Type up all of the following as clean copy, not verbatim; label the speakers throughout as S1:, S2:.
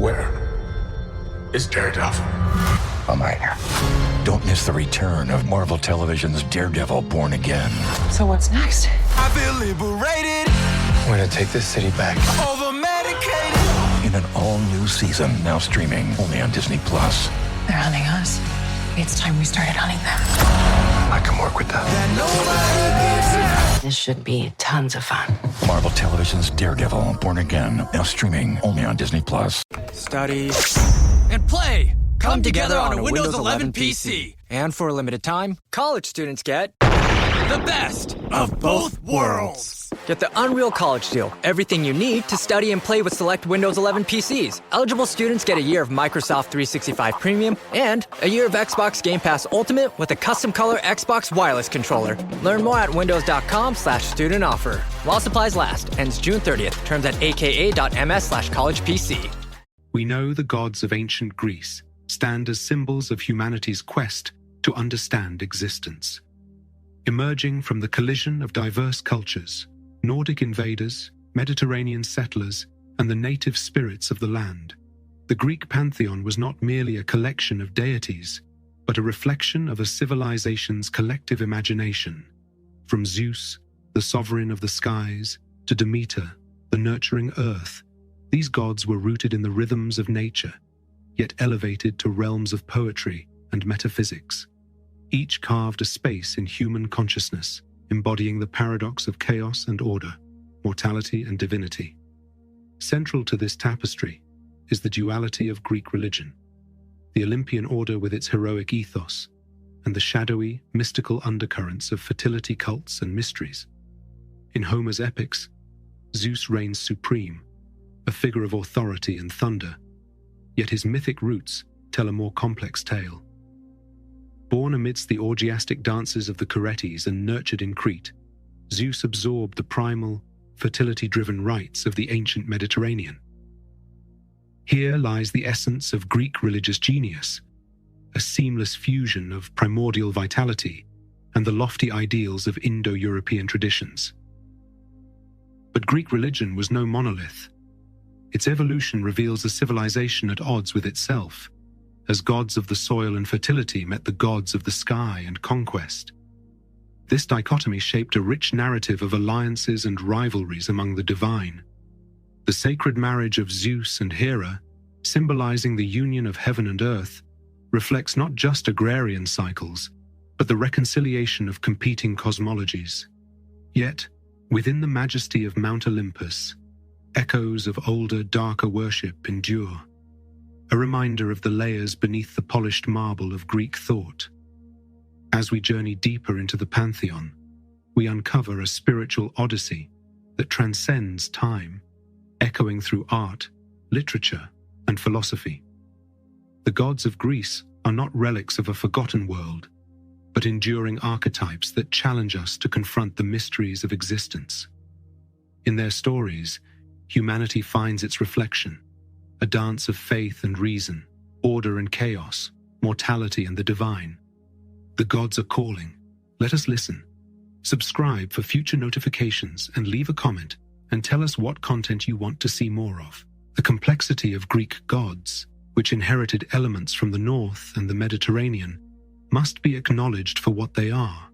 S1: Where is Daredevil?
S2: I'm right here. Don't miss the return of Marvel Television's Daredevil Born Again.
S3: So what's next?
S4: I feel liberated.
S1: We're gonna take this city back.
S4: Over medicated.
S2: In an all-new season, now streaming only on Disney+.
S3: They're hunting us. It's time we started hunting them.
S1: I can work with that.
S3: This should be tons of fun.
S2: Marvel Television's Daredevil Born Again, now streaming only on Disney+.
S5: Study and play come together on a Windows 11 PC. And for a limited time, college students get the best of both worlds. Get the Unreal College Deal. Everything you need to study and play with select Windows 11 PCs. Eligible students get a year of Microsoft 365 Premium and a year of Xbox Game Pass Ultimate with a custom color Xbox wireless controller. Learn more at windows.com/student offer. While supplies last. Ends June 30th. Terms at aka.ms/collegepc.
S6: We know the gods of ancient Greece stand as symbols of humanity's quest to understand existence. Emerging from the collision of diverse cultures, Nordic invaders, Mediterranean settlers, and the native spirits of the land, the Greek pantheon was not merely a collection of deities, but a reflection of a civilization's collective imagination. From Zeus, the sovereign of the skies, to Demeter, the nurturing earth, these gods were rooted in the rhythms of nature, yet elevated to realms of poetry and metaphysics. Each carved a space in human consciousness, embodying the paradox of chaos and order, mortality and divinity. Central to this tapestry is the duality of Greek religion, the Olympian order with its heroic ethos, and the shadowy, mystical undercurrents of fertility cults and mysteries. In Homer's epics, Zeus reigns supreme, a figure of authority and thunder, yet his mythic roots tell a more complex tale. Born amidst the orgiastic dances of the Cretes and nurtured in Crete, Zeus absorbed the primal, fertility-driven rites of the ancient Mediterranean. Here lies the essence of Greek religious genius, a seamless fusion of primordial vitality and the lofty ideals of Indo-European traditions. But Greek religion was no monolith. Its evolution reveals a civilization at odds with itself, as gods of the soil and fertility met the gods of the sky and conquest. This dichotomy shaped a rich narrative of alliances and rivalries among the divine. The sacred marriage of Zeus and Hera, symbolizing the union of heaven and earth, reflects not just agrarian cycles, but the reconciliation of competing cosmologies. Yet, within the majesty of Mount Olympus, echoes of older, darker worship endure, a reminder of the layers beneath the polished marble of Greek thought. As we journey deeper into the pantheon, we uncover a spiritual odyssey that transcends time, echoing through art, literature, and philosophy. The gods of Greece are not relics of a forgotten world, but enduring archetypes that challenge us to confront the mysteries of existence. In their stories, humanity finds its reflection, a dance of faith and reason, order and chaos, mortality and the divine. The gods are calling. Let us listen. Subscribe for future notifications and leave a comment and tell us what content you want to see more of. The complexity of Greek gods, which inherited elements from the north and the Mediterranean, must be acknowledged for what they are.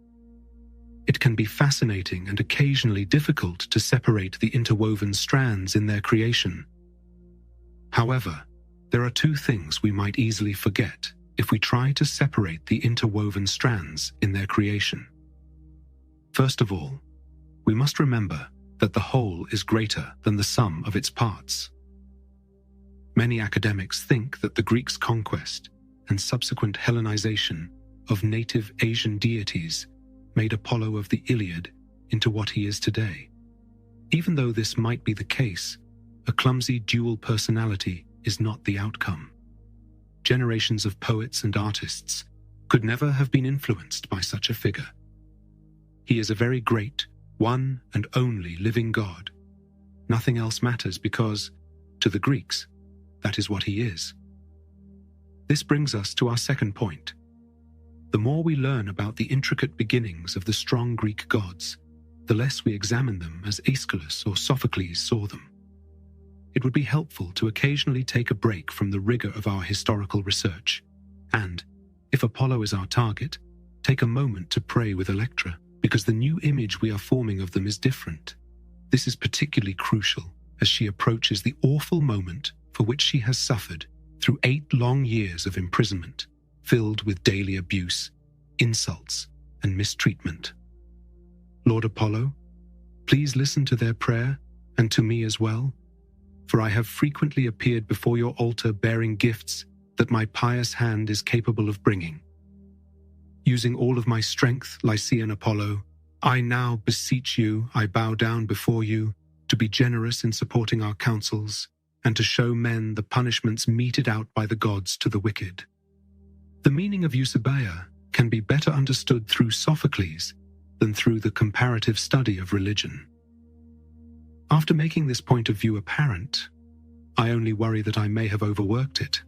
S6: It can be fascinating and occasionally difficult to separate the interwoven strands in their creation. However, there are two things we might easily forget if we try to separate the interwoven strands in their creation. First of all, we must remember that the whole is greater than the sum of its parts. Many academics think that the Greeks' conquest and subsequent Hellenization of native Asian deities made Apollo of the Iliad into what he is today. Even though this might be the case, a clumsy dual personality is not the outcome. Generations of poets and artists could never have been influenced by such a figure. He is a very great, one and only living God. Nothing else matters because, to the Greeks, that is what he is. This brings us to our second point. The more we learn about the intricate beginnings of the strong Greek gods, the less we examine them as Aeschylus or Sophocles saw them. it would be helpful to occasionally take a break from the rigor of our historical research, and, if Apollo is our target, take a moment to pray with Electra, because the new image we are forming of them is different. This is particularly crucial as she approaches the awful moment for which she has suffered through 8 long years of imprisonment, filled with daily abuse, insults, and mistreatment. Lord Apollo, please listen to their prayer and to me as well, for I have frequently appeared before your altar bearing gifts that my pious hand is capable of bringing. Using all of my strength, Lycian Apollo, I now beseech you, I bow down before you, to be generous in supporting our counsels, and to show men the punishments meted out by the gods to the wicked. The meaning of Eusebeia can be better understood through Sophocles than through the comparative study of religion. After making this point of view apparent, I only worry that I may have overworked it.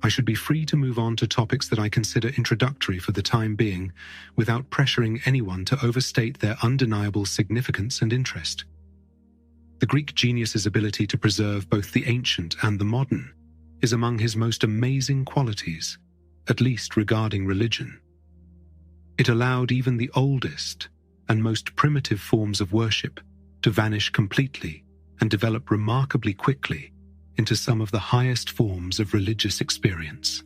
S6: I should be free to move on to topics that I consider introductory for the time being, without pressuring anyone to overstate their undeniable significance and interest. The Greek genius's ability to preserve both the ancient and the modern is among his most amazing qualities, at least regarding religion. It allowed even the oldest and most primitive forms of worship to vanish completely and develop remarkably quickly into some of the highest forms of religious experience.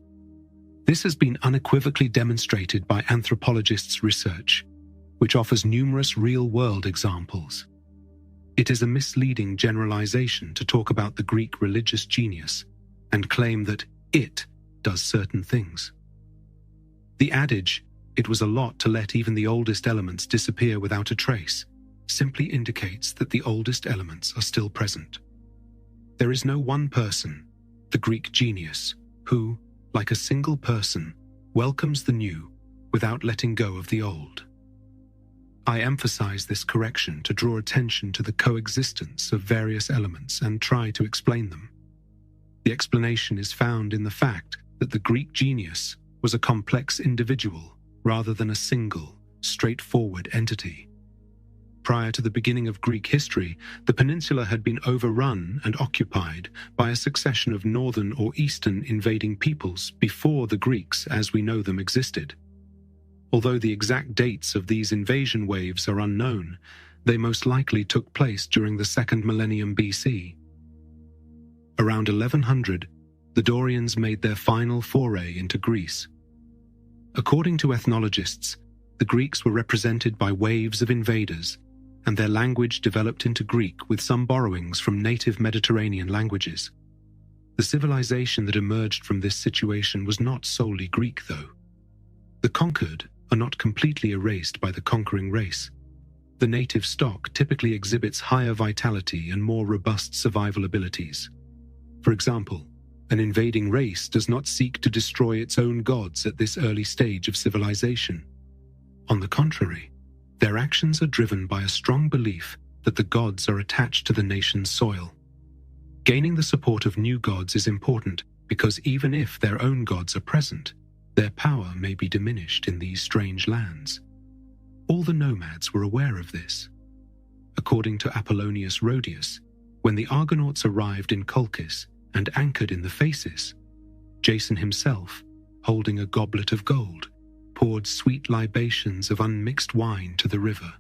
S6: This has been unequivocally demonstrated by anthropologists' research, which offers numerous real-world examples. It is a misleading generalization to talk about the Greek religious genius and claim that it does certain things. The adage, "It was a lot to let even the oldest elements disappear without a trace," simply indicates that the oldest elements are still present. There is no one person, the Greek genius, who, like a single person, welcomes the new without letting go of the old. I emphasize this correction to draw attention to the coexistence of various elements and try to explain them. The explanation is found in the fact that the Greek genius was a complex individual rather than a single, straightforward entity. Prior to the beginning of Greek history, the peninsula had been overrun and occupied by a succession of northern or eastern invading peoples before the Greeks as we know them existed. Although the exact dates of these invasion waves are unknown, they most likely took place during the 2nd millennium BC. Around 1100, the Dorians made their final foray into Greece. According to ethnologists, the Greeks were represented by waves of invaders, and their language developed into Greek with some borrowings from native Mediterranean languages. The civilization that emerged from this situation was not solely Greek, though. The conquered are not completely erased by the conquering race. The native stock typically exhibits higher vitality and more robust survival abilities. For example, an invading race does not seek to destroy its own gods at this early stage of civilization. On the contrary, their actions are driven by a strong belief that the gods are attached to the nation's soil. Gaining the support of new gods is important because even if their own gods are present, their power may be diminished in these strange lands. All the nomads were aware of this. According to Apollonius Rhodius, when the Argonauts arrived in Colchis and anchored in the Phasis, Jason himself, holding a goblet of gold, poured sweet libations of unmixed wine to the river,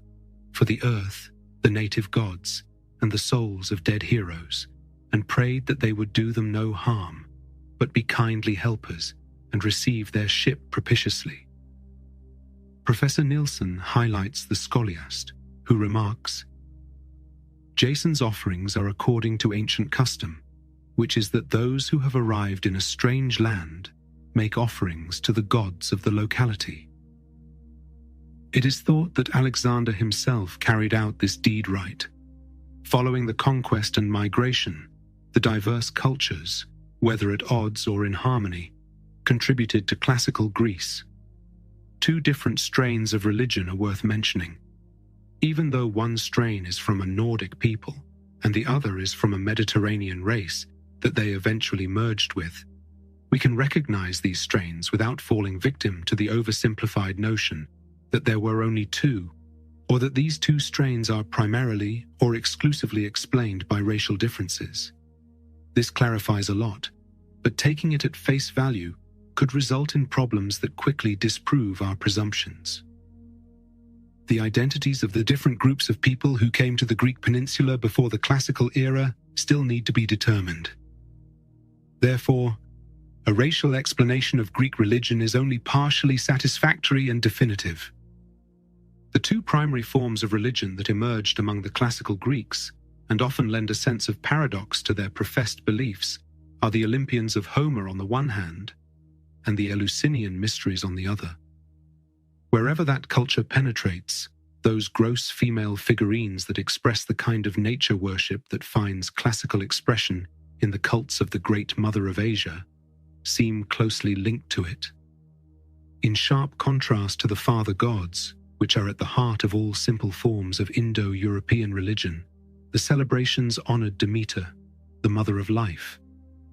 S6: for the earth, the native gods, and the souls of dead heroes, and prayed that they would do them no harm, but be kindly helpers and receive their ship propitiously. Professor Nielsen highlights the scholiast, who remarks, Jason's offerings are according to ancient custom, which is that those who have arrived in a strange land make offerings to the gods of the locality. It is thought that Alexander himself carried out this deed rite. Following the conquest and migration, the diverse cultures, whether at odds or in harmony, contributed to classical Greece. 2 different strains of religion are worth mentioning. Even though one strain is from a Nordic people and the other is from a Mediterranean race that they eventually merged with, we can recognize these strains without falling victim to the oversimplified notion that there were only 2, or that these two strains are primarily or exclusively explained by racial differences. This clarifies a lot, but taking it at face value could result in problems that quickly disprove our presumptions. The identities of the different groups of people who came to the Greek peninsula before the classical era still need to be determined. Therefore, a racial explanation of Greek religion is only partially satisfactory and definitive. The two primary forms of religion that emerged among the classical Greeks, and often lend a sense of paradox to their professed beliefs, are the Olympians of Homer on the one hand, and the Eleusinian mysteries on the other. Wherever that culture penetrates, those gross female figurines that express the kind of nature worship that finds classical expression in the cults of the Great Mother of Asia seem closely linked to it. In sharp contrast to the father gods, which are at the heart of all simple forms of Indo-European religion, the celebrations honored Demeter, the mother of life,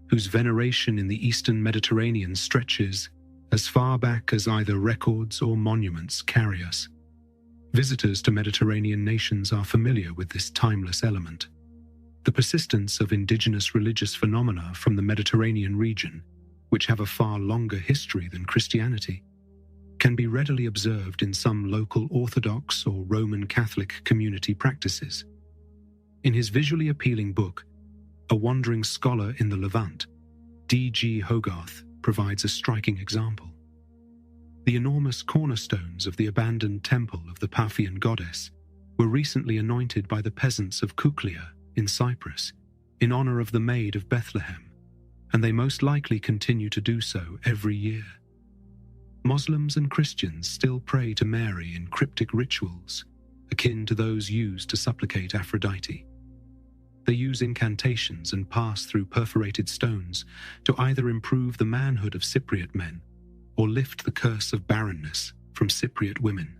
S6: whose veneration in the Eastern Mediterranean stretches as far back as either records or monuments carry us. Visitors to Mediterranean nations are familiar with this timeless element. The persistence of indigenous religious phenomena from the Mediterranean region, which have a far longer history than Christianity, can be readily observed in some local Orthodox or Roman Catholic community practices. In his visually appealing book, A Wandering Scholar in the Levant, D.G. Hogarth provides a striking example. The enormous cornerstones of the abandoned temple of the Paphian goddess were recently anointed by the peasants of Kuklia in Cyprus in honor of the Maid of Bethlehem, and they most likely continue to do so every year. Muslims and Christians still pray to Mary in cryptic rituals, akin to those used to supplicate Aphrodite. They use incantations and pass through perforated stones to either improve the manhood of Cypriot men or lift the curse of barrenness from Cypriot women.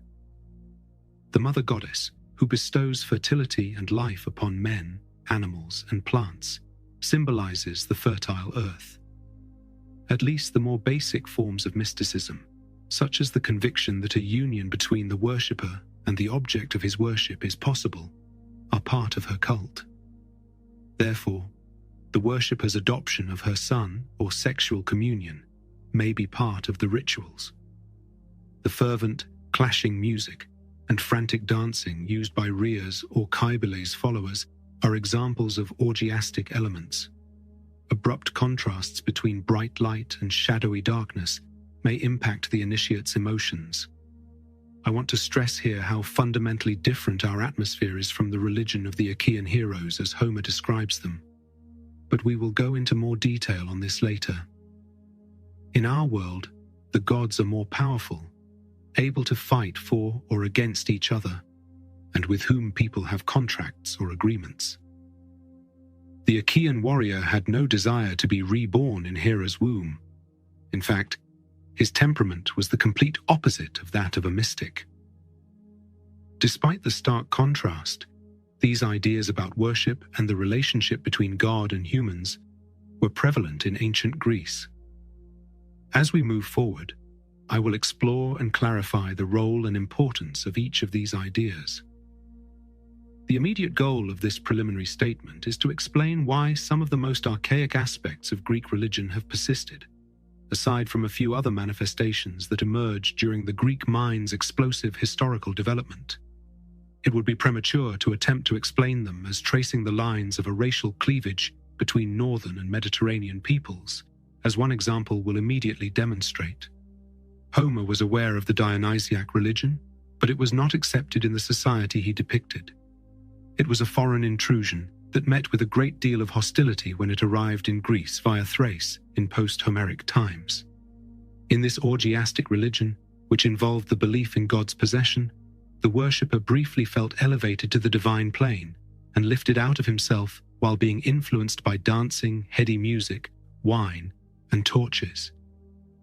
S6: The mother goddess, who bestows fertility and life upon men, animals, and plants, symbolizes the fertile earth. At least the more basic forms of mysticism, such as the conviction that a union between the worshipper and the object of his worship is possible, are part of her cult. Therefore, the worshipper's adoption of her son or sexual communion may be part of the rituals. The fervent, clashing music and frantic dancing used by Rhea's or Kybele's followers are examples of orgiastic elements. Abrupt contrasts between bright light and shadowy darkness may impact the initiate's emotions. I want to stress here how fundamentally different our atmosphere is from the religion of the Achaean heroes as Homer describes them. But we will go into more detail on this later. In our world, the gods are more powerful, able to fight for or against each other, and with whom people have contracts or agreements. The Achaean warrior had no desire to be reborn in Hera's womb. In fact, his temperament was the complete opposite of that of a mystic. Despite the stark contrast, these ideas about worship and the relationship between God and humans were prevalent in ancient Greece. As we move forward, I will explore and clarify the role and importance of each of these ideas. The immediate goal of this preliminary statement is to explain why some of the most archaic aspects of Greek religion have persisted, aside from a few other manifestations that emerged during the Greek mind's explosive historical development. It would be premature to attempt to explain them as tracing the lines of a racial cleavage between northern and Mediterranean peoples, as one example will immediately demonstrate. Homer was aware of the Dionysiac religion, but it was not accepted in the society he depicted. It was a foreign intrusion that met with a great deal of hostility when it arrived in Greece via Thrace in post-Homeric times. In this orgiastic religion, which involved the belief in God's possession, the worshipper briefly felt elevated to the divine plane and lifted out of himself while being influenced by dancing, heady music, wine, and torches.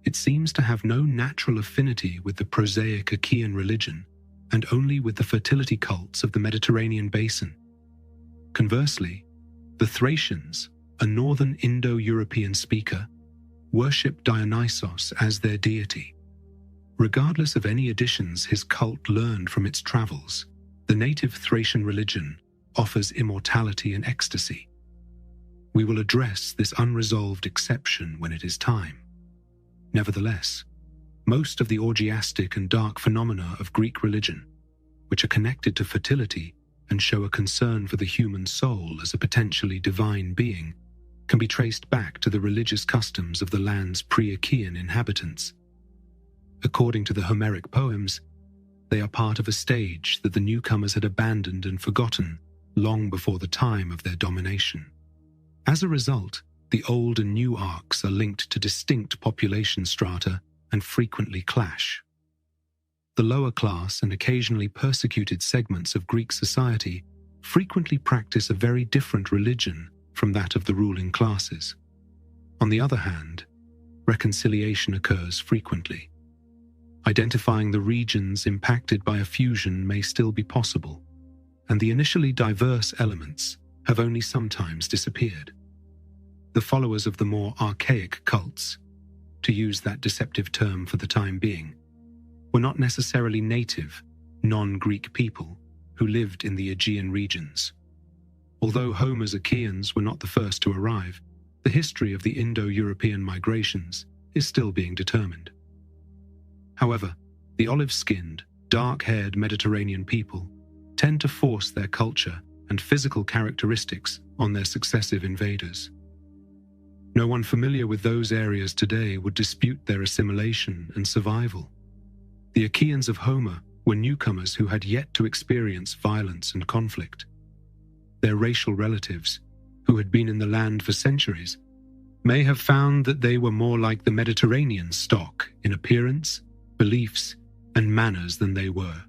S6: It seems to have no natural affinity with the prosaic Achaean religion, and only with the fertility cults of the Mediterranean basin. Conversely, the Thracians, a northern Indo-European speaker, worshipped Dionysus as their deity. Regardless of any additions his cult learned from its travels, The native Thracian religion offers immortality and ecstasy. We will address this unresolved exception when it is time. Nevertheless, most of the orgiastic and dark phenomena of Greek religion, which are connected to fertility and show a concern for the human soul as a potentially divine being, can be traced back to the religious customs of the land's pre-Achaean inhabitants. According to the Homeric poems, they are part of a stage that the newcomers had abandoned and forgotten long before the time of their domination. As a result, the old and new arcs are linked to distinct population strata and frequently clash. The lower class and occasionally persecuted segments of Greek society frequently practice a very different religion from that of the ruling classes. On the other hand, reconciliation occurs frequently. Identifying the regions impacted by a fusion may still be possible, and the initially diverse elements have only sometimes disappeared. The followers of the more archaic cults, to use that deceptive term for the time being, were not necessarily native, non-Greek people who lived in the Aegean regions. Although Homer's Achaeans were not the first to arrive, the history of the Indo-European migrations is still being determined. However, the olive-skinned, dark-haired Mediterranean people tend to force their culture and physical characteristics on their successive invaders. No one familiar with those areas today would dispute their assimilation and survival. The Achaeans of Homer were newcomers who had yet to experience violence and conflict. Their racial relatives, who had been in the land for centuries, may have found that they were more like the Mediterranean stock in appearance, beliefs, and manners than they were.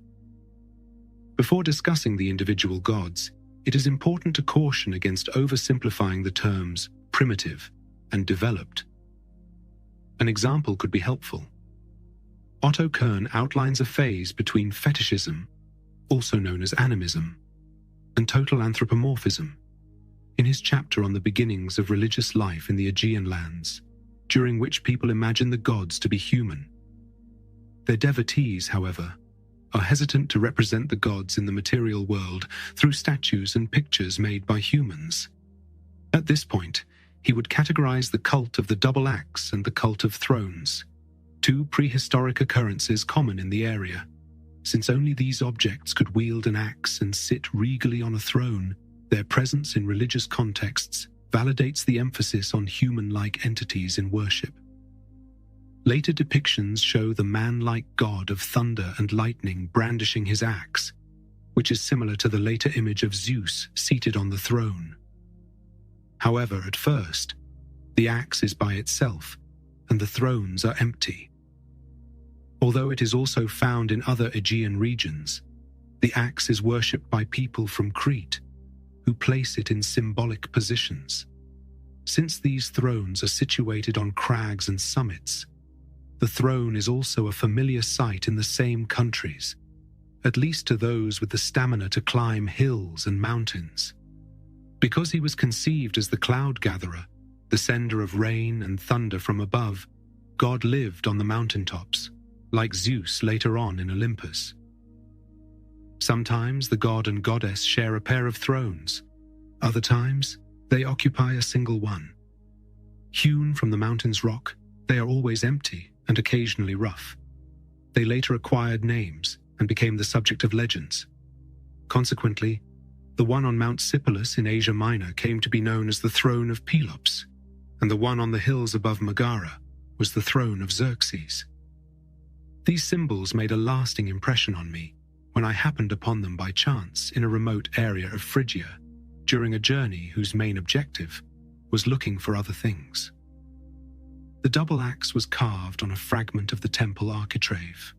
S6: Before discussing the individual gods, it is important to caution against oversimplifying the terms primitive and developed. An example could be helpful. Otto Kern outlines a phase between fetishism, also known as animism, and total anthropomorphism in his chapter on the beginnings of religious life in the Aegean lands, during which people imagine the gods to be human. Their devotees, however, are hesitant to represent the gods in the material world through statues and pictures made by humans. At this point, he would categorize the cult of the double axe and the cult of thrones, two prehistoric occurrences common in the area. Since only these objects could wield an axe and sit regally on a throne, their presence in religious contexts validates the emphasis on human-like entities in worship. Later depictions show the man-like god of thunder and lightning brandishing his axe, which is similar to the later image of Zeus seated on the throne. However, at first, the axe is by itself, and the thrones are empty. Although it is also found in other Aegean regions, the axe is worshipped by people from Crete, who place it in symbolic positions. Since these thrones are situated on crags and summits, the throne is also a familiar sight in the same countries, at least to those with the stamina to climb hills and mountains. Because he was conceived as the cloud gatherer, the sender of rain and thunder from above, God lived on the mountaintops, like Zeus later on in Olympus. Sometimes the god and goddess share a pair of thrones. Other times, they occupy a single one. Hewn from the mountain's rock, they are always empty and occasionally rough. They later acquired names and became the subject of legends. Consequently, the one on Mount Sipylus in Asia Minor came to be known as the throne of Pelops, and the one on the hills above Megara was the throne of Xerxes. These symbols made a lasting impression on me when I happened upon them by chance in a remote area of Phrygia during a journey whose main objective was looking for other things. The double axe was carved on a fragment of the temple architrave.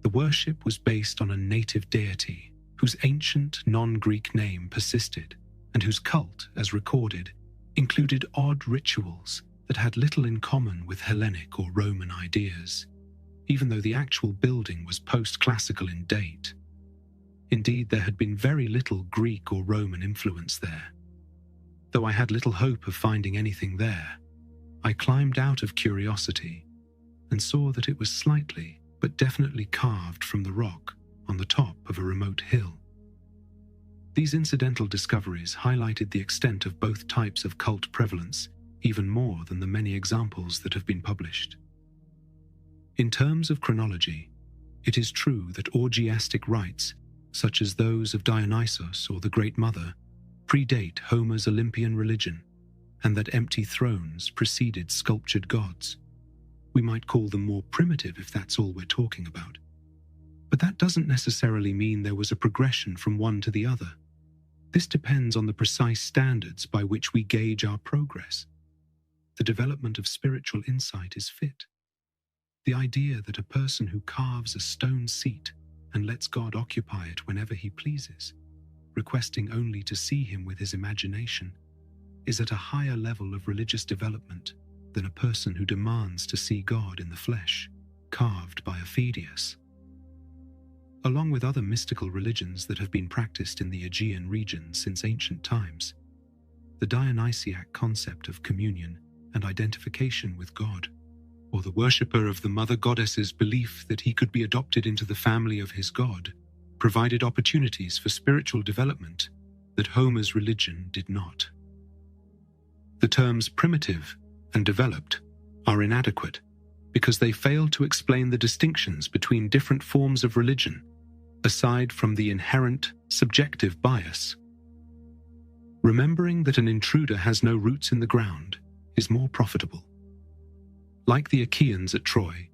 S6: The worship was based on a native deity whose ancient non-Greek name persisted and whose cult, as recorded, included odd rituals that had little in common with Hellenic or Roman ideas, even though the actual building was post-classical in date. Indeed, there had been very little Greek or Roman influence there. Though I had little hope of finding anything there, I climbed out of curiosity and saw that it was slightly but definitely carved from the rock on the top of a remote hill. These incidental discoveries highlighted the extent of both types of cult prevalence, even more than the many examples that have been published. In terms of chronology, it is true that orgiastic rites, such as those of Dionysus or the Great Mother, predate Homer's Olympian religion, and that empty thrones preceded sculptured gods. We might call them more primitive if that's all we're talking about. But that doesn't necessarily mean there was a progression from one to the other. This depends on the precise standards by which we gauge our progress. The development of spiritual insight is fit. The idea that a person who carves a stone seat and lets God occupy it whenever he pleases, requesting only to see him with his imagination, is at a higher level of religious development than a person who demands to see God in the flesh, carved by a Phidias. Along with other mystical religions that have been practiced in the Aegean region since ancient times, the Dionysiac concept of communion and identification with God, or the worshipper of the mother goddess's belief that he could be adopted into the family of his god, provided opportunities for spiritual development that Homer's religion did not. The terms primitive and developed are inadequate because they fail to explain the distinctions between different forms of religion, aside from the inherent subjective bias. Remembering that an intruder has no roots in the ground is more profitable. Like the Achaeans at Troy,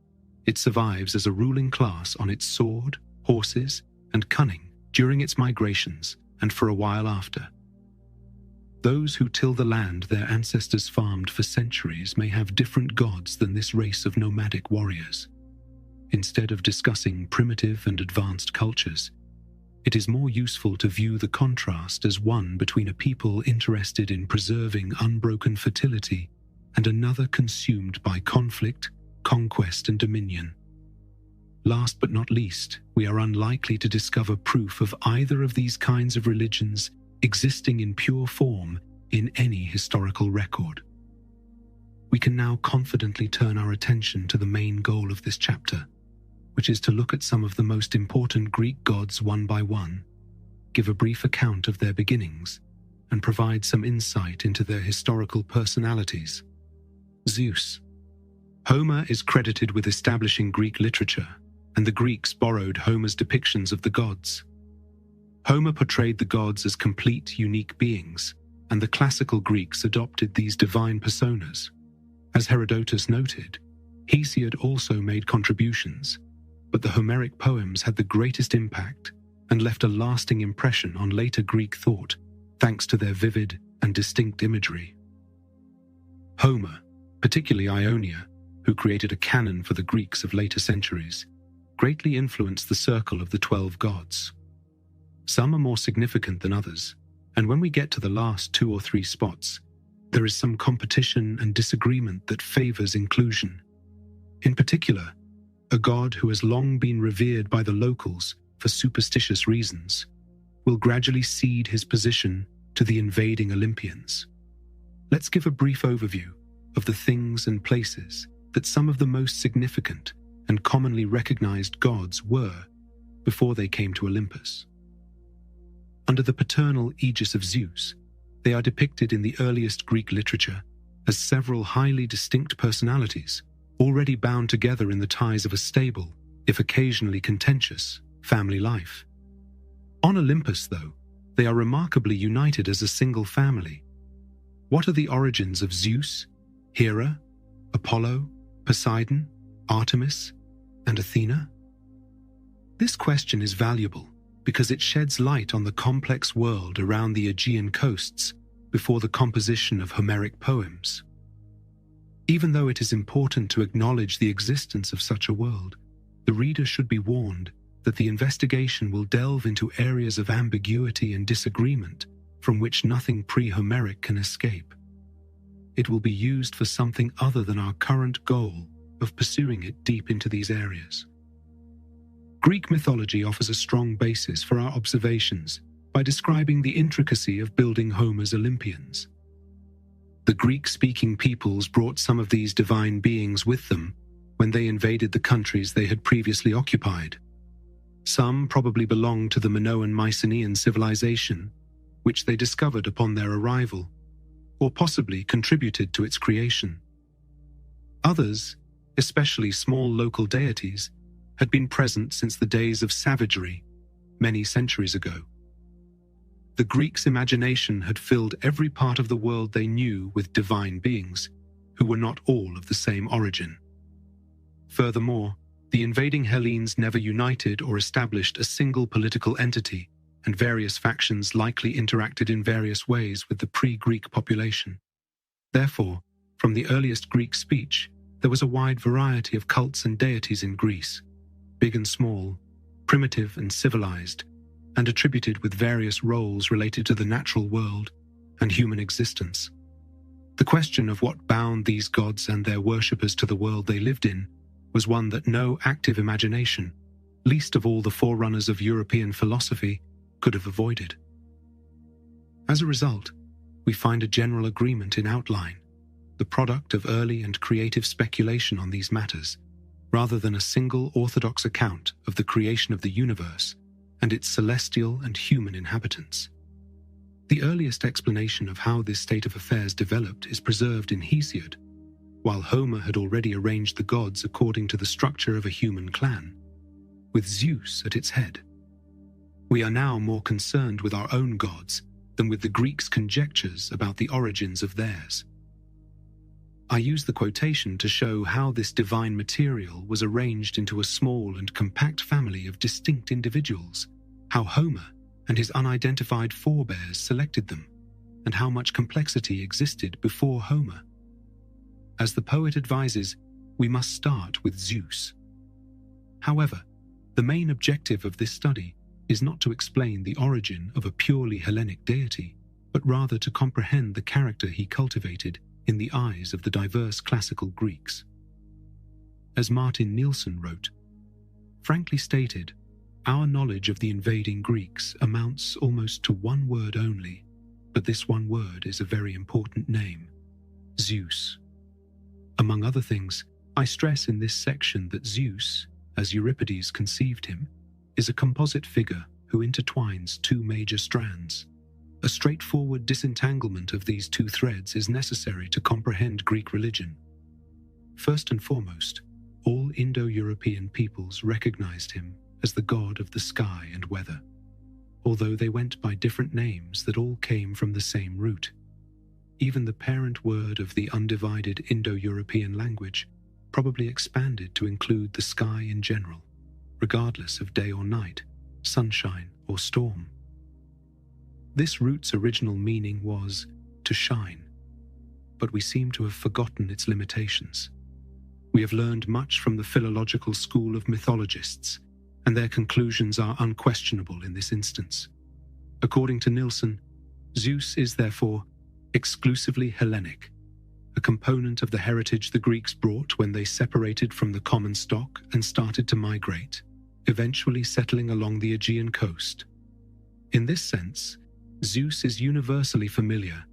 S6: it survives as a ruling class on its sword, horses, and cunning during its migrations and for a while after. Those who till the land their ancestors farmed for centuries may have different gods than this race of nomadic warriors. Instead of discussing primitive and advanced cultures, it is more useful to view the contrast as one between a people interested in preserving unbroken fertility and another consumed by conflict, conquest, and dominion. Last but not least, we are unlikely to discover proof of either of these kinds of religions existing in pure form in any historical record. We can now confidently turn our attention to the main goal of this chapter, which is to look at some of the most important Greek gods one by one, give a brief account of their beginnings, and provide some insight into their historical personalities. Zeus. Homer is credited with establishing Greek literature, and the Greeks borrowed Homer's depictions of the gods. Homer portrayed the gods as complete, unique beings, and the classical Greeks adopted these divine personas. As Herodotus noted, Hesiod also made contributions, but the Homeric poems had the greatest impact and left a lasting impression on later Greek thought, thanks to their vivid and distinct imagery. Homer, particularly Ionia, who created a canon for the Greeks of later centuries, greatly influenced the circle of the 12 gods. Some are more significant than others, and when we get to the last 2 or 3 spots, there is some competition and disagreement that favors inclusion. In particular, a god who has long been revered by the locals for superstitious reasons will gradually cede his position to the invading Olympians. Let's give a brief overview of the things and places that some of the most significant and commonly recognized gods were before they came to Olympus. Under the paternal aegis of Zeus, they are depicted in the earliest Greek literature as several highly distinct personalities, already bound together in the ties of a stable, if occasionally contentious, family life. On Olympus, though, they are remarkably united as a single family. What are the origins of Zeus, Hera, Apollo, Poseidon, Artemis, and Athena? This question is valuable because it sheds light on the complex world around the Aegean coasts before the composition of Homeric poems. Even though it is important to acknowledge the existence of such a world, the reader should be warned that the investigation will delve into areas of ambiguity and disagreement from which nothing pre-Homeric can escape. It will be used for something other than our current goal of pursuing it deep into these areas. Greek mythology offers a strong basis for our observations by describing the intricacy of building Homer's Olympians. The Greek-speaking peoples brought some of these divine beings with them when they invaded the countries they had previously occupied. Some probably belonged to the Minoan-Mycenaean civilization, which they discovered upon their arrival, or possibly contributed to its creation. Others, especially small local deities, had been present since the days of savagery, many centuries ago. The Greeks' imagination had filled every part of the world they knew with divine beings, who were not all of the same origin. Furthermore, the invading Hellenes never united or established a single political entity, and various factions likely interacted in various ways with the pre-Greek population. Therefore, from the earliest Greek speech, there was a wide variety of cults and deities in Greece, big and small, primitive and civilized, and attributed with various roles related to the natural world and human existence. The question of what bound these gods and their worshippers to the world they lived in was one that no active imagination, least of all the forerunners of European philosophy, could have avoided. As a result, we find a general agreement in outline, the product of early and creative speculation on these matters, rather than a single orthodox account of the creation of the universe and its celestial and human inhabitants. The earliest explanation of how this state of affairs developed is preserved in Hesiod, while Homer had already arranged the gods according to the structure of a human clan, with Zeus at its head. We are now more concerned with our own gods than with the Greeks' conjectures about the origins of theirs. I use the quotation to show how this divine material was arranged into a small and compact family of distinct individuals, how Homer and his unidentified forebears selected them, and how much complexity existed before Homer. As the poet advises, we must start with Zeus. However, the main objective of this study is not to explain the origin of a purely Hellenic deity, but rather to comprehend the character he cultivated in the eyes of the diverse classical Greeks. As Martin Nielsen wrote, frankly stated, our knowledge of the invading Greeks amounts almost to one word only, but this one word is a very important name: Zeus. Among other things, I stress in this section that Zeus, as Euripides conceived him, is a composite figure who intertwines two major strands. A straightforward disentanglement of these two threads is necessary to comprehend Greek religion. First and foremost, all Indo-European peoples recognized him as the god of the sky and weather, although they went by different names that all came from the same root. Even the parent word of the undivided Indo-European language probably expanded to include the sky in general, regardless of day or night, sunshine or storm. This root's original meaning was to shine, but we seem to have forgotten its limitations. We have learned much from the philological school of mythologists, and their conclusions are unquestionable in this instance. According to Nielsen, Zeus is therefore exclusively Hellenic, a component of the heritage the Greeks brought when they separated from the common stock and started to migrate, eventually settling along the Aegean coast. In this sense, Zeus is universally familiar,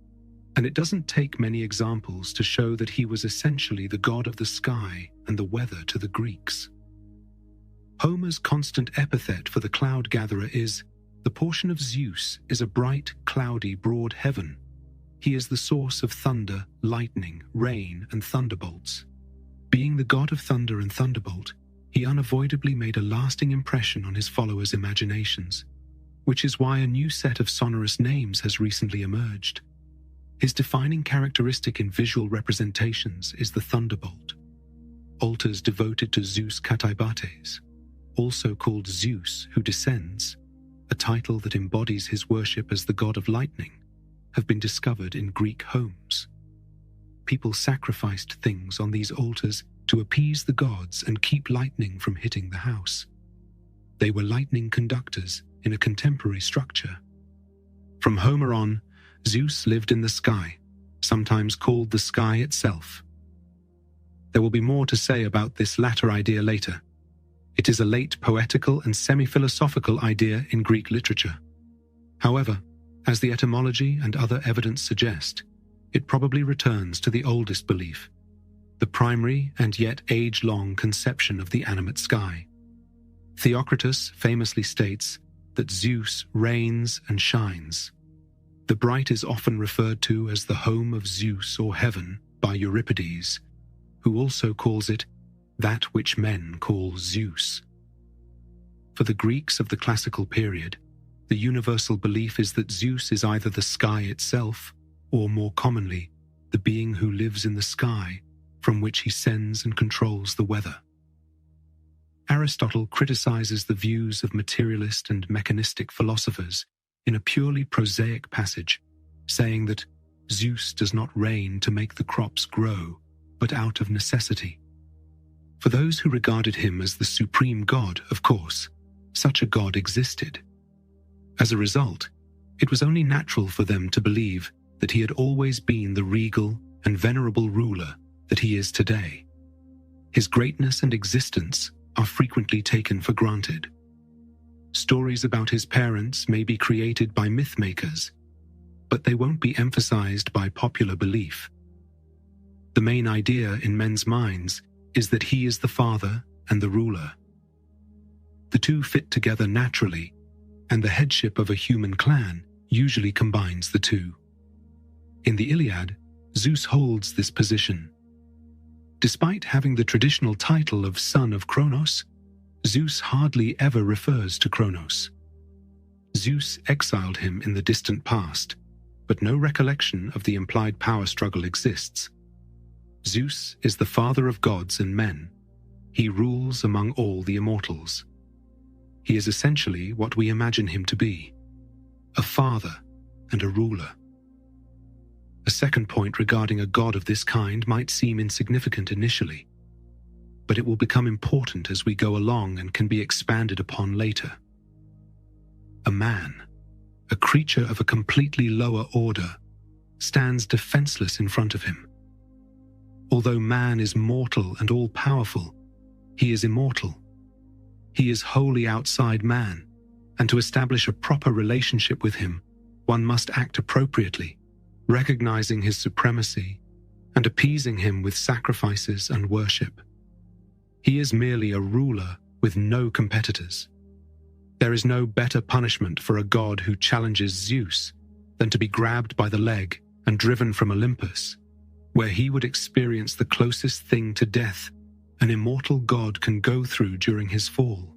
S6: and it doesn't take many examples to show that he was essentially the god of the sky and the weather to the Greeks. Homer's constant epithet for the cloud-gatherer is, the portion of Zeus is a bright, cloudy, broad heaven. He is the source of thunder, lightning, rain, and thunderbolts. Being the god of thunder and thunderbolt, he unavoidably made a lasting impression on his followers' imaginations, which is why a new set of sonorous names has recently emerged. His defining characteristic in visual representations is the thunderbolt. Altars devoted to Zeus Katibates, also called Zeus who descends, a title that embodies his worship as the god of lightning, have been discovered in Greek homes. People sacrificed things on these altars to appease the gods and keep lightning from hitting the house. They were lightning conductors in a contemporary structure. From Homer on, Zeus lived in the sky, sometimes called the sky itself. There will be more to say about this latter idea later. It is a late poetical and semi-philosophical idea in Greek literature. However, as the etymology and other evidence suggest, it probably returns to the oldest belief, the primary and yet age-long conception of the animate sky. Theocritus famously states that Zeus reigns and shines. The bright is often referred to as the home of Zeus or heaven by Euripides, who also calls it that which men call Zeus. For the Greeks of the classical period, the universal belief is that Zeus is either the sky itself, or more commonly, the being who lives in the sky, from which he sends and controls the weather. Aristotle criticizes the views of materialist and mechanistic philosophers in a purely prosaic passage, saying that Zeus does not reign to make the crops grow, but out of necessity. For those who regarded him as the supreme god, of course, such a god existed. As a result, it was only natural for them to believe that he had always been the regal and venerable ruler that he is today. His greatness and existence are frequently taken for granted. Stories about his parents may be created by myth makers, but they won't be emphasized by popular belief. The main idea in men's minds is that he is the father and the ruler. The two fit together naturally, and the headship of a human clan usually combines the two. In the Iliad, Zeus holds this position. Despite having the traditional title of son of Kronos, Zeus hardly ever refers to Kronos. Zeus exiled him in the distant past, but no recollection of the implied power struggle exists. Zeus is the father of gods and men. He rules among all the immortals. He is essentially what we imagine him to be, a father and a ruler. A second point regarding a god of this kind might seem insignificant initially, but it will become important as we go along and can be expanded upon later. A man, a creature of a completely lower order, stands defenseless in front of him. Although man is mortal and all-powerful, he is immortal. He is wholly outside man, and to establish a proper relationship with him, one must act appropriately, recognizing his supremacy and appeasing him with sacrifices and worship. He is merely a ruler with no competitors. There is no better punishment for a god who challenges Zeus than to be grabbed by the leg and driven from Olympus, where he would experience the closest thing to death an immortal god can go through during his fall.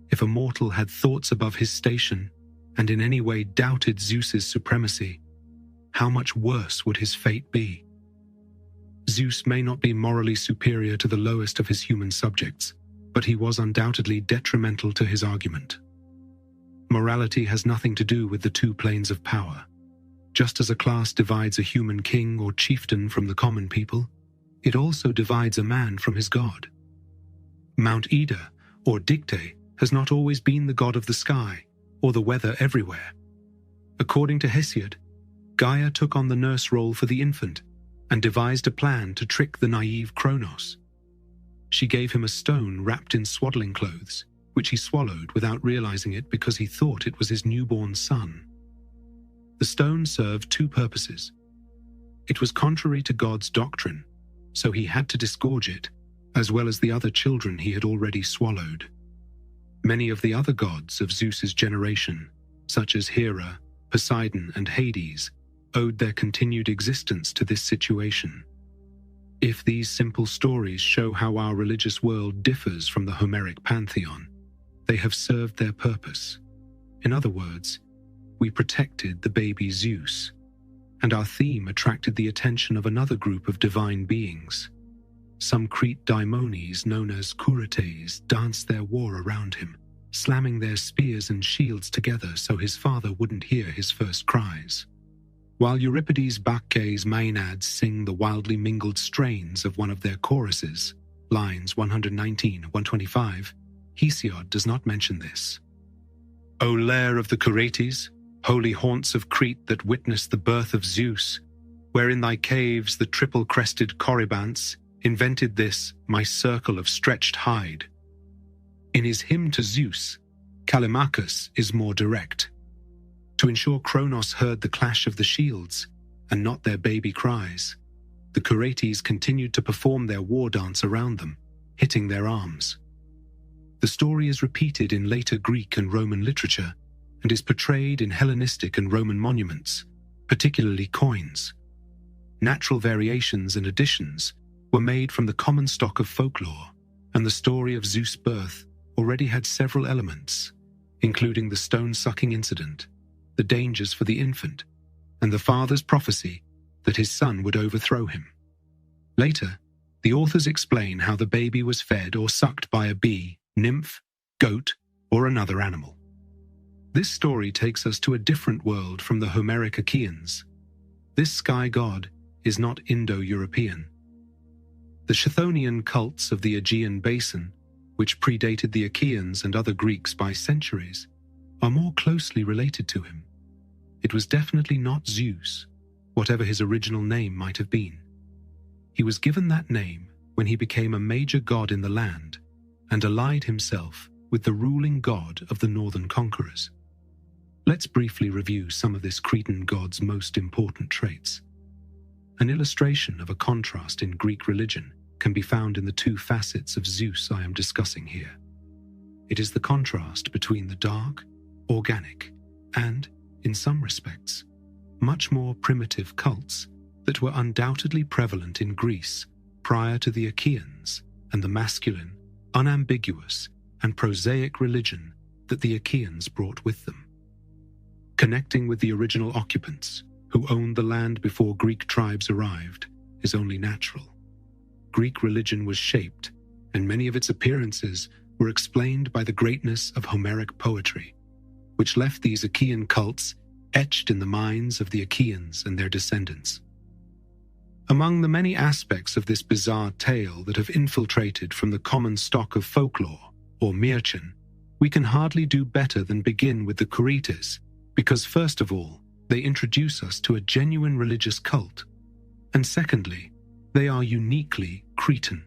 S6: If a mortal had thoughts above his station and in any way doubted Zeus's supremacy, how much worse would his fate be? Zeus may not be morally superior to the lowest of his human subjects, but he was undoubtedly detrimental to his argument. Morality has nothing to do with the two planes of power. Just as a class divides a human king or chieftain from the common people, it also divides a man from his god. Mount Ida, or Dicte, has not always been the god of the sky or the weather everywhere. According to Hesiod, Gaia took on the nurse role for the infant and devised a plan to trick the naive Kronos. She gave him a stone wrapped in swaddling clothes, which he swallowed without realizing it because he thought it was his newborn son. The stone served two purposes. It was contrary to God's doctrine, so he had to disgorge it, as well as the other children he had already swallowed. Many of the other gods of Zeus's generation, such as Hera, Poseidon, and Hades, owed their continued existence to this situation. If these simple stories show how our religious world differs from the Homeric pantheon, they have served their purpose. In other words, we protected the baby Zeus, and our theme attracted the attention of another group of divine beings. Some Crete daimones known as Curetes danced their war around him, slamming their spears and shields together so his father wouldn't hear his first cries. While Euripides' Bacchae's maenads sing the wildly mingled strains of one of their choruses, lines 119 and 125, Hesiod does not mention this. O lair of the Curetes, holy haunts of Crete that witnessed the birth of Zeus, where in thy caves the triple-crested Corybants invented this, my circle of stretched hide. In his hymn to Zeus, Callimachus is more direct. To ensure Kronos heard the clash of the shields, and not their baby cries, the Curetes continued to perform their war dance around them, hitting their arms. The story is repeated in later Greek and Roman literature and is portrayed in Hellenistic and Roman monuments, particularly coins. Natural variations and additions were made from the common stock of folklore, and the story of Zeus' birth already had several elements, including the stone-sucking incident, the dangers for the infant, and the father's prophecy that his son would overthrow him. Later, the authors explain how the baby was fed or sucked by a bee, nymph, goat, or another animal. This story takes us to a different world from the Homeric Achaeans. This sky god is not Indo-European. The Chthonian cults of the Aegean basin, which predated the Achaeans and other Greeks by centuries, are more closely related to him. It was definitely not Zeus, whatever his original name might have been. He was given that name when he became a major god in the land and allied himself with the ruling god of the northern conquerors. Let's briefly review some of this Cretan god's most important traits. An illustration of a contrast in Greek religion can be found in the two facets of Zeus I am discussing here. It is the contrast between the dark, organic, and, in some respects, much more primitive cults that were undoubtedly prevalent in Greece prior to the Achaeans and the masculine, unambiguous, and prosaic religion that the Achaeans brought with them. Connecting with the original occupants, who owned the land before Greek tribes arrived, is only natural. Greek religion was shaped, and many of its appearances were explained by the greatness of Homeric poetry, which left these Achaean cults etched in the minds of the Achaeans and their descendants. Among the many aspects of this bizarre tale that have infiltrated from the common stock of folklore, or Märchen, we can hardly do better than begin with the Cretes, because first of all, they introduce us to a genuine religious cult, and secondly, they are uniquely Cretan.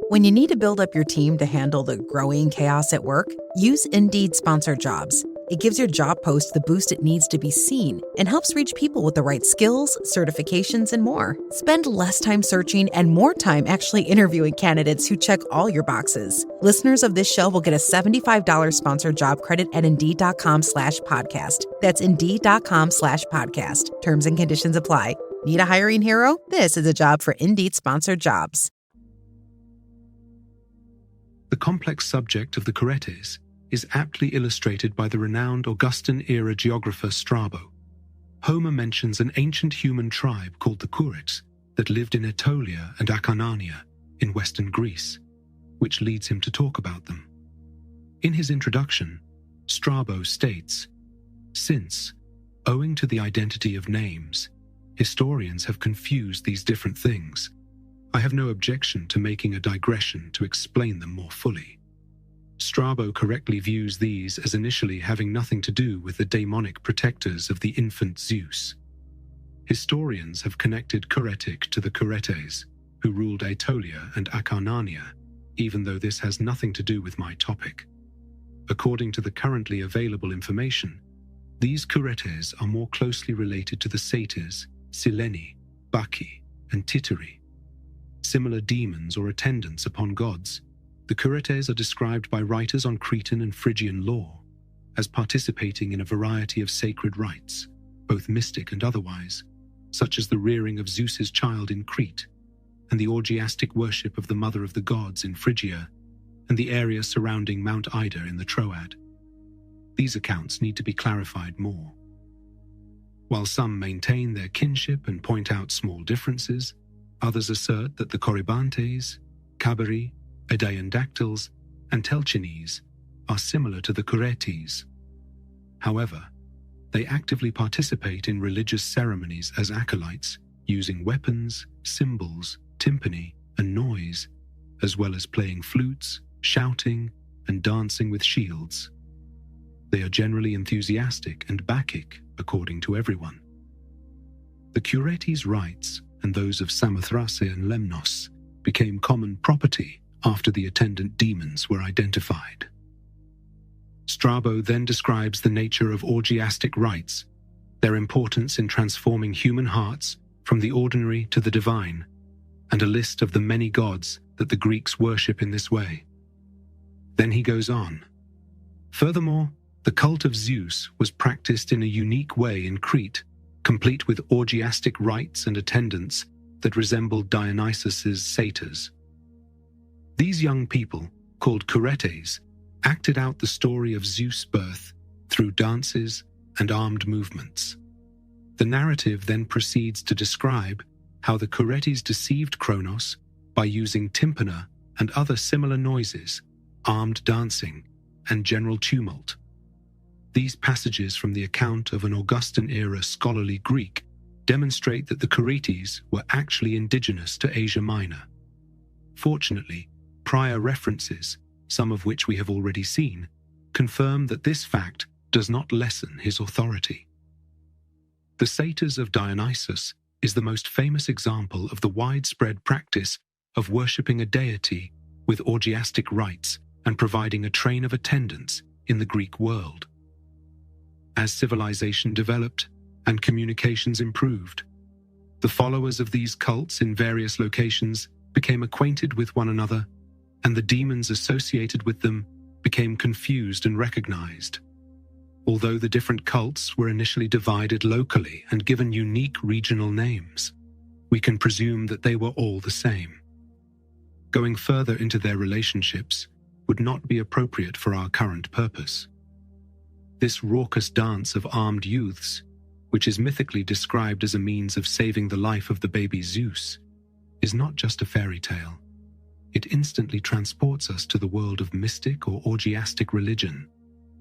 S7: When you need to build up your team to handle the growing chaos at work, use Indeed Sponsored Jobs. It gives your job post the boost it needs to be seen and helps reach people with the right skills, certifications, and more. Spend less time searching and more time actually interviewing candidates who check all your boxes. Listeners of this show will get a $75 sponsored job credit at Indeed.com/podcast. That's Indeed.com/podcast. Terms and conditions apply. Need a hiring hero? This is a job for Indeed Sponsored Jobs.
S6: The complex subject of the Cretes is aptly illustrated by the renowned Augustan-era geographer Strabo. Homer mentions an ancient human tribe called the Curetes that lived in Aetolia and Acarnania in western Greece, which leads him to talk about them. In his introduction, Strabo states, "Since, owing to the identity of names, historians have confused these different things, I have no objection to making a digression to explain them more fully." Strabo correctly views these as initially having nothing to do with the daemonic protectors of the infant Zeus. Historians have connected Curetic to the Curetes, who ruled Aetolia and Acarnania, even though this has nothing to do with my topic. According to the currently available information, these Curetes are more closely related to the satyrs, Sileni, Bacchi, and Titeri. Similar demons or attendants upon gods, the Curetes are described by writers on Cretan and Phrygian lore as participating in a variety of sacred rites, both mystic and otherwise, such as the rearing of Zeus's child in Crete, and the orgiastic worship of the mother of the gods in Phrygia, and the area surrounding Mount Ida in the Troad. These accounts need to be clarified more. While some maintain their kinship and point out small differences, others assert that the Corybantes, Cabiri, Ediondactyls, and Telchines are similar to the Curetes. However, they actively participate in religious ceremonies as acolytes, using weapons, symbols, timpani, and noise, as well as playing flutes, shouting, and dancing with shields. They are generally enthusiastic and Bacchic, according to everyone. The Curetes' rites and those of Samothrace and Lemnos became common property after the attendant demons were identified. Strabo then describes the nature of orgiastic rites, their importance in transforming human hearts from the ordinary to the divine, and a list of the many gods that the Greeks worship in this way. Then he goes on. Furthermore, the cult of Zeus was practiced in a unique way in Crete, complete with orgiastic rites and attendants that resembled Dionysus's satyrs. These young people, called Curetes, acted out the story of Zeus' birth through dances and armed movements. The narrative then proceeds to describe how the Curetes deceived Kronos by using tympana and other similar noises, armed dancing, and general tumult. These passages from the account of an Augustan-era scholarly Greek demonstrate that the Curetes were actually indigenous to Asia Minor. Fortunately, prior references, some of which we have already seen, confirm that this fact does not lessen his authority. The satyrs of Dionysus is the most famous example of the widespread practice of worshipping a deity with orgiastic rites and providing a train of attendants in the Greek world. As civilization developed and communications improved, the followers of these cults in various locations became acquainted with one another, and the demons associated with them became confused and recognized. Although the different cults were initially divided locally and given unique regional names, we can presume that they were all the same. Going further into their relationships would not be appropriate for our current purpose. This raucous dance of armed youths, which is mythically described as a means of saving the life of the baby Zeus, is not just a fairy tale. It instantly transports us to the world of mystic or orgiastic religion,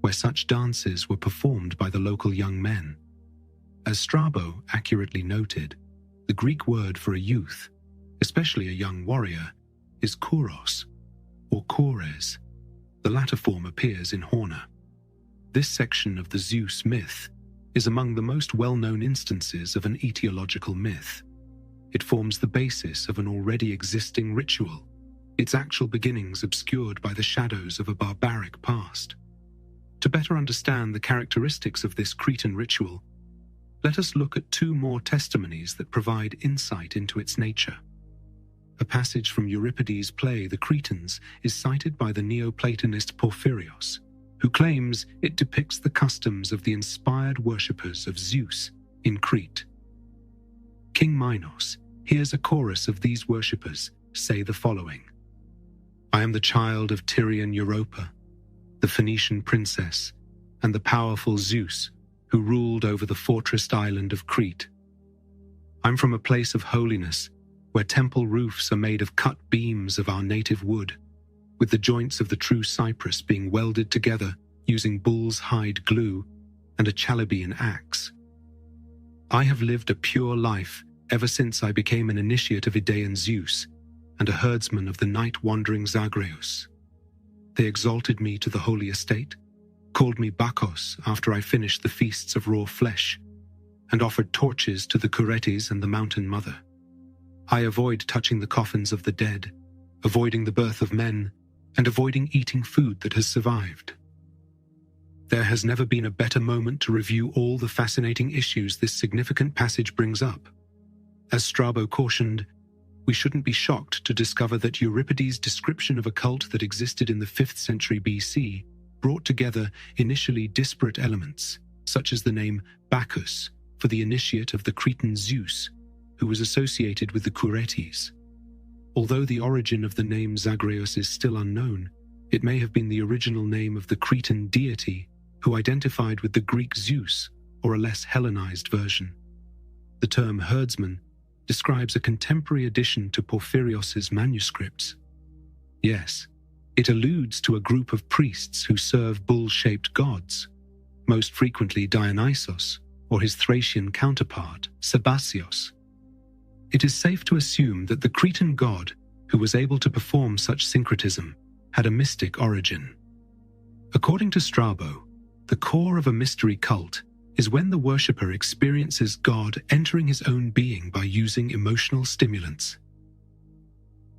S6: where such dances were performed by the local young men. As Strabo accurately noted, the Greek word for a youth, especially a young warrior, is kouros, or kores. The latter form appears in Horner. This section of the Zeus myth is among the most well-known instances of an etiological myth. It forms the basis of an already existing ritual, its actual beginnings obscured by the shadows of a barbaric past. To better understand the characteristics of this Cretan ritual, let us look at two more testimonies that provide insight into its nature. A passage from Euripides' play The Cretans is cited by the Neoplatonist Porphyrios, who claims it depicts the customs of the inspired worshippers of Zeus in Crete. King Minos hears a chorus of these worshippers say the following: "I am the child of Tyrian Europa, the Phoenician princess, and the powerful Zeus, who ruled over the fortressed island of Crete. I'm from a place of holiness, where temple roofs are made of cut beams of our native wood, with the joints of the true cypress being welded together using bull's hide glue and a Chalybeian axe. I have lived a pure life ever since I became an initiate of Idaean Zeus and a herdsman of the night-wandering Zagreus. They exalted me to the holy estate, called me Bacchus after I finished the feasts of raw flesh, and offered torches to the Curetes and the Mountain Mother. I avoid touching the coffins of the dead, avoiding the birth of men, and avoiding eating food that has survived. There has never been a better moment to review all the fascinating issues this significant passage brings up. As Strabo cautioned, we shouldn't be shocked to discover that Euripides' description of a cult that existed in the 5th century BC brought together initially disparate elements, such as the name Bacchus for the initiate of the Cretan Zeus, who was associated with the Curetes. Although the origin of the name Zagreus is still unknown, it may have been the original name of the Cretan deity who identified with the Greek Zeus, or a less Hellenized version. The term herdsman describes a contemporary addition to Porphyrios's manuscripts. Yes, it alludes to a group of priests who serve bull-shaped gods, most frequently Dionysus, or his Thracian counterpart, Sabazios. It is safe to assume that the Cretan god, who was able to perform such syncretism, had a mystic origin. According to Strabo, the core of a mystery cult is when the worshipper experiences God entering his own being by using emotional stimulants.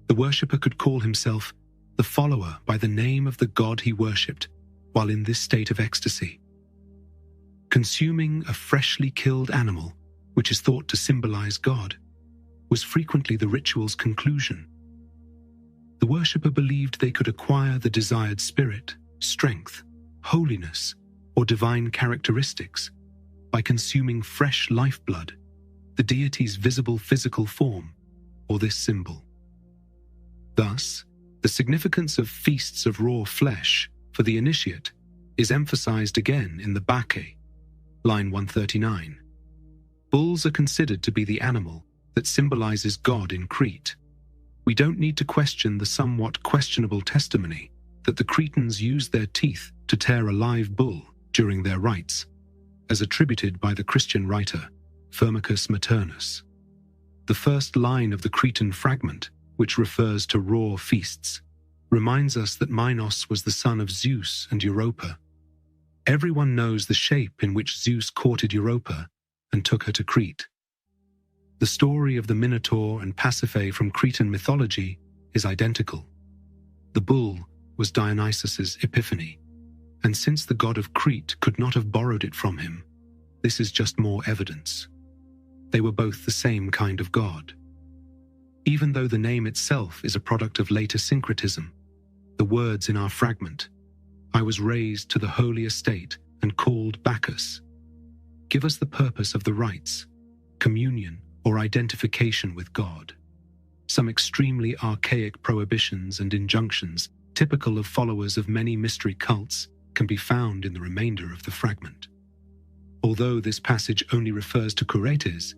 S6: The worshipper could call himself the follower by the name of the god he worshipped while in this state of ecstasy. Consuming a freshly killed animal, which is thought to symbolize God, was frequently the ritual's conclusion. The worshipper believed they could acquire the desired spirit, strength, holiness, or divine characteristics by consuming fresh lifeblood, the deity's visible physical form, or this symbol. Thus, the significance of feasts of raw flesh for the initiate is emphasized again in the Bacchae, line 139. Bulls are considered to be the animal that symbolizes God in Crete. We don't need to question the somewhat questionable testimony that the Cretans used their teeth to tear a live bull during their rites, as attributed by the Christian writer Firmicus Maternus. The first line of the Cretan fragment, which refers to raw feasts, reminds us that Minos was the son of Zeus and Europa. Everyone knows the shape in which Zeus courted Europa and took her to Crete. The story of the Minotaur and Pasiphae from Cretan mythology is identical. The bull was Dionysus's epiphany, and since the god of Crete could not have borrowed it from him, this is just more evidence. They were both the same kind of god. Even though the name itself is a product of later syncretism, the words in our fragment, "I was raised to the holy estate and called Bacchus," give us the purpose of the rites, communion, or identification with God. Some extremely archaic prohibitions and injunctions, typical of followers of many mystery cults, can be found in the remainder of the fragment. Although this passage only refers to Curetes,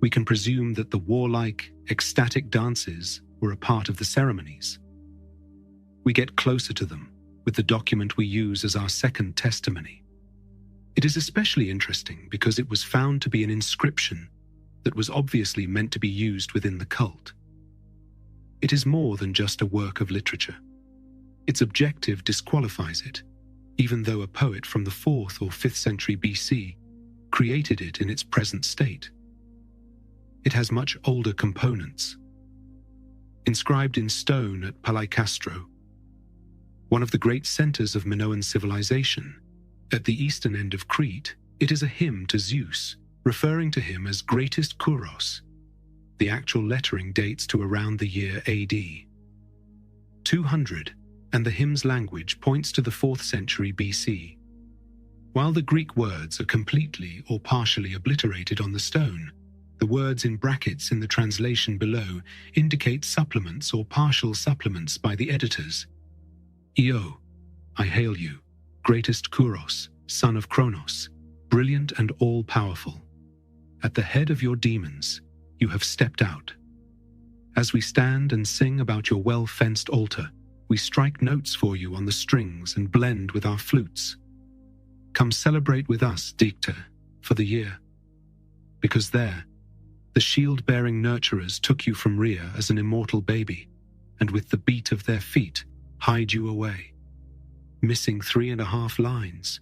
S6: we can presume that the warlike, ecstatic dances were a part of the ceremonies. We get closer to them with the document we use as our second testimony. It is especially interesting because it was found to be an inscription that was obviously meant to be used within the cult. It is more than just a work of literature. Its objective disqualifies it, even though a poet from the 4th or 5th century BC created it in its present state. It has much older components. Inscribed in stone at Palikastro, one of the great centers of Minoan civilization, at the eastern end of Crete, it is a hymn to Zeus, referring to him as greatest Kouros. The actual lettering dates to around the year AD 200, and the hymn's language points to the 4th century BC. While the Greek words are completely or partially obliterated on the stone, the words in brackets in the translation below indicate supplements or partial supplements by the editors. Io, I hail you, greatest Kouros, son of Kronos, brilliant and all-powerful. At the head of your demons, you have stepped out. As we stand and sing about your well-fenced altar, we strike notes for you on the strings and blend with our flutes. Come celebrate with us, Demeter, for the year. Because there, the shield-bearing nurturers took you from Rhea as an immortal baby, and with the beat of their feet, hide you away, missing 3.5 lines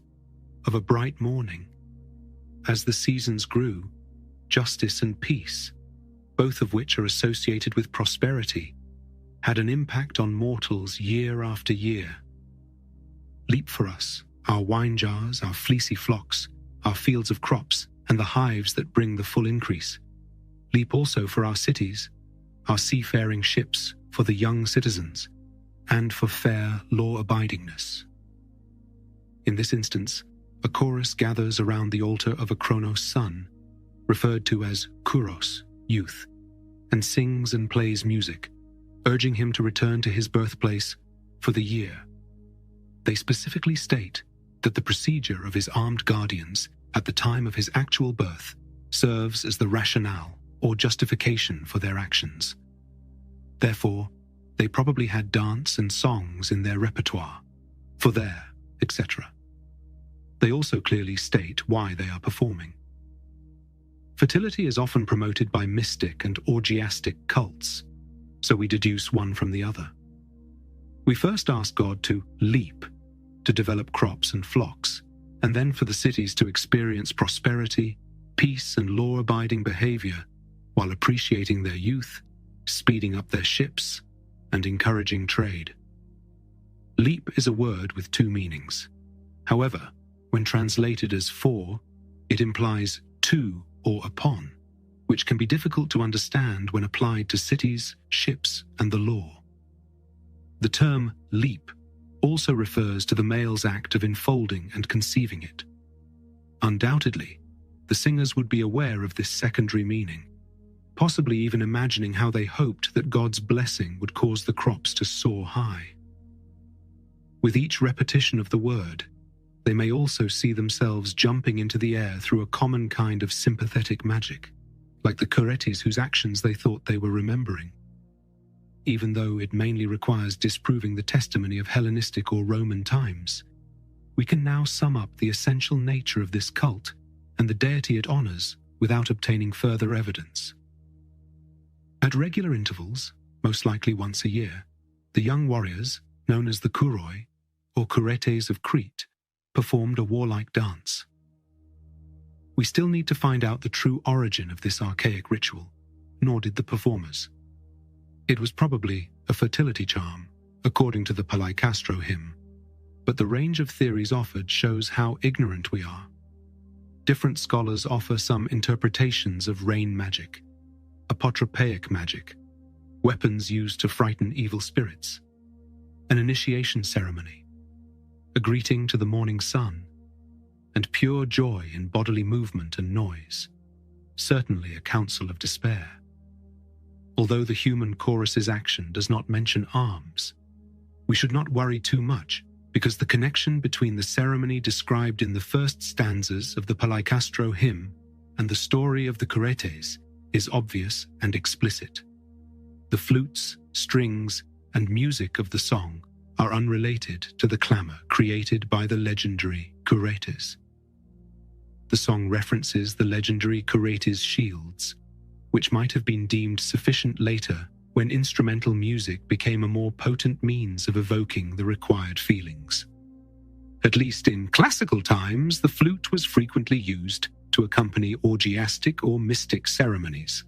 S6: of a bright morning. As the seasons grew, justice and peace, both of which are associated with prosperity, had an impact on mortals year after year. Leap for us, our wine jars, our fleecy flocks, our fields of crops, and the hives that bring the full increase. Leap also for our cities, our seafaring ships, for the young citizens, and for fair law-abidingness. In this instance, a chorus gathers around the altar of a Kronos son, referred to as Kouros, youth, and sings and plays music, urging him to return to his birthplace for the year. They specifically state that the procedure of his armed guardians at the time of his actual birth serves as the rationale or justification for their actions. Therefore, they probably had dance and songs in their repertoire, for their, etc. They also clearly state why they are performing. Fertility is often promoted by mystic and orgiastic cults, so we deduce one from the other. We first ask God to leap, to develop crops and flocks, and then for the cities to experience prosperity, peace, and law-abiding behavior, while appreciating their youth, speeding up their ships, and encouraging trade. Leap is a word with two meanings. However, when translated as for, it implies to or upon, which can be difficult to understand when applied to cities, ships, and the law. The term leap also refers to the male's act of enfolding and conceiving it. Undoubtedly, the singers would be aware of this secondary meaning, possibly even imagining how they hoped that God's blessing would cause the crops to soar high. With each repetition of the word, they may also see themselves jumping into the air through a common kind of sympathetic magic, like the Curetes whose actions they thought they were remembering. Even though it mainly requires disproving the testimony of Hellenistic or Roman times, we can now sum up the essential nature of this cult and the deity it honors without obtaining further evidence. At regular intervals, most likely once a year, the young warriors, known as the Kuroi, or Curetes of Crete, performed a warlike dance. We still need to find out the true origin of this archaic ritual, nor did the performers. It was probably a fertility charm, according to the Pallaicastro hymn, but the range of theories offered shows how ignorant we are. Different scholars offer some interpretations of rain magic, apotropaic magic, weapons used to frighten evil spirits, an initiation ceremony, a greeting to the morning sun, and pure joy in bodily movement and noise, certainly a counsel of despair. Although the human chorus's action does not mention arms, we should not worry too much, because the connection between the ceremony described in the first stanzas of the Pallaicastro hymn and the story of the Curetes is obvious and explicit. The flutes, strings, and music of the song are unrelated to the clamor created by the legendary Curetes. The song references the legendary Curetes shields, which might have been deemed sufficient later when instrumental music became a more potent means of evoking the required feelings. At least in classical times, the flute was frequently used to accompany orgiastic or mystic ceremonies.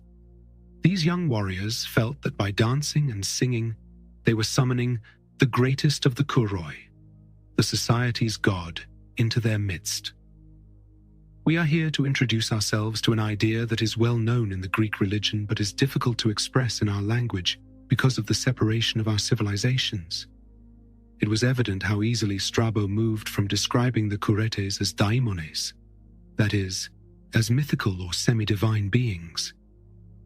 S6: These young warriors felt that by dancing and singing, they were summoning the greatest of the Kuroi, the society's god, into their midst. We are here to introduce ourselves to an idea that is well known in the Greek religion but is difficult to express in our language because of the separation of our civilizations. It was evident how easily Strabo moved from describing the Curetes as daimones, that is, as mythical or semi-divine beings,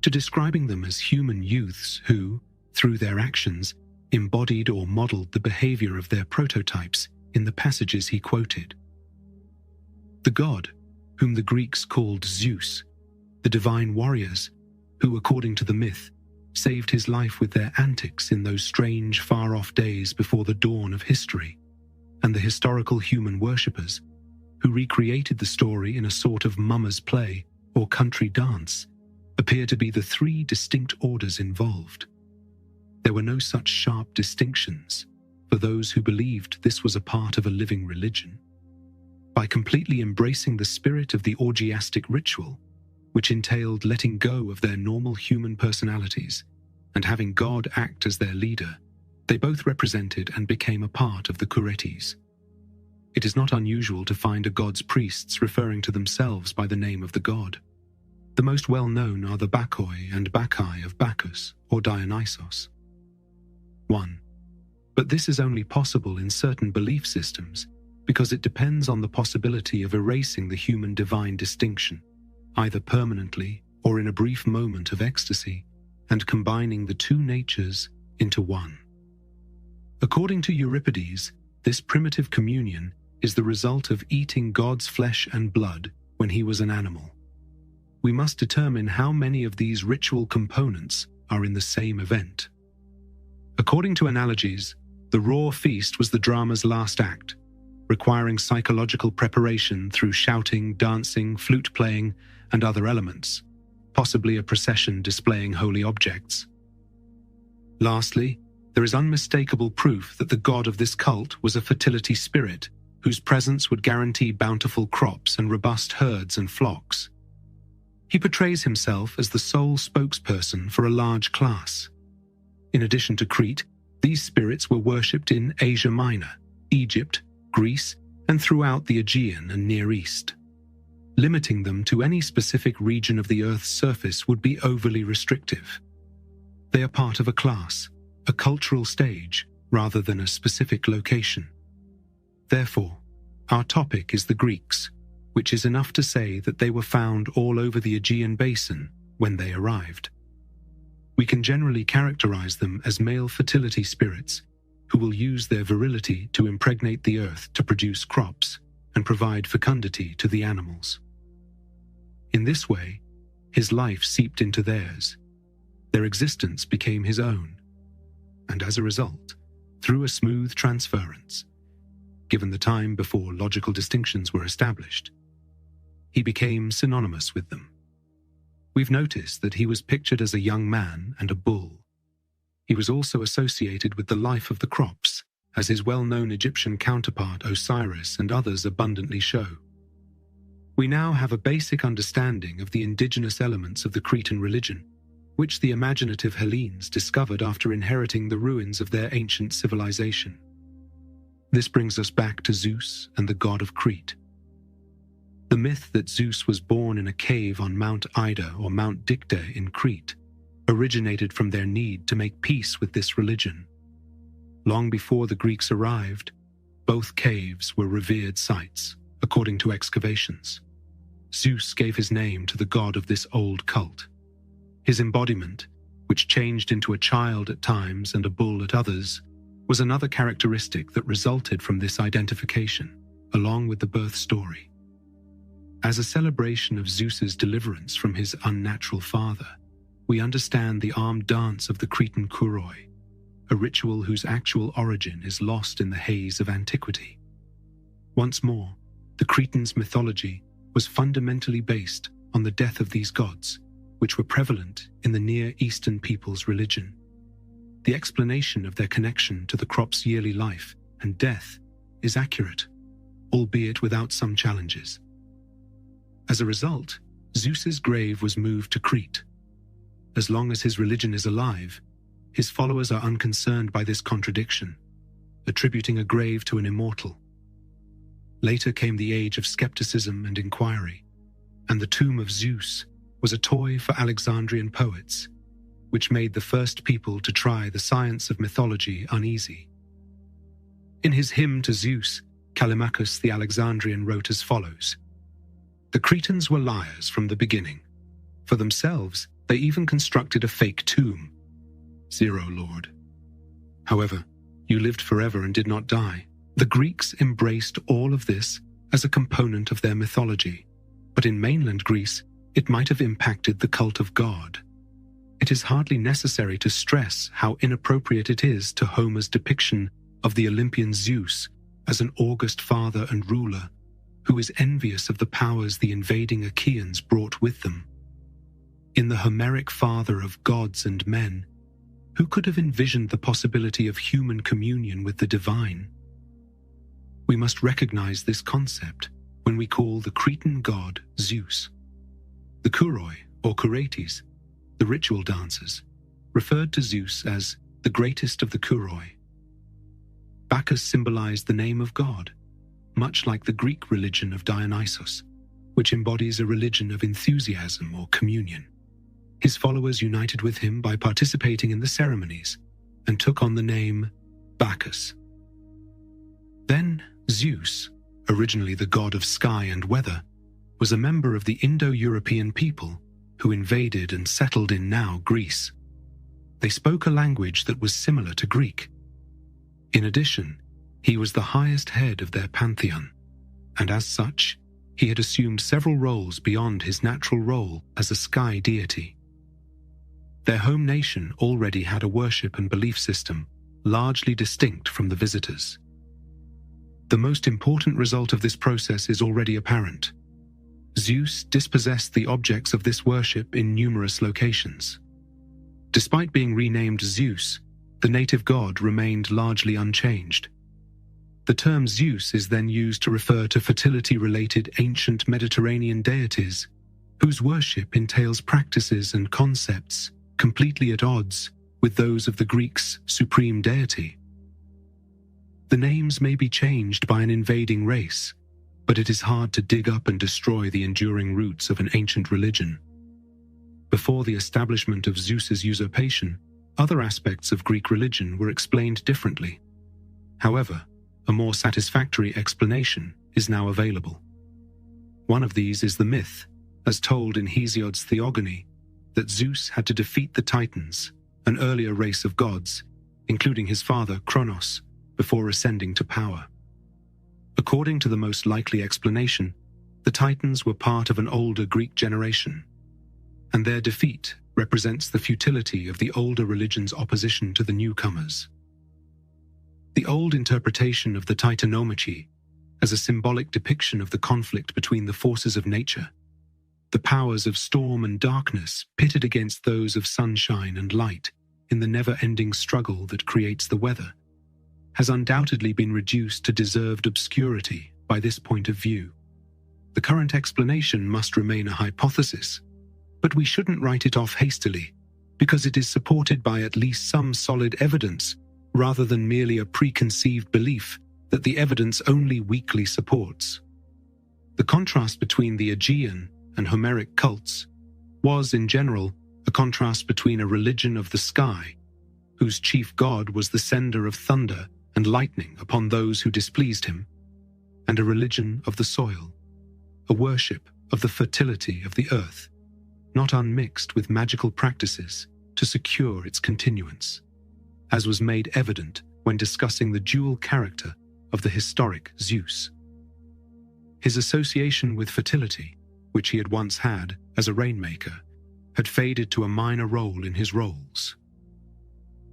S6: to describing them as human youths who, through their actions, embodied or modeled the behavior of their prototypes in the passages he quoted. The god, whom the Greeks called Zeus, the divine warriors, who, according to the myth, saved his life with their antics in those strange, far-off days before the dawn of history, and the historical human worshippers, who recreated the story in a sort of mummers' play or country dance, appear to be the three distinct orders involved. There were no such sharp distinctions for those who believed this was a part of a living religion. By completely embracing the spirit of the orgiastic ritual, which entailed letting go of their normal human personalities and having God act as their leader, they both represented and became a part of the Curetes. It is not unusual to find a god's priests referring to themselves by the name of the god. The most well-known are the Bacchoi and Bacchae of Bacchus or Dionysus. 1. But this is only possible in certain belief systems, because it depends on the possibility of erasing the human-divine distinction, either permanently or in a brief moment of ecstasy, and combining the two natures into one. According to Euripides, this primitive communion is the result of eating God's flesh and blood when he was an animal. We must determine how many of these ritual components are in the same event. According to analogies, the raw feast was the drama's last act, requiring psychological preparation through shouting, dancing, flute playing, and other elements, possibly a procession displaying holy objects. Lastly, there is unmistakable proof that the god of this cult was a fertility spirit, whose presence would guarantee bountiful crops and robust herds and flocks. He portrays himself as the sole spokesperson for a large class. In addition to Crete, these spirits were worshipped in Asia Minor, Egypt, Greece, and throughout the Aegean and Near East. Limiting them to any specific region of the Earth's surface would be overly restrictive. They are part of a class, a cultural stage, rather than a specific location. Therefore, our topic is the Greeks, which is enough to say that they were found all over the Aegean basin when they arrived. We can generally characterize them as male fertility spirits who will use their virility to impregnate the earth to produce crops and provide fecundity to the animals. In this way, his life seeped into theirs. Their existence became his own, and as a result, through a smooth transference, given the time before logical distinctions were established, he became synonymous with them. We've noticed that he was pictured as a young man and a bull. He was also associated with the life of the crops, as his well-known Egyptian counterpart Osiris and others abundantly show. We now have a basic understanding of the indigenous elements of the Cretan religion, which the imaginative Hellenes discovered after inheriting the ruins of their ancient civilization. This brings us back to Zeus and the god of Crete. The myth that Zeus was born in a cave on Mount Ida or Mount Dicte in Crete originated from their need to make peace with this religion. Long before the Greeks arrived, both caves were revered sites, according to excavations. Zeus gave his name to the god of this old cult. His embodiment, which changed into a child at times and a bull at others, was another characteristic that resulted from this identification, along with the birth story. As a celebration of Zeus's deliverance from his unnatural father, we understand the armed dance of the Cretan Kuroi, a ritual whose actual origin is lost in the haze of antiquity. Once more, the Cretans' mythology was fundamentally based on the death of these gods, which were prevalent in the Near Eastern people's religion. The explanation of their connection to the crop's yearly life and death is accurate, albeit without some challenges. As a result, Zeus's grave was moved to Crete. As long as his religion is alive, his followers are unconcerned by this contradiction, attributing a grave to an immortal. Later came the age of skepticism and inquiry, and the tomb of Zeus was a toy for Alexandrian poets, which made the first people to try the science of mythology uneasy. In his hymn to Zeus, Callimachus the Alexandrian wrote as follows: "The Cretans were liars from the beginning. For themselves, they even constructed a fake tomb. Zero, Lord. However, you lived forever and did not die." The Greeks embraced all of this as a component of their mythology, but in mainland Greece, it might have impacted the cult of God. It is hardly necessary to stress how inappropriate it is to Homer's depiction of the Olympian Zeus as an august father and ruler who is envious of the powers the invading Achaeans brought with them. In the Homeric father of gods and men, who could have envisioned the possibility of human communion with the divine? We must recognize this concept when we call the Cretan god Zeus. The Kuroi, or Kuretes, the ritual dancers, referred to Zeus as the greatest of the Kuroi. Bacchus symbolized the name of God, much like the Greek religion of Dionysus, which embodies a religion of enthusiasm or communion. His followers united with him by participating in the ceremonies and took on the name Bacchus. Then Zeus, originally the god of sky and weather, was a member of the Indo-European people who invaded and settled in now Greece. They spoke a language that was similar to Greek. In addition, he was the highest head of their pantheon, and as such, he had assumed several roles beyond his natural role as a sky deity. Their home nation already had a worship and belief system largely distinct from the visitors. The most important result of this process is already apparent. Zeus dispossessed the objects of this worship in numerous locations. Despite being renamed Zeus, the native god remained largely unchanged. The term Zeus is then used to refer to fertility-related ancient Mediterranean deities, whose worship entails practices and concepts completely at odds with those of the Greeks' supreme deity. The names may be changed by an invading race, but it is hard to dig up and destroy the enduring roots of an ancient religion. Before the establishment of Zeus's usurpation, other aspects of Greek religion were explained differently, However, a more satisfactory explanation is now available. One of these is the myth, as told in Hesiod's Theogony, that Zeus had to defeat the Titans, an earlier race of gods, including his father Kronos, before ascending to power. According to the most likely explanation, the Titans were part of an older Greek generation, and their defeat represents the futility of the older religion's opposition to the newcomers. The old interpretation of the Titanomachy as a symbolic depiction of the conflict between the forces of nature, the powers of storm and darkness pitted against those of sunshine and light in the never-ending struggle that creates the weather, has undoubtedly been reduced to deserved obscurity by this point of view. The current explanation must remain a hypothesis, but we shouldn't write it off hastily, because it is supported by at least some solid evidence, rather than merely a preconceived belief that the evidence only weakly supports. The contrast between the Aegean and Homeric cults was, in general, a contrast between a religion of the sky, whose chief god was the sender of thunder and lightning upon those who displeased him, and a religion of the soil, a worship of the fertility of the earth, not unmixed with magical practices to secure its continuance, as was made evident when discussing the dual character of the historic Zeus. His association with fertility, which he had once had as a rainmaker, had faded to a minor role in his roles.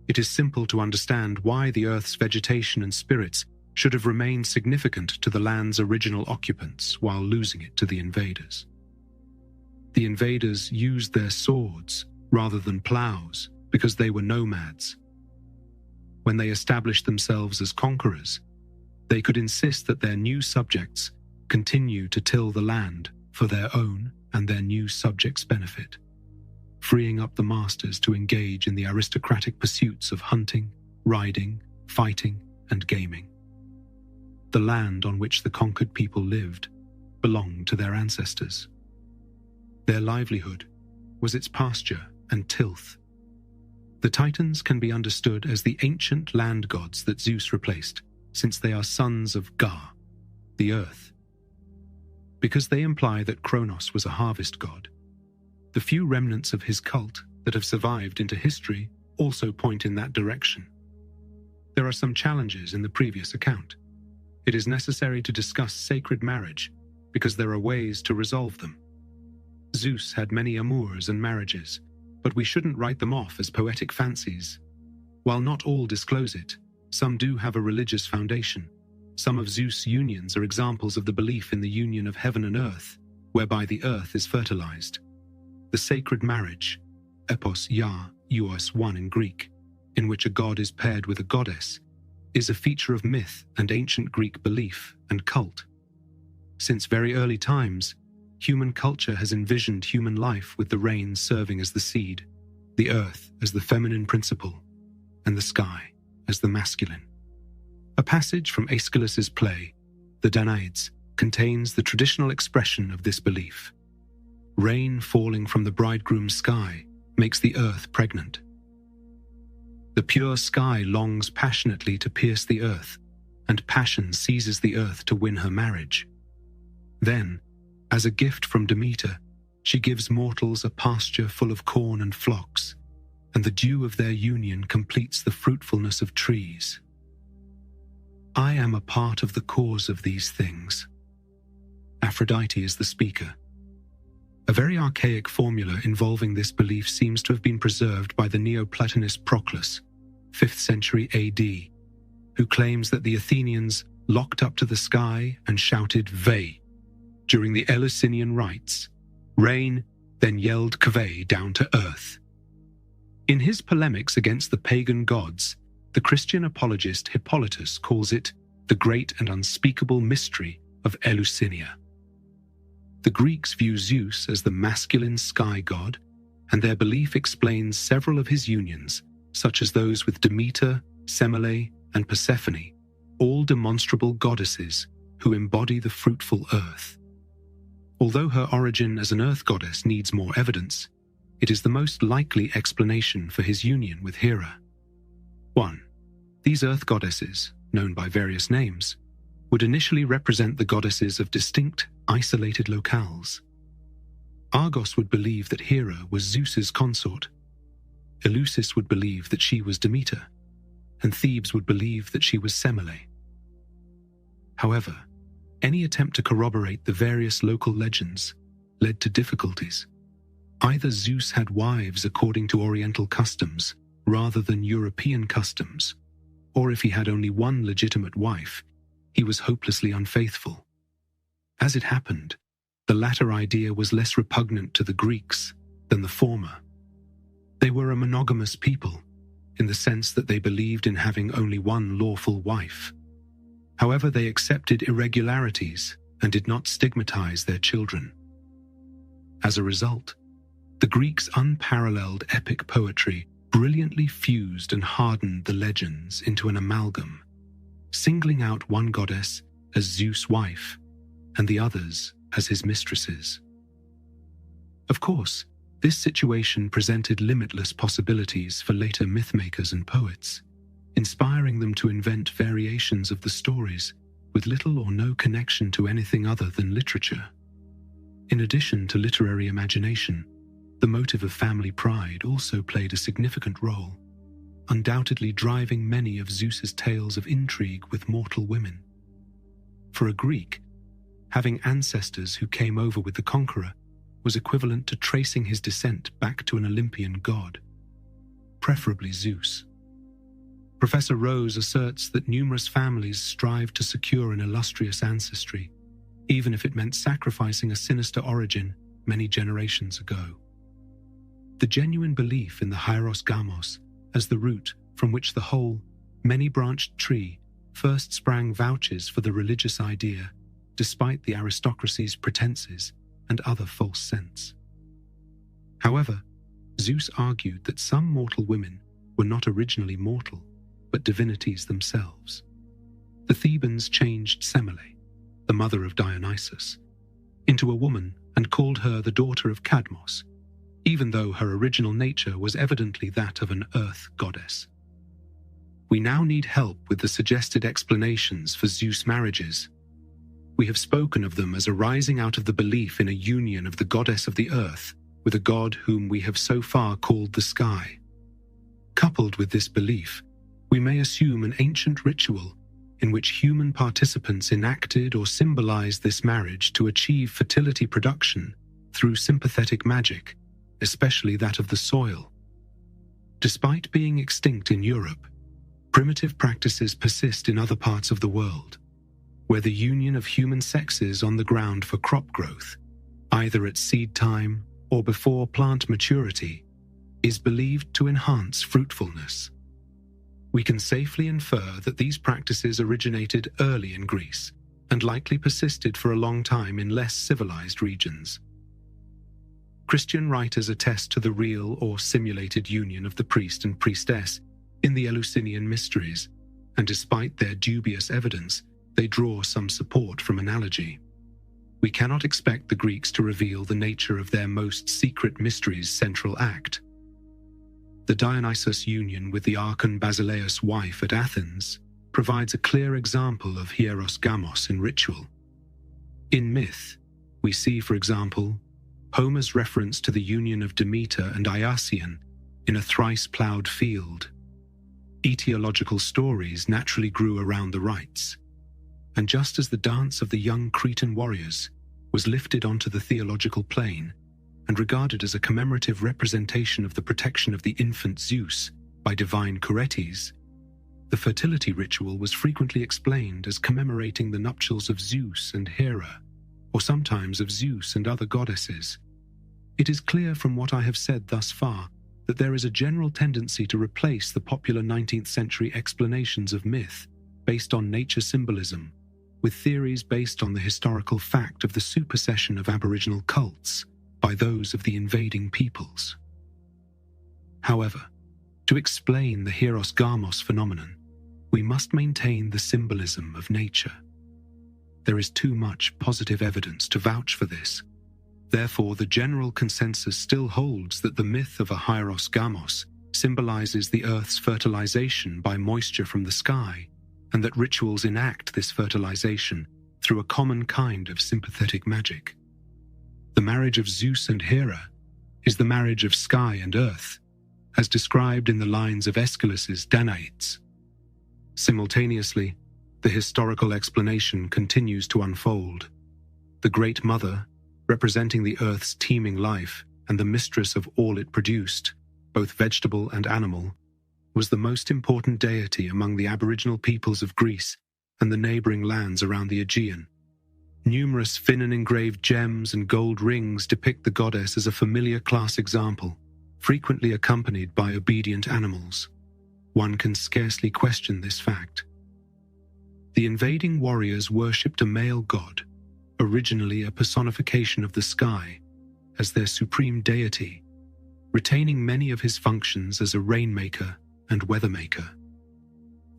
S6: It is simple to understand why the Earth's vegetation and spirits should have remained significant to the land's original occupants while losing it to the invaders. The invaders used their swords rather than plows because they were nomads. When they established themselves as conquerors, they could insist that their new subjects continue to till the land for their own and their new subjects' benefit, freeing up the masters to engage in the aristocratic pursuits of hunting, riding, fighting, and gaming. The land on which the conquered people lived belonged to their ancestors. Their livelihood was its pasture and tilth. The Titans can be understood as the ancient land gods that Zeus replaced, since they are sons of Ga, the earth. Because they imply that Kronos was a harvest god, the few remnants of his cult that have survived into history also point in that direction. There are some challenges in the previous account. It is necessary to discuss sacred marriage, because there are ways to resolve them. Zeus had many amours and marriages, but we shouldn't write them off as poetic fancies. While not all disclose it, some do have a religious foundation. Some of Zeus' unions are examples of the belief in the union of heaven and earth, whereby the earth is fertilized. The sacred marriage, epos ya, uos one in Greek, in which a god is paired with a goddess, is a feature of myth and ancient Greek belief and cult. Since very early times, human culture has envisioned human life with the rain serving as the seed, the earth as the feminine principle, and the sky as the masculine. A passage from Aeschylus's play, The Danaids, contains the traditional expression of this belief. Rain falling from the bridegroom's sky makes the earth pregnant. The pure sky longs passionately to pierce the earth, and passion seizes the earth to win her marriage. Then, as a gift from Demeter, she gives mortals a pasture full of corn and flocks, and the dew of their union completes the fruitfulness of trees. I am a part of the cause of these things. Aphrodite is the speaker. A very archaic formula involving this belief seems to have been preserved by the Neoplatonist Proclus, 5th century AD, who claims that the Athenians locked up to the sky and shouted Ve during the Eleusinian rites. Rain then yelled Kve down to earth. In his polemics against the pagan gods, the Christian apologist Hippolytus calls it the great and unspeakable mystery of Eleusinia. The Greeks view Zeus as the masculine sky god, and their belief explains several of his unions, such as those with Demeter, Semele, and Persephone, all demonstrable goddesses who embody the fruitful earth. Although her origin as an earth goddess needs more evidence, it is the most likely explanation for his union with Hera. 1. These earth goddesses, known by various names, would initially represent the goddesses of distinct, isolated locales. Argos would believe that Hera was Zeus's consort. Eleusis would believe that she was Demeter, and Thebes would believe that she was Semele. However, any attempt to corroborate the various local legends led to difficulties. Either Zeus had wives according to Oriental customs rather than European customs, or if he had only one legitimate wife, he was hopelessly unfaithful. As it happened, the latter idea was less repugnant to the Greeks than the former. They were a monogamous people, in the sense that they believed in having only one lawful wife. However, they accepted irregularities and did not stigmatize their children. As a result, the Greeks' unparalleled epic poetry brilliantly fused and hardened the legends into an amalgam, singling out one goddess as Zeus' wife and the others as his mistresses. Of course, this situation presented limitless possibilities for later mythmakers and poets, inspiring them to invent variations of the stories with little or no connection to anything other than literature. In addition to literary imagination, the motive of family pride also played a significant role, undoubtedly driving many of Zeus's tales of intrigue with mortal women. For a Greek, having ancestors who came over with the conqueror was equivalent to tracing his descent back to an Olympian god, preferably Zeus. Professor Rose asserts that numerous families strive to secure an illustrious ancestry, even if it meant sacrificing a sinister origin many generations ago. The genuine belief in the hieros gamos as the root from which the whole, many-branched tree first sprang vouches for the religious idea, despite the aristocracy's pretenses and other false sense. However, Zeus argued that some mortal women were not originally mortal, but divinities themselves. The Thebans changed Semele, the mother of Dionysus, into a woman and called her the daughter of Cadmos, even though her original nature was evidently that of an earth goddess. We now need help with the suggested explanations for Zeus' marriages. We have spoken of them as arising out of the belief in a union of the goddess of the earth with a god whom we have so far called the sky. Coupled with this belief, we may assume an ancient ritual in which human participants enacted or symbolized this marriage to achieve fertility production through sympathetic magic, especially that of the soil. Despite being extinct in Europe, primitive practices persist in other parts of the world, where the union of human sexes on the ground for crop growth, either at seed time or before plant maturity, is believed to enhance fruitfulness. We can safely infer that these practices originated early in Greece and likely persisted for a long time in less civilized regions. Christian writers attest to the real or simulated union of the priest and priestess in the Eleusinian mysteries, and despite their dubious evidence, they draw some support from analogy. We cannot expect the Greeks to reveal the nature of their most secret mystery's central act. The Dionysus union with the Archon Basileus' wife at Athens provides a clear example of hieros gamos in ritual. In myth, we see, for example, Homer's reference to the union of Demeter and Iasion in a thrice-ploughed field. Etiological stories naturally grew around the rites, and just as the dance of the young Cretan warriors was lifted onto the theological plane and regarded as a commemorative representation of the protection of the infant Zeus by divine Cretes, the fertility ritual was frequently explained as commemorating the nuptials of Zeus and Hera, or sometimes of Zeus and other goddesses. It is clear from what I have said thus far that there is a general tendency to replace the popular 19th century explanations of myth based on nature symbolism with theories based on the historical fact of the supersession of Aboriginal cults by those of the invading peoples. However, to explain the hieros gamos phenomenon, we must maintain the symbolism of nature. There is too much positive evidence to vouch for this. Therefore, the general consensus still holds that the myth of a hieros gamos symbolizes the Earth's fertilization by moisture from the sky and that rituals enact this fertilization through a common kind of sympathetic magic. The marriage of Zeus and Hera is the marriage of sky and earth, as described in the lines of Aeschylus's Danaïdes. Simultaneously, the historical explanation continues to unfold. The Great Mother, representing the earth's teeming life and the mistress of all it produced, both vegetable and animal, was the most important deity among the aboriginal peoples of Greece and the neighboring lands around the Aegean. Numerous Finnan-engraved gems and gold rings depict the goddess as a familiar class example, frequently accompanied by obedient animals. One can scarcely question this fact. The invading warriors worshipped a male god, originally a personification of the sky, as their supreme deity, retaining many of his functions as a rainmaker and weathermaker.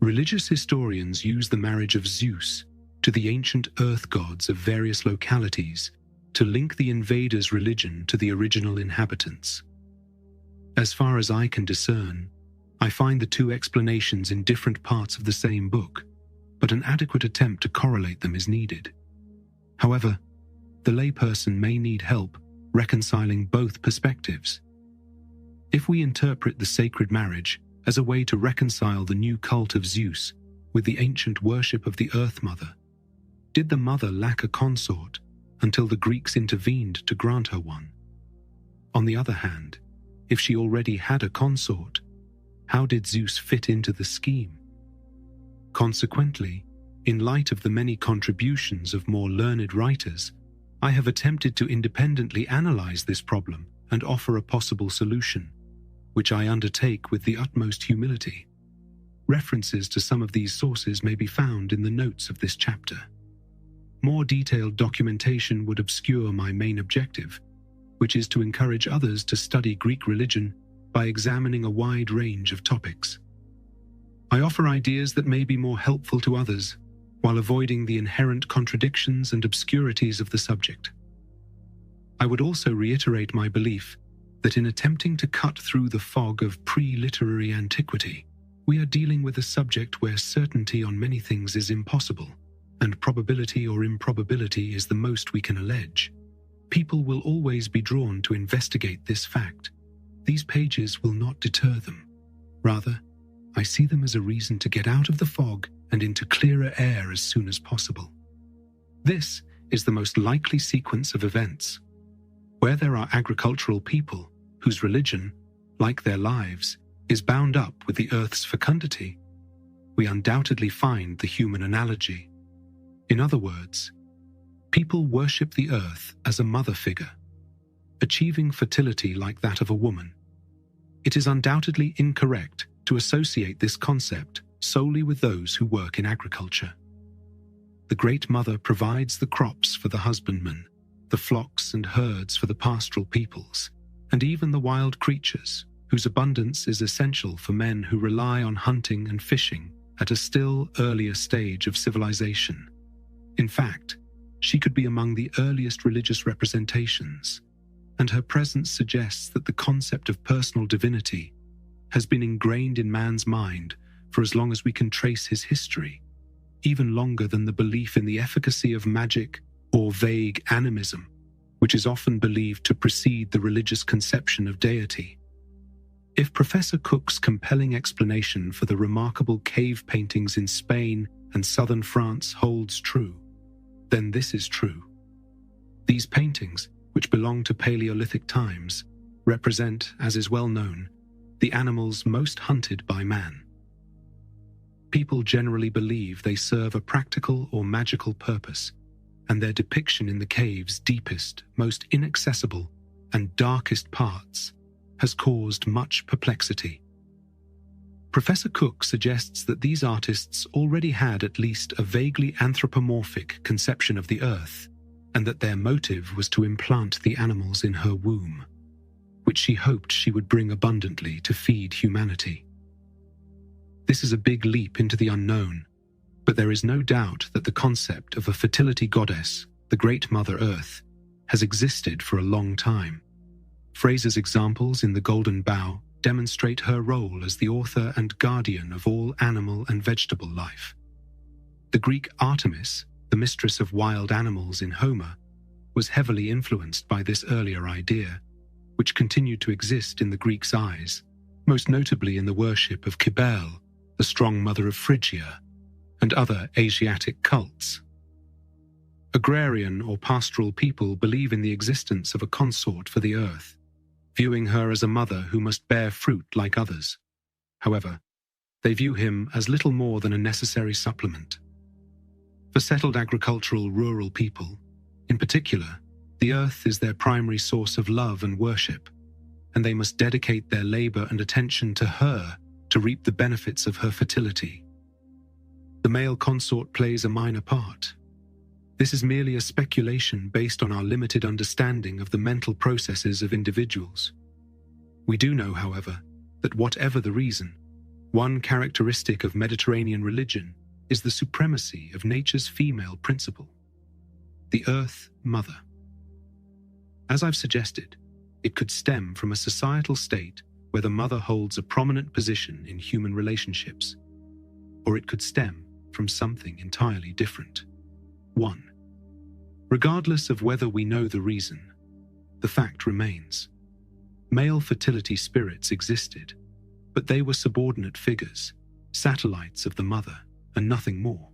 S6: Religious historians use the marriage of Zeus to the ancient earth gods of various localities to link the invaders' religion to the original inhabitants. As far as I can discern, I find the two explanations in different parts of the same book, but an adequate attempt to correlate them is needed. However, the layperson may need help reconciling both perspectives. If we interpret the sacred marriage as a way to reconcile the new cult of Zeus with the ancient worship of the Earth Mother, did the mother lack a consort until the Greeks intervened to grant her one? On the other hand, if she already had a consort, how did Zeus fit into the scheme? Consequently, in light of the many contributions of more learned writers, I have attempted to independently analyze this problem and offer a possible solution, which I undertake with the utmost humility. References to some of these sources may be found in the notes of this chapter. More detailed documentation would obscure my main objective, which is to encourage others to study Greek religion by examining a wide range of topics. I offer ideas that may be more helpful to others, while avoiding the inherent contradictions and obscurities of the subject. I would also reiterate my belief that in attempting to cut through the fog of pre-literary antiquity, we are dealing with a subject where certainty on many things is impossible, and probability or improbability is the most we can allege. People will always be drawn to investigate this fact. These pages will not deter them. Rather, I see them as a reason to get out of the fog and into clearer air as soon as possible. This is the most likely sequence of events. Where there are agricultural people whose religion, like their lives, is bound up with the earth's fecundity, we undoubtedly find the human analogy. In other words, people worship the earth as a mother figure, achieving fertility like that of a woman. It is undoubtedly incorrect to associate this concept solely with those who work in agriculture. The Great Mother provides the crops for the husbandman, the flocks and herds for the pastoral peoples, and even the wild creatures, whose abundance is essential for men who rely on hunting and fishing at a still earlier stage of civilization. In fact, she could be among the earliest religious representations, and her presence suggests that the concept of personal divinity has been ingrained in man's mind for as long as we can trace his history, even longer than the belief in the efficacy of magic or vague animism, which is often believed to precede the religious conception of deity. If Professor Cook's compelling explanation for the remarkable cave paintings in Spain and southern France holds true, then this is true. These paintings, which belong to Paleolithic times, represent, as is well known, the animals most hunted by man. People generally believe they serve a practical or magical purpose, and their depiction in the cave's deepest, most inaccessible, and darkest parts has caused much perplexity. Professor Cook suggests that these artists already had at least a vaguely anthropomorphic conception of the earth, and that their motive was to implant the animals in her womb, which she hoped she would bring abundantly to feed humanity. This is a big leap into the unknown, but there is no doubt that the concept of a fertility goddess, the Great Mother Earth, has existed for a long time. Fraser's examples in The Golden Bough demonstrate her role as the author and guardian of all animal and vegetable life. The Greek Artemis, the mistress of wild animals in Homer, was heavily influenced by this earlier idea, which continued to exist in the Greeks' eyes, most notably in the worship of Cybele, the strong mother of Phrygia, and other Asiatic cults. Agrarian or pastoral people believe in the existence of a consort for the earth, viewing her as a mother who must bear fruit like others. However, they view him as little more than a necessary supplement. For settled agricultural rural people, in particular, the earth is their primary source of love and worship, and they must dedicate their labor and attention to her to reap the benefits of her fertility. The male consort plays a minor part. This is merely a speculation based on our limited understanding of the mental processes of individuals. We do know, however, that whatever the reason, one characteristic of Mediterranean religion is the supremacy of nature's female principle, the Earth Mother. As I've suggested, it could stem from a societal state where the mother holds a prominent position in human relationships, or it could stem from something entirely different. 1. Regardless of whether we know the reason, the fact remains. Male fertility spirits existed, but they were subordinate figures, satellites of the mother, and nothing more.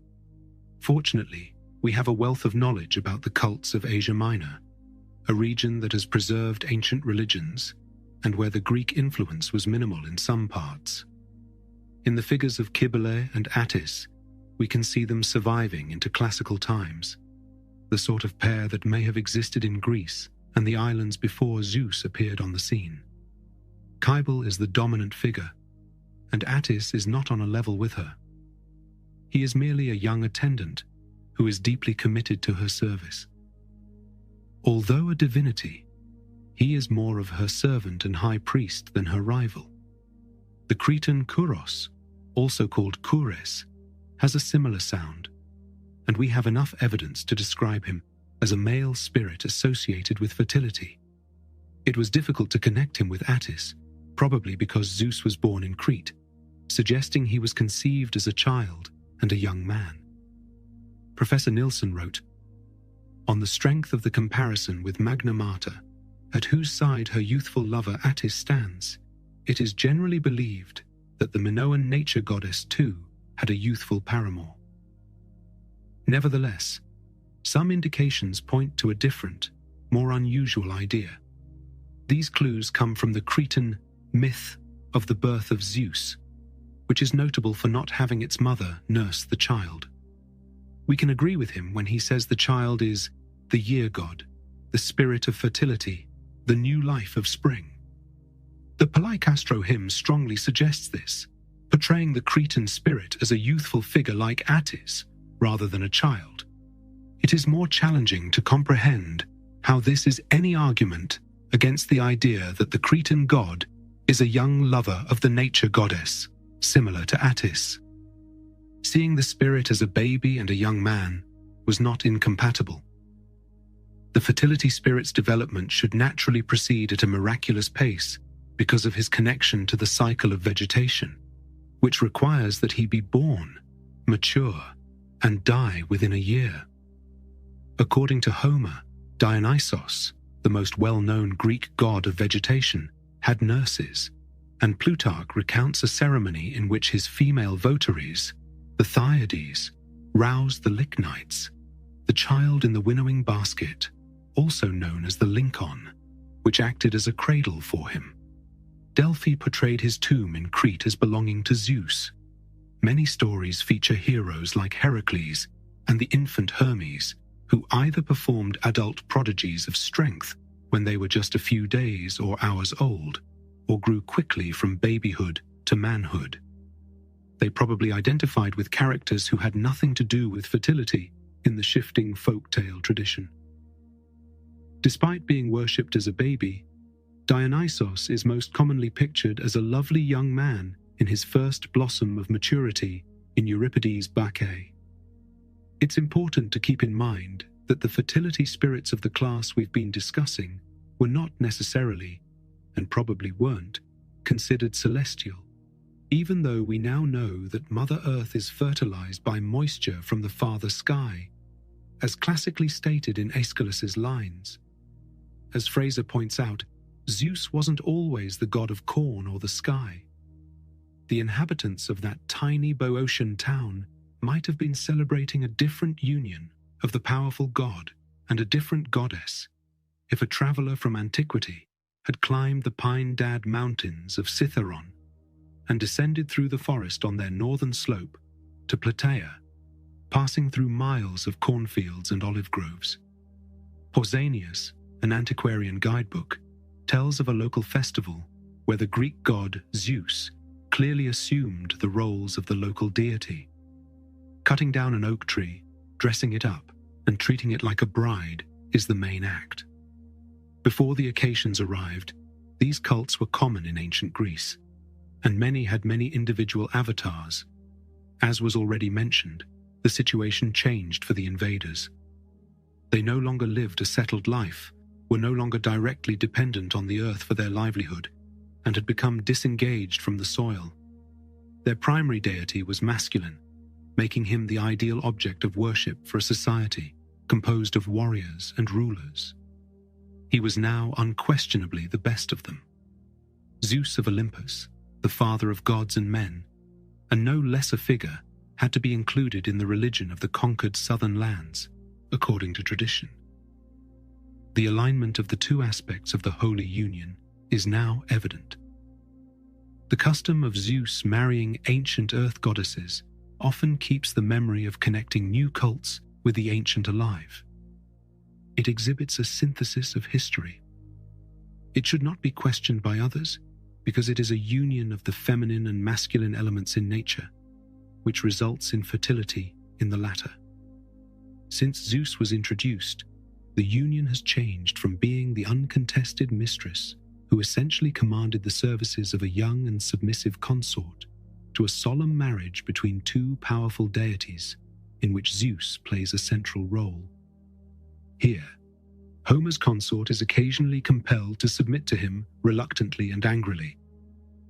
S6: Fortunately, we have a wealth of knowledge about the cults of Asia Minor, a region that has preserved ancient religions and where the Greek influence was minimal in some parts. In the figures of Cybele and Attis, we can see them surviving into classical times, the sort of pair that may have existed in Greece and the islands before Zeus appeared on the scene. Cybele is the dominant figure, and Attis is not on a level with her. He is merely a young attendant who is deeply committed to her service. Although a divinity, he is more of her servant and high priest than her rival. The Cretan Kouros, also called Koures, has a similar sound, and we have enough evidence to describe him as a male spirit associated with fertility. It was difficult to connect him with Attis, probably because Zeus was born in Crete, suggesting he was conceived as a child and a young man. Professor Nilsson wrote, "On the strength of the comparison with Magna Mater, at whose side her youthful lover Attis stands, it is generally believed that the Minoan nature goddess too had a youthful paramour." Nevertheless, some indications point to a different, more unusual idea. These clues come from the Cretan myth of the birth of Zeus, which is notable for not having its mother nurse the child. We can agree with him when he says the child is the year god, the spirit of fertility, the new life of spring. The Pallaicastro hymn strongly suggests this, portraying the Cretan spirit as a youthful figure like Attis, rather than a child. It is more challenging to comprehend how this is any argument against the idea that the Cretan god is a young lover of the nature goddess, similar to Attis. Seeing the spirit as a baby and a young man was not incompatible. The fertility spirit's development should naturally proceed at a miraculous pace because of his connection to the cycle of vegetation, which requires that he be born, mature, and die within a year. According to Homer, Dionysus, the most well-known Greek god of vegetation, had nurses, and Plutarch recounts a ceremony in which his female votaries, the Thyades, roused the Lichnites, the child in the winnowing basket, also known as the Linkon, which acted as a cradle for him. Delphi portrayed his tomb in Crete as belonging to Zeus. Many stories feature heroes like Heracles and the infant Hermes, who either performed adult prodigies of strength when they were just a few days or hours old, or grew quickly from babyhood to manhood. They probably identified with characters who had nothing to do with fertility in the shifting folktale tradition. Despite being worshipped as a baby, Dionysus is most commonly pictured as a lovely young man in his first blossom of maturity in Euripides' Bacchae. It's important to keep in mind that the fertility spirits of the class we've been discussing were not necessarily, and probably weren't, considered celestial. Even though we now know that Mother Earth is fertilized by moisture from the father sky, as classically stated in Aeschylus's lines. As Fraser points out, Zeus wasn't always the god of corn or the sky. The inhabitants of that tiny Boeotian town might have been celebrating a different union of the powerful god and a different goddess if a traveler from antiquity had climbed the pine-dad mountains of Cithaeron and descended through the forest on their northern slope to Plataea, passing through miles of cornfields and olive groves. Pausanias, an antiquarian guidebook, tells of a local festival where the Greek god Zeus clearly assumed the roles of the local deity. Cutting down an oak tree, dressing it up, and treating it like a bride is the main act. Before the Achaeans arrived, these cults were common in ancient Greece, and many had many individual avatars. As was already mentioned, the situation changed for the invaders. They no longer lived a settled life, were no longer directly dependent on the earth for their livelihood, and had become disengaged from the soil. Their primary deity was masculine, making him the ideal object of worship for a society composed of warriors and rulers. He was now unquestionably the best of them. Zeus of Olympus, the father of gods and men, and no lesser figure, had to be included in the religion of the conquered southern lands, according to tradition. The alignment of the two aspects of the holy union is now evident. The custom of Zeus marrying ancient earth goddesses often keeps the memory of connecting new cults with the ancient alive. It exhibits a synthesis of history. It should not be questioned by others because it is a union of the feminine and masculine elements in nature, which results in fertility in the latter. Since Zeus was introduced, the union has changed from being the uncontested mistress who essentially commanded the services of a young and submissive consort to a solemn marriage between two powerful deities in which Zeus plays a central role. Here, Homer's consort is occasionally compelled to submit to him reluctantly and angrily.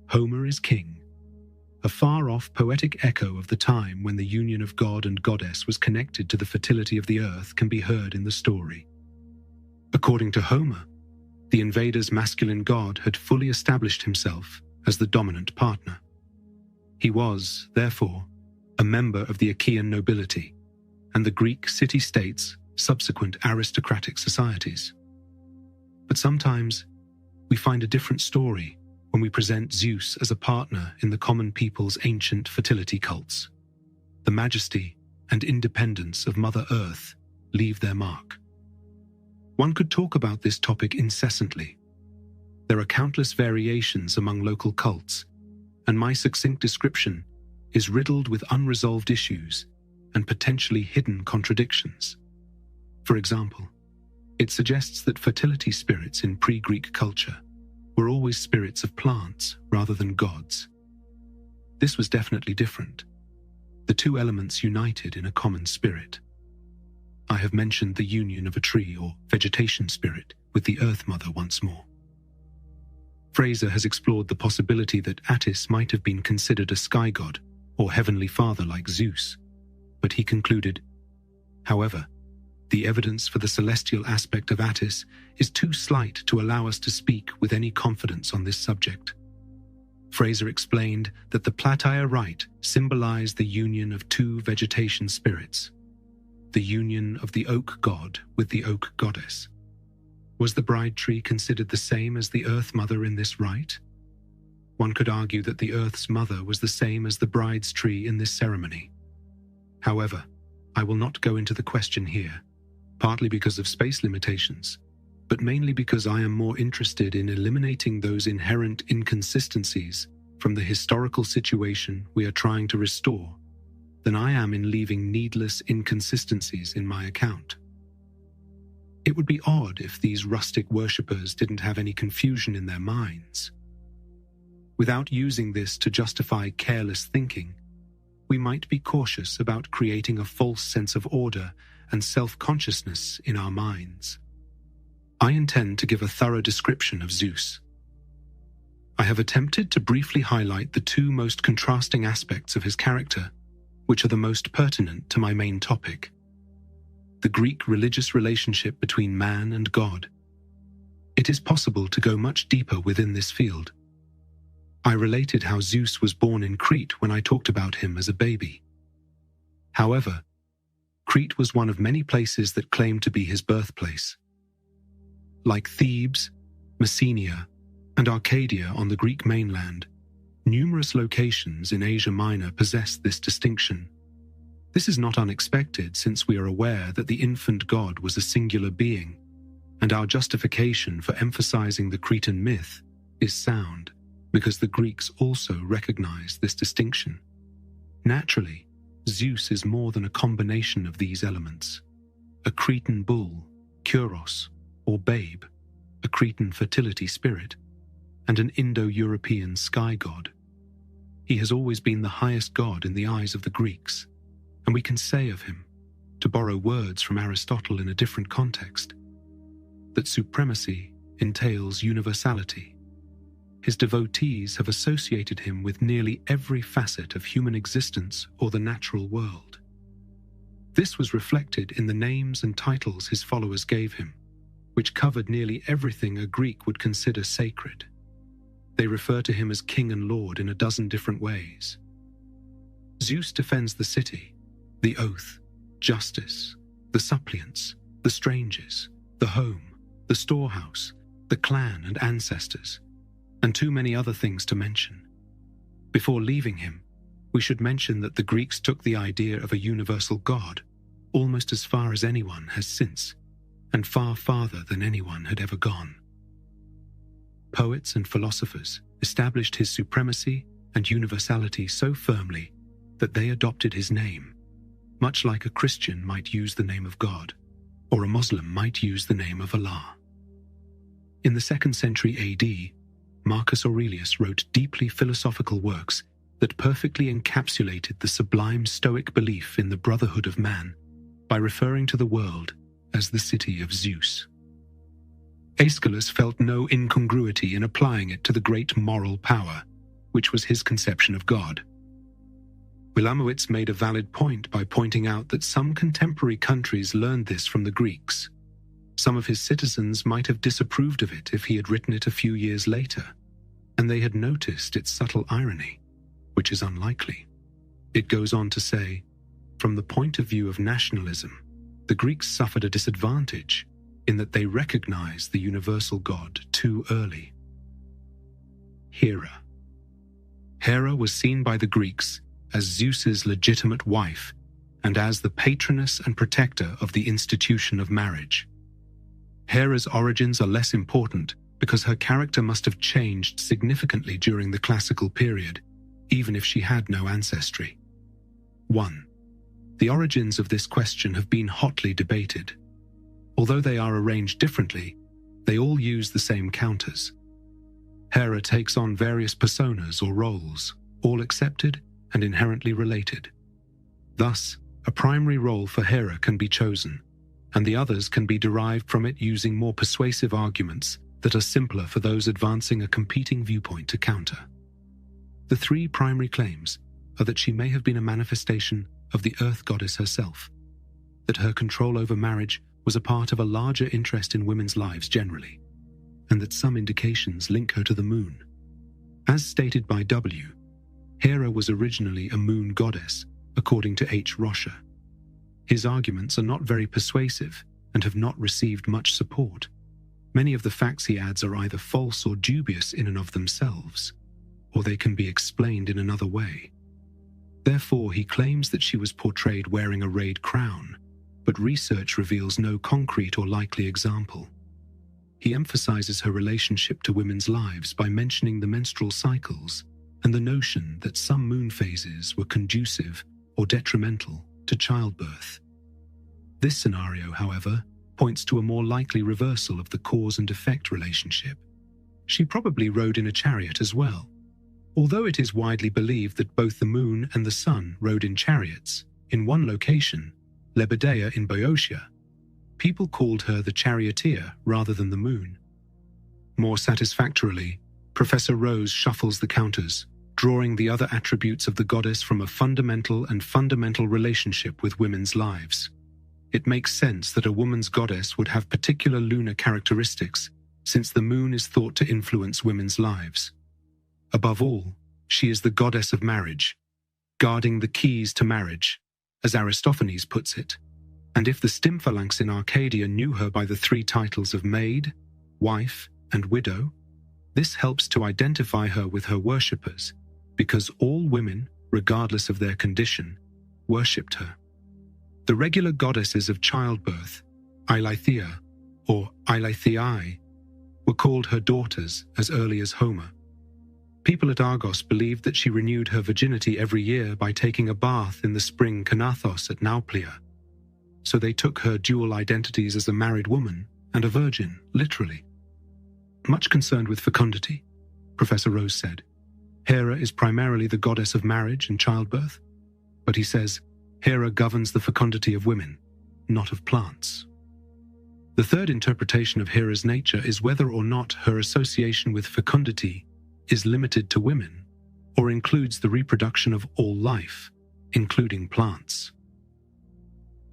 S6: Homer is king, a far-off poetic echo of the time when the union of god and goddess was connected to the fertility of the earth can be heard in the story. According to Homer, the invader's masculine god had fully established himself as the dominant partner. He was, therefore, a member of the Achaean nobility and the Greek city-states' subsequent aristocratic societies. But sometimes we find a different story when we present Zeus as a partner in the common people's ancient fertility cults. The majesty and independence of Mother Earth leave their mark. One could talk about this topic incessantly. There are countless variations among local cults, and my succinct description is riddled with unresolved issues and potentially hidden contradictions. For example, it suggests that fertility spirits in pre-Greek culture were always spirits of plants rather than gods. This was definitely different. The two elements united in a common spirit. I have mentioned the union of a tree or vegetation spirit with the Earth Mother once more. Fraser has explored the possibility that Attis might have been considered a sky god or heavenly father like Zeus, but he concluded, however, the evidence for the celestial aspect of Attis is too slight to allow us to speak with any confidence on this subject. Fraser explained that the Plataea rite symbolized the union of two vegetation spirits, the union of the oak god with the oak goddess. Was the bride tree considered the same as the Earth Mother in this rite? One could argue that the Earth's mother was the same as the bride's tree in this ceremony. However, I will not go into the question here, partly because of space limitations, but mainly because I am more interested in eliminating those inherent inconsistencies from the historical situation we are trying to restore than I am in leaving needless inconsistencies in my account. It would be odd if these rustic worshippers didn't have any confusion in their minds. Without using this to justify careless thinking, we might be cautious about creating a false sense of order and self-consciousness in our minds. I intend to give a thorough description of Zeus. I have attempted to briefly highlight the two most contrasting aspects of his character, which are the most pertinent to my main topic: the Greek religious relationship between man and God. It is possible to go much deeper within this field. I related how Zeus was born in Crete when I talked about him as a baby. However, Crete was one of many places that claimed to be his birthplace. Like Thebes, Messenia, and Arcadia on the Greek mainland, numerous locations in Asia Minor possess this distinction. This is not unexpected, since we are aware that the infant god was a singular being, and our justification for emphasizing the Cretan myth is sound, because the Greeks also recognize this distinction. Naturally, Zeus is more than a combination of these elements: a Cretan bull, Kuros, or babe, a Cretan fertility spirit, and an Indo-European sky god. He has always been the highest god in the eyes of the Greeks, and we can say of him, to borrow words from Aristotle in a different context, that supremacy entails universality. His devotees have associated him with nearly every facet of human existence or the natural world. This was reflected in the names and titles his followers gave him, which covered nearly everything a Greek would consider sacred. They refer to him as king and lord in a dozen different ways. Zeus defends the city, the oath, justice, the suppliants, the strangers, the home, the storehouse, the clan and ancestors, and too many other things to mention. Before leaving him, we should mention that the Greeks took the idea of a universal god almost as far as anyone has since, and far farther than anyone had ever gone. Poets and philosophers established his supremacy and universality so firmly that they adopted his name, much like a Christian might use the name of God, or a Muslim might use the name of Allah. In the 2nd century AD, Marcus Aurelius wrote deeply philosophical works that perfectly encapsulated the sublime Stoic belief in the brotherhood of man by referring to the world as the city of Zeus. Aeschylus felt no incongruity in applying it to the great moral power, which was his conception of God. Wilamowitz made a valid point by pointing out that some contemporary countries learned this from the Greeks. Some of his citizens might have disapproved of it if he had written it a few years later, and they had noticed its subtle irony, which is unlikely. It goes on to say, from the point of view of nationalism, the Greeks suffered a disadvantage in that they recognized the universal god too early. Hera. Hera was seen by the Greeks as Zeus's legitimate wife and as the patroness and protector of the institution of marriage. Hera's origins are less important because her character must have changed significantly during the classical period, even if she had no ancestry. 1. The origins of this question have been hotly debated. Although they are arranged differently, they all use the same counters. Hera takes on various personas or roles, all accepted and inherently related. Thus, a primary role for Hera can be chosen, and the others can be derived from it using more persuasive arguments that are simpler for those advancing a competing viewpoint to counter. The 3 primary claims are that she may have been a manifestation of the earth goddess herself, that her control over marriage was a part of a larger interest in women's lives generally, and that some indications link her to the moon. As stated by W., Hera was originally a moon goddess, according to H. Rocher. His arguments are not very persuasive and have not received much support. Many of the facts he adds are either false or dubious in and of themselves, or they can be explained in another way. Therefore, he claims that she was portrayed wearing a rayed crown, but research reveals no concrete or likely example. He emphasizes her relationship to women's lives by mentioning the menstrual cycles and the notion that some moon phases were conducive or detrimental to childbirth. This scenario, however, points to a more likely reversal of the cause and effect relationship. She probably rode in a chariot as well. Although it is widely believed that both the moon and the sun rode in chariots, in one location, Lebedea in Boeotia, people called her the charioteer rather than the moon. More satisfactorily, Professor Rose shuffles the counters, drawing the other attributes of the goddess from a fundamental relationship with women's lives. It makes sense that a woman's goddess would have particular lunar characteristics, since the moon is thought to influence women's lives. Above all, she is the goddess of marriage, guarding the keys to marriage, as Aristophanes puts it. And if the Stymphalanx in Arcadia knew her by the 3 titles of maid, wife, and widow, this helps to identify her with her worshippers, because all women, regardless of their condition, worshipped her. The regular goddesses of childbirth, Eileithyia, or Eileithyai, were called her daughters as early as Homer. People at Argos believed that she renewed her virginity every year by taking a bath in the spring Kanathos at Nauplia. So they took her dual identities as a married woman and a virgin, literally. Much concerned with fecundity, Professor Rose said, Hera is primarily the goddess of marriage and childbirth, but he says Hera governs the fecundity of women, not of plants. The third interpretation of Hera's nature is whether or not her association with fecundity is limited to women, or includes the reproduction of all life, including plants.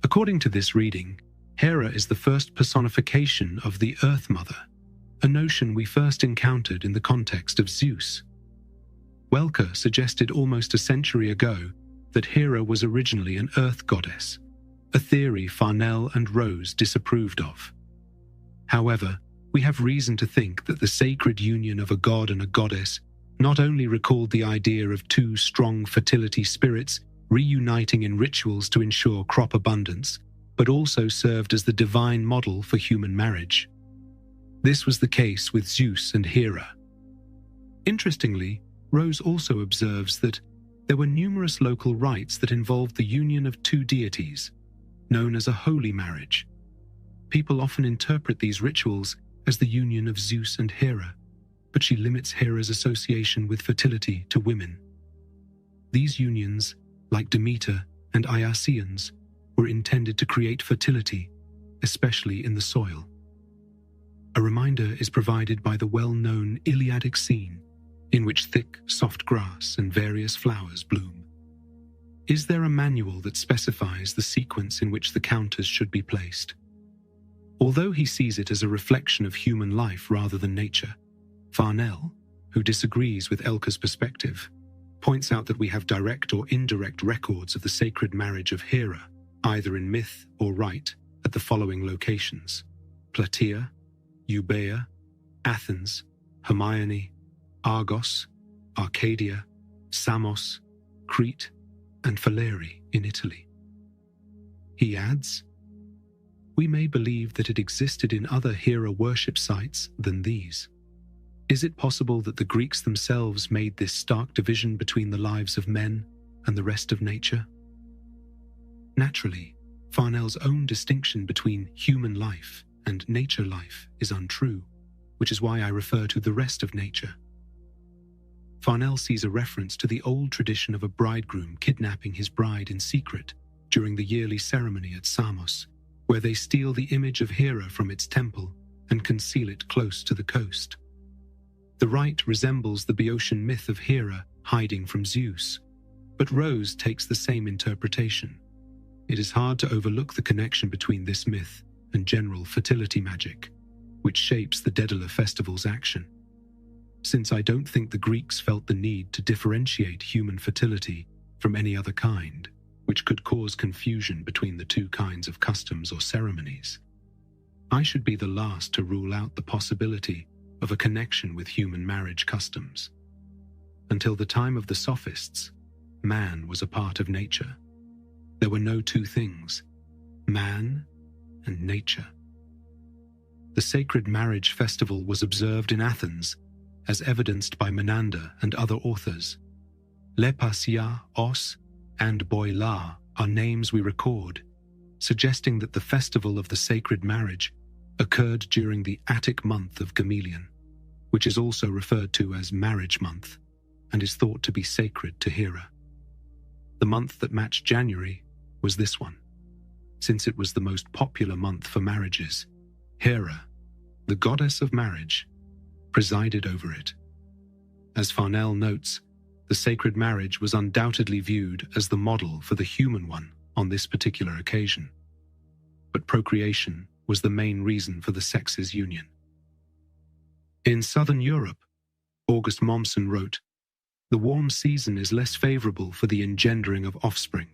S6: According to this reading, Hera is the first personification of the Earth Mother, a notion we first encountered in the context of Zeus. Welker suggested almost a century ago that Hera was originally an earth goddess, a theory Farnell and Rose disapproved of. However, we have reason to think that the sacred union of a god and a goddess not only recalled the idea of 2 strong fertility spirits reuniting in rituals to ensure crop abundance, but also served as the divine model for human marriage. This was the case with Zeus and Hera. Interestingly, Rose also observes that there were numerous local rites that involved the union of 2 deities, known as a holy marriage. People often interpret these rituals as the union of Zeus and Hera, but she limits Hera's association with fertility to women. These unions, like Demeter and Iaseans, were intended to create fertility, especially in the soil. A reminder is provided by the well-known Iliadic scene, in which thick, soft grass and various flowers bloom. Is there a manual that specifies the sequence in which the counters should be placed? Although he sees it as a reflection of human life rather than nature, Farnell, who disagrees with Elka's perspective, points out that we have direct or indirect records of the sacred marriage of Hera, either in myth or rite, at the following locations: Plataea, Euboea, Athens, Hermione, Argos, Arcadia, Samos, Crete, and Falerii in Italy. He adds, we may believe that it existed in other Hera worship sites than these. Is it possible that the Greeks themselves made this stark division between the lives of men and the rest of nature? Naturally, Farnell's own distinction between human life and nature life is untrue, which is why I refer to the rest of nature. Farnell sees a reference to the old tradition of a bridegroom kidnapping his bride in secret during the yearly ceremony at Samos, where they steal the image of Hera from its temple and conceal it close to the coast. The rite resembles the Boeotian myth of Hera hiding from Zeus, but Rose takes the same interpretation. It is hard to overlook the connection between this myth and general fertility magic, which shapes the Daedalus festival's action. Since I don't think the Greeks felt the need to differentiate human fertility from any other kind, which could cause confusion between the 2 kinds of customs or ceremonies, I should be the last to rule out the possibility of a connection with human marriage customs. Until the time of the Sophists, man was a part of nature. There were no 2 things, man and nature. The sacred marriage festival was observed in Athens, as evidenced by Menander and other authors. Lepasia, Os, and Boila are names we record, suggesting that the festival of the sacred marriage occurred during the Attic month of Gamaliel, which is also referred to as marriage month and is thought to be sacred to Hera. The month that matched January was this one. Since it was the most popular month for marriages, Hera, the goddess of marriage, presided over it, As Farnell notes, the sacred marriage was undoubtedly viewed as the model for the human one on this particular occasion. But procreation was the main reason for the sexes' union. In southern Europe, August Mommsen wrote, "The warm season is less favorable for the engendering of offspring.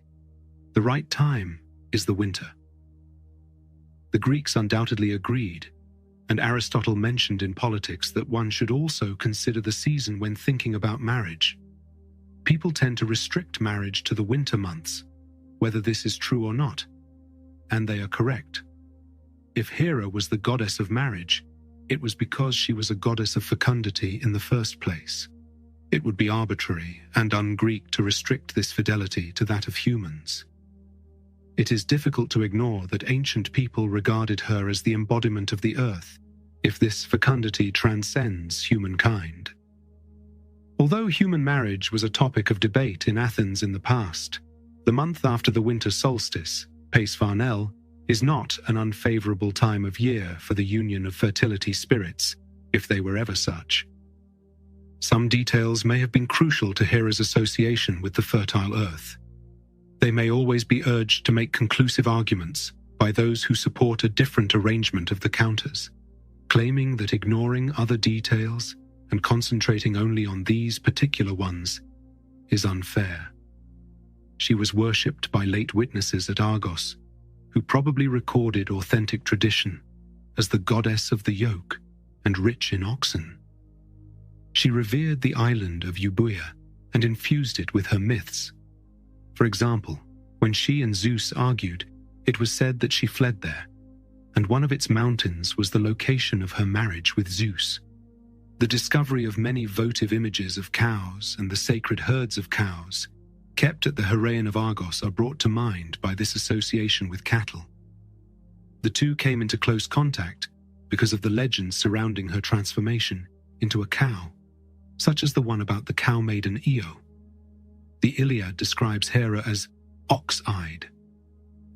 S6: The right time is the winter." The Greeks undoubtedly agreed, and Aristotle mentioned in Politics that one should also consider the season when thinking about marriage. People tend to restrict marriage to the winter months, whether this is true or not, and they are correct. If Hera was the goddess of marriage, it was because she was a goddess of fecundity in the first place. It would be arbitrary and un-Greek to restrict this fidelity to that of humans. It is difficult to ignore that ancient people regarded her as the embodiment of the earth, if this fecundity transcends humankind. Although human marriage was a topic of debate in Athens in the past, the month after the winter solstice, Pace Farnell, is not an unfavorable time of year for the union of fertility spirits, if they were ever such. Some details may have been crucial to Hera's association with the fertile earth. They may always be urged to make conclusive arguments by those who support a different arrangement of the counters, claiming that ignoring other details and concentrating only on these particular ones is unfair. She was worshipped by late witnesses at Argos, who probably recorded authentic tradition as the goddess of the yoke and rich in oxen. She revered the island of Euboea and infused it with her myths. For example, when she and Zeus argued, it was said that she fled there, and one of its mountains was the location of her marriage with Zeus. The discovery of many votive images of cows and the sacred herds of cows kept at the Heraion of Argos are brought to mind by this association with cattle. The two came into close contact because of the legends surrounding her transformation into a cow, such as the one about the cow maiden Io. The Iliad describes Hera as ox-eyed.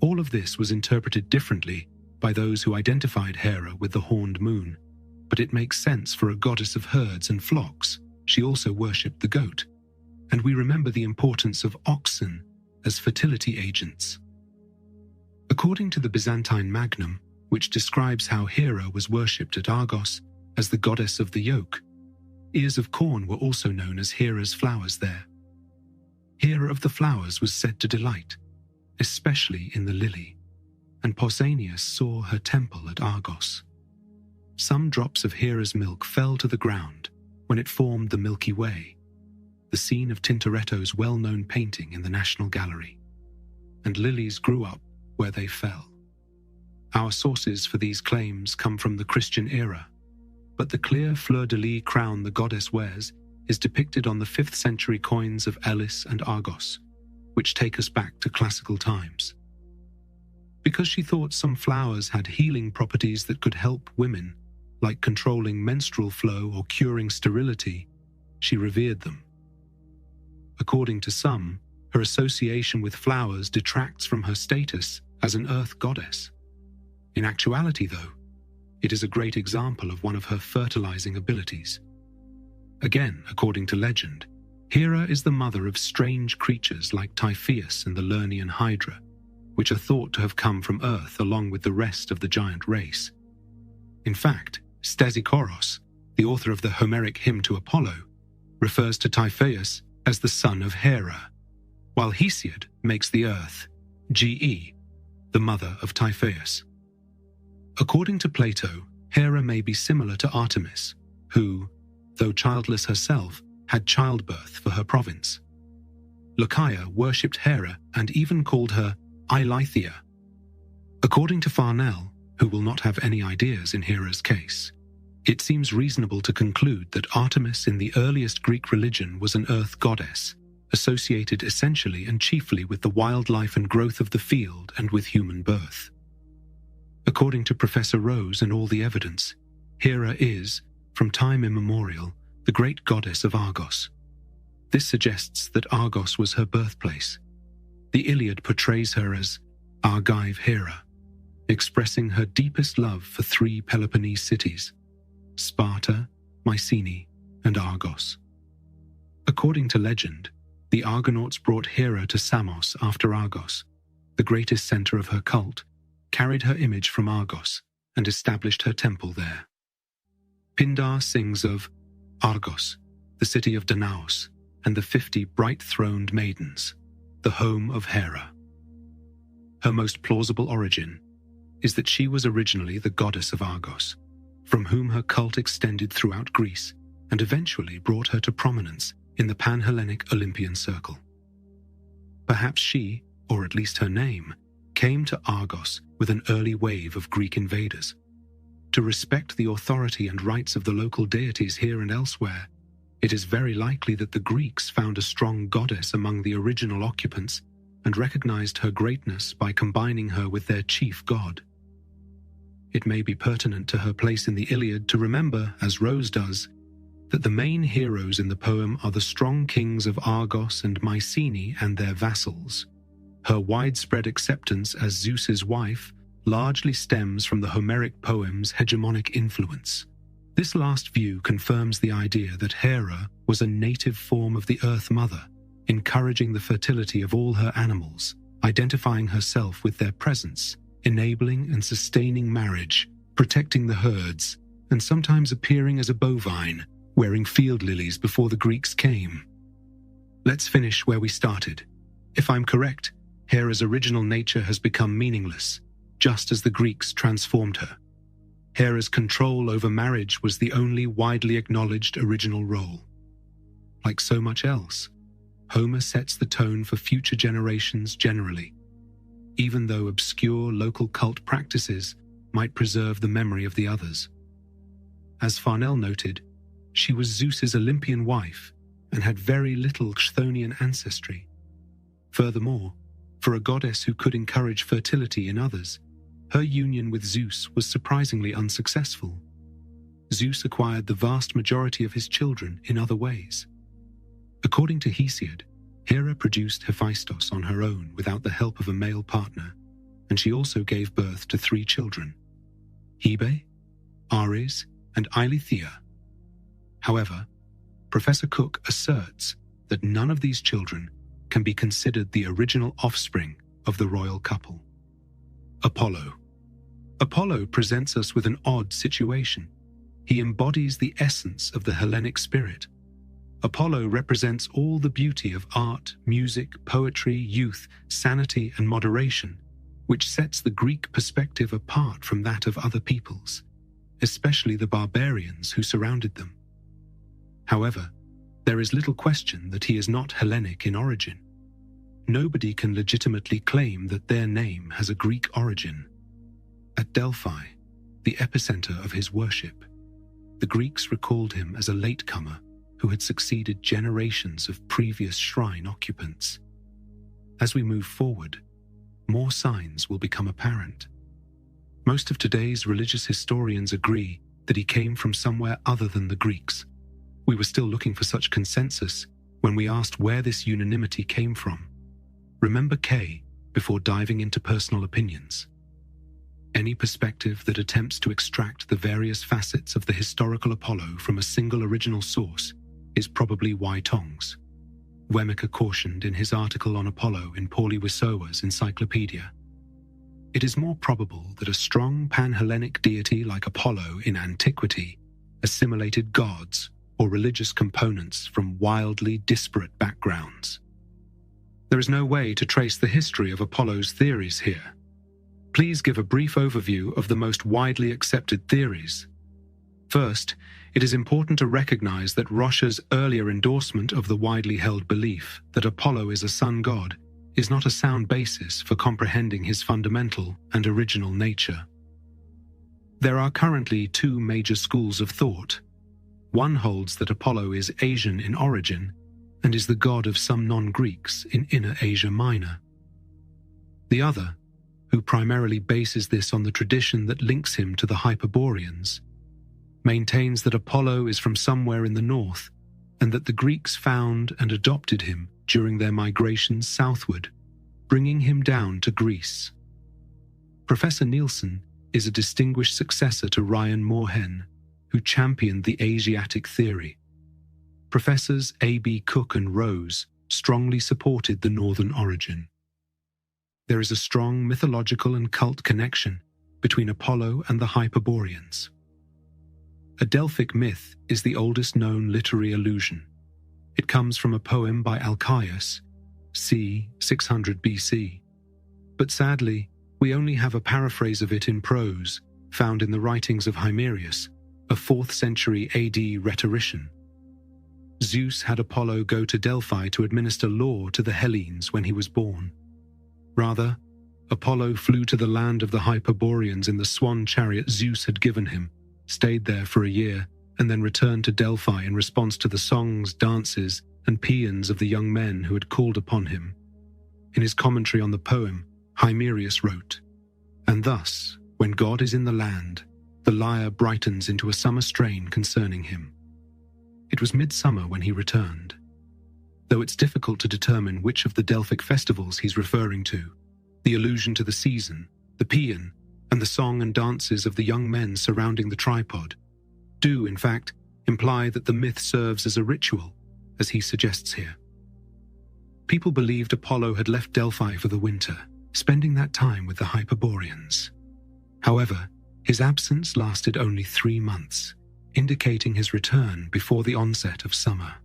S6: All of this was interpreted differently by those who identified Hera with the horned moon, but it makes sense for a goddess of herds and flocks. She also worshipped the goat, and we remember the importance of oxen as fertility agents. According to the Byzantine Magnum, which describes how Hera was worshipped at Argos as the goddess of the yoke, ears of corn were also known as Hera's flowers there. Hera of the flowers was said to delight, especially in the lily, and Pausanias saw her temple at Argos. Some drops of Hera's milk fell to the ground when it formed the Milky Way, the scene of Tintoretto's well-known painting in the National Gallery, and lilies grew up where they fell. Our sources for these claims come from the Christian era, but the clear fleur-de-lis crown the goddess wears is depicted on the 5th century coins of Elis and Argos, which take us back to classical times. Because she thought some flowers had healing properties that could help women, like controlling menstrual flow or curing sterility, she revered them. According to some, her association with flowers detracts from her status as an earth goddess. In actuality, though, it is a great example of one of her fertilizing abilities. Again, according to legend, Hera is the mother of strange creatures like Typhoeus and the Lernaean Hydra, which are thought to have come from Earth along with the rest of the giant race. In fact, Stesikoros, the author of the Homeric hymn to Apollo, refers to Typhoeus as the son of Hera, while Hesiod makes the Earth, Ge, the mother of Typhoeus. According to Plato, Hera may be similar to Artemis, who, though childless herself, had childbirth for her province. Locaia worshipped Hera and even called her Eileithia. According to Farnell, who will not have any ideas in Hera's case, it seems reasonable to conclude that Artemis in the earliest Greek religion was an earth goddess, associated essentially and chiefly with the wildlife and growth of the field and with human birth. According to Professor Rose and all the evidence, Hera is, from time immemorial, the great goddess of Argos. This suggests that Argos was her birthplace. The Iliad portrays her as Argive Hera, expressing her deepest love for 3 Peloponnese cities, Sparta, Mycenae, and Argos. According to legend, the Argonauts brought Hera to Samos after Argos, the greatest center of her cult, carried her image from Argos and established her temple there. Pindar sings of Argos, the city of Danaus, and the 50 bright-throned maidens, the home of Hera. Her most plausible origin is that she was originally the goddess of Argos, from whom her cult extended throughout Greece and eventually brought her to prominence in the pan-Hellenic Olympian circle. Perhaps she, or at least her name, came to Argos with an early wave of Greek invaders. To respect the authority and rights of the local deities here and elsewhere, it is very likely that the Greeks found a strong goddess among the original occupants and recognized her greatness by combining her with their chief god. It may be pertinent to her place in the Iliad to remember, as Rose does, that the main heroes in the poem are the strong kings of Argos and Mycenae and their vassals. Her widespread acceptance as Zeus's wife largely stems from the Homeric poem's hegemonic influence. This last view confirms the idea that Hera was a native form of the Earth Mother, encouraging the fertility of all her animals, identifying herself with their presence, enabling and sustaining marriage, protecting the herds, and sometimes appearing as a bovine, wearing field lilies before the Greeks came. Let's finish where we started. If I'm correct, Hera's original nature has become meaningless, just as the Greeks transformed her. Hera's control over marriage was the only widely acknowledged original role. Like so much else, Homer sets the tone for future generations generally, even though obscure local cult practices might preserve the memory of the others. As Farnell noted, she was Zeus's Olympian wife and had very little Chthonian ancestry. Furthermore, for a goddess who could encourage fertility in others, her union with Zeus was surprisingly unsuccessful. Zeus acquired the vast majority of his children in other ways. According to Hesiod, Hera produced Hephaestus on her own without the help of a male partner, and she also gave birth to 3 children: Hebe, Ares, and Eileithyia. However, Professor Cook asserts that none of these children can be considered the original offspring of the royal couple. Apollo. Apollo presents us with an odd situation. He embodies the essence of the Hellenic spirit. Apollo represents all the beauty of art, music, poetry, youth, sanity, and moderation, which sets the Greek perspective apart from that of other peoples, especially the barbarians who surrounded them. However, there is little question that he is not Hellenic in origin. Nobody can legitimately claim that their name has a Greek origin. At Delphi, the epicenter of his worship, the Greeks recalled him as a latecomer who had succeeded generations of previous shrine occupants. As we move forward, more signs will become apparent. Most of today's religious historians agree that he came from somewhere other than the Greeks. We were still looking for such consensus when we asked where this unanimity came from. Remember K before diving into personal opinions. Any perspective that attempts to extract the various facets of the historical Apollo from a single original source is probably Wai-Tong's. Wemmicker cautioned in his article on Apollo in Pauli Wissowa's encyclopedia. It is more probable that a strong pan-Hellenic deity like Apollo in antiquity assimilated gods or religious components from wildly disparate backgrounds. There is no way to trace the history of Apollo's theories here. Please give a brief overview of the most widely accepted theories. First, it is important to recognize that Roche's earlier endorsement of the widely held belief that Apollo is a sun god is not a sound basis for comprehending his fundamental and original nature. There are currently 2 major schools of thought. One holds that Apollo is Asian in origin and is the god of some non-Greeks in Inner Asia Minor. The other, who primarily bases this on the tradition that links him to the Hyperboreans, maintains that Apollo is from somewhere in the north and that the Greeks found and adopted him during their migrations southward, bringing him down to Greece. Professor Nielsen is a distinguished successor to Ryan Moorhen, who championed the Asiatic theory. Professors A.B. Cook and Rose strongly supported the northern origin. There is a strong mythological and cult connection between Apollo and the Hyperboreans. A Delphic myth is the oldest known literary allusion. It comes from a poem by Alcaeus, c. 600 BC. But sadly, we only have a paraphrase of it in prose, found in the writings of Himerius, a 4th century AD rhetorician. Zeus had Apollo go to Delphi to administer law to the Hellenes when he was born. Rather, Apollo flew to the land of the Hyperboreans in the swan chariot Zeus had given him, stayed there for a year, and then returned to Delphi in response to the songs, dances, and paeans of the young men who had called upon him. In his commentary on the poem, Himerius wrote, "And thus, when God is in the land, the lyre brightens into a summer strain concerning him." It was midsummer when he returned. Though it's difficult to determine which of the Delphic festivals he's referring to, the allusion to the season, the paean, and the song and dances of the young men surrounding the tripod do, in fact, imply that the myth serves as a ritual, as he suggests here. People believed Apollo had left Delphi for the winter, spending that time with the Hyperboreans. However, his absence lasted only 3 months, indicating his return before the onset of summer.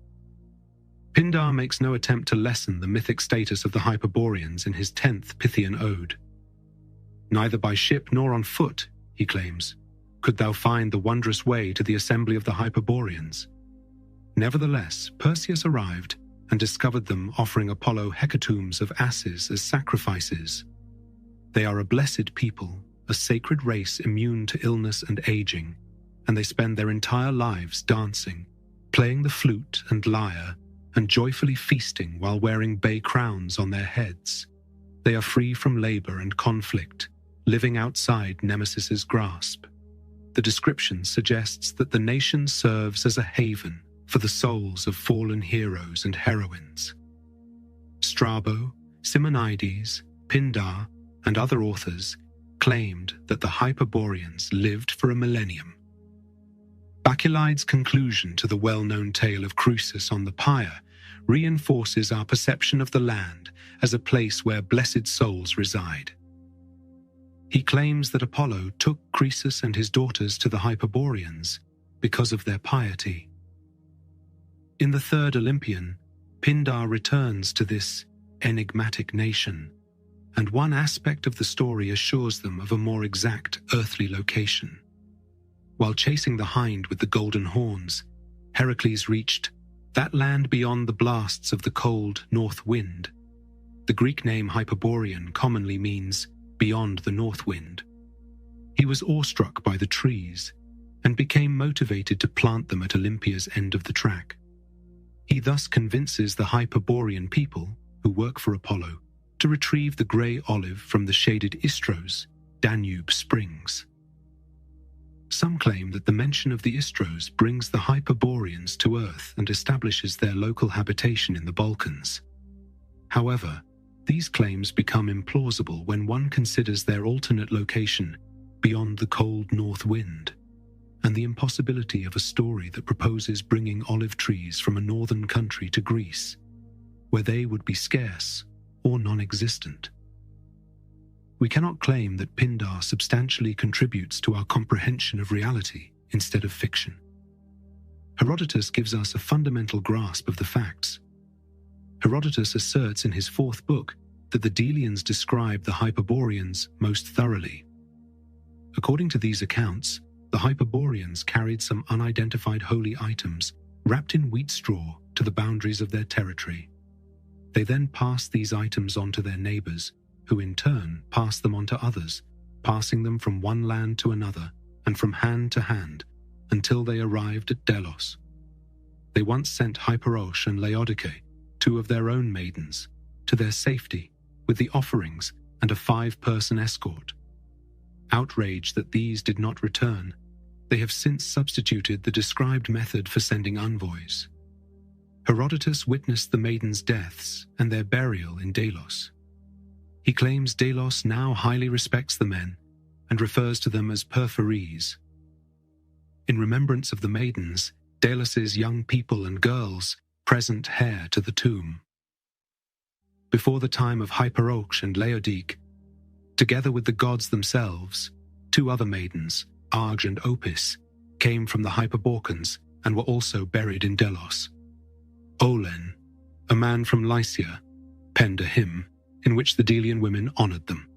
S6: Pindar makes no attempt to lessen the mythic status of the Hyperboreans in his 10th Pythian ode. "Neither by ship nor on foot," he claims, "could thou find the wondrous way to the assembly of the Hyperboreans." Nevertheless, Perseus arrived and discovered them offering Apollo hecatombs of asses as sacrifices. They are a blessed people, a sacred race immune to illness and aging, and they spend their entire lives dancing, playing the flute and lyre, and joyfully feasting while wearing bay crowns on their heads. They are free from labor and conflict, living outside Nemesis's grasp. The description suggests that the nation serves as a haven for the souls of fallen heroes and heroines. Strabo, Simonides, Pindar, and other authors claimed that the Hyperboreans lived for a millennium. Bacchylides' conclusion to the well-known tale of Croesus on the pyre reinforces our perception of the land as a place where blessed souls reside. He claims that Apollo took Croesus and his daughters to the Hyperboreans because of their piety. In the 3rd Olympian, Pindar returns to this enigmatic nation, and one aspect of the story assures them of a more exact earthly location. While chasing the hind with the golden horns, Heracles reached that land beyond the blasts of the cold north wind. The Greek name Hyperborean commonly means beyond the north wind. He was awestruck by the trees and became motivated to plant them at Olympia's end of the track. He thus convinces the Hyperborean people, who work for Apollo, to retrieve the grey olive from the shaded Istros, Danube springs. Some claim that the mention of the Istros brings the Hyperboreans to Earth and establishes their local habitation in the Balkans. However, these claims become implausible when one considers their alternate location beyond the cold north wind, and the impossibility of a story that proposes bringing olive trees from a northern country to Greece, where they would be scarce or non-existent. We cannot claim that Pindar substantially contributes to our comprehension of reality instead of fiction. Herodotus gives us a fundamental grasp of the facts. Herodotus asserts in his 4th book that the Delians describe the Hyperboreans most thoroughly. According to these accounts, the Hyperboreans carried some unidentified holy items wrapped in wheat straw to the boundaries of their territory. They then passed these items on to their neighbors, who in turn passed them on to others, passing them from one land to another and from hand to hand until they arrived at Delos. They once sent Hyperosh and Laodice, 2 of their own maidens, to their safety with the offerings and a 5-person escort. Outraged that these did not return, they have since substituted the described method for sending envoys. Herodotus witnessed the maidens' deaths and their burial in Delos. He claims Delos now highly respects the men and refers to them as Perpheres. In remembrance of the maidens, Delos' young people and girls present heir to the tomb. Before the time of Hyperoche and Laodice, together with the gods themselves, two other maidens, Arge and Opis, came from the Hyperborcans and were also buried in Delos. Olen, a man from Lycia, penned a hymn in which the Delian women honored them.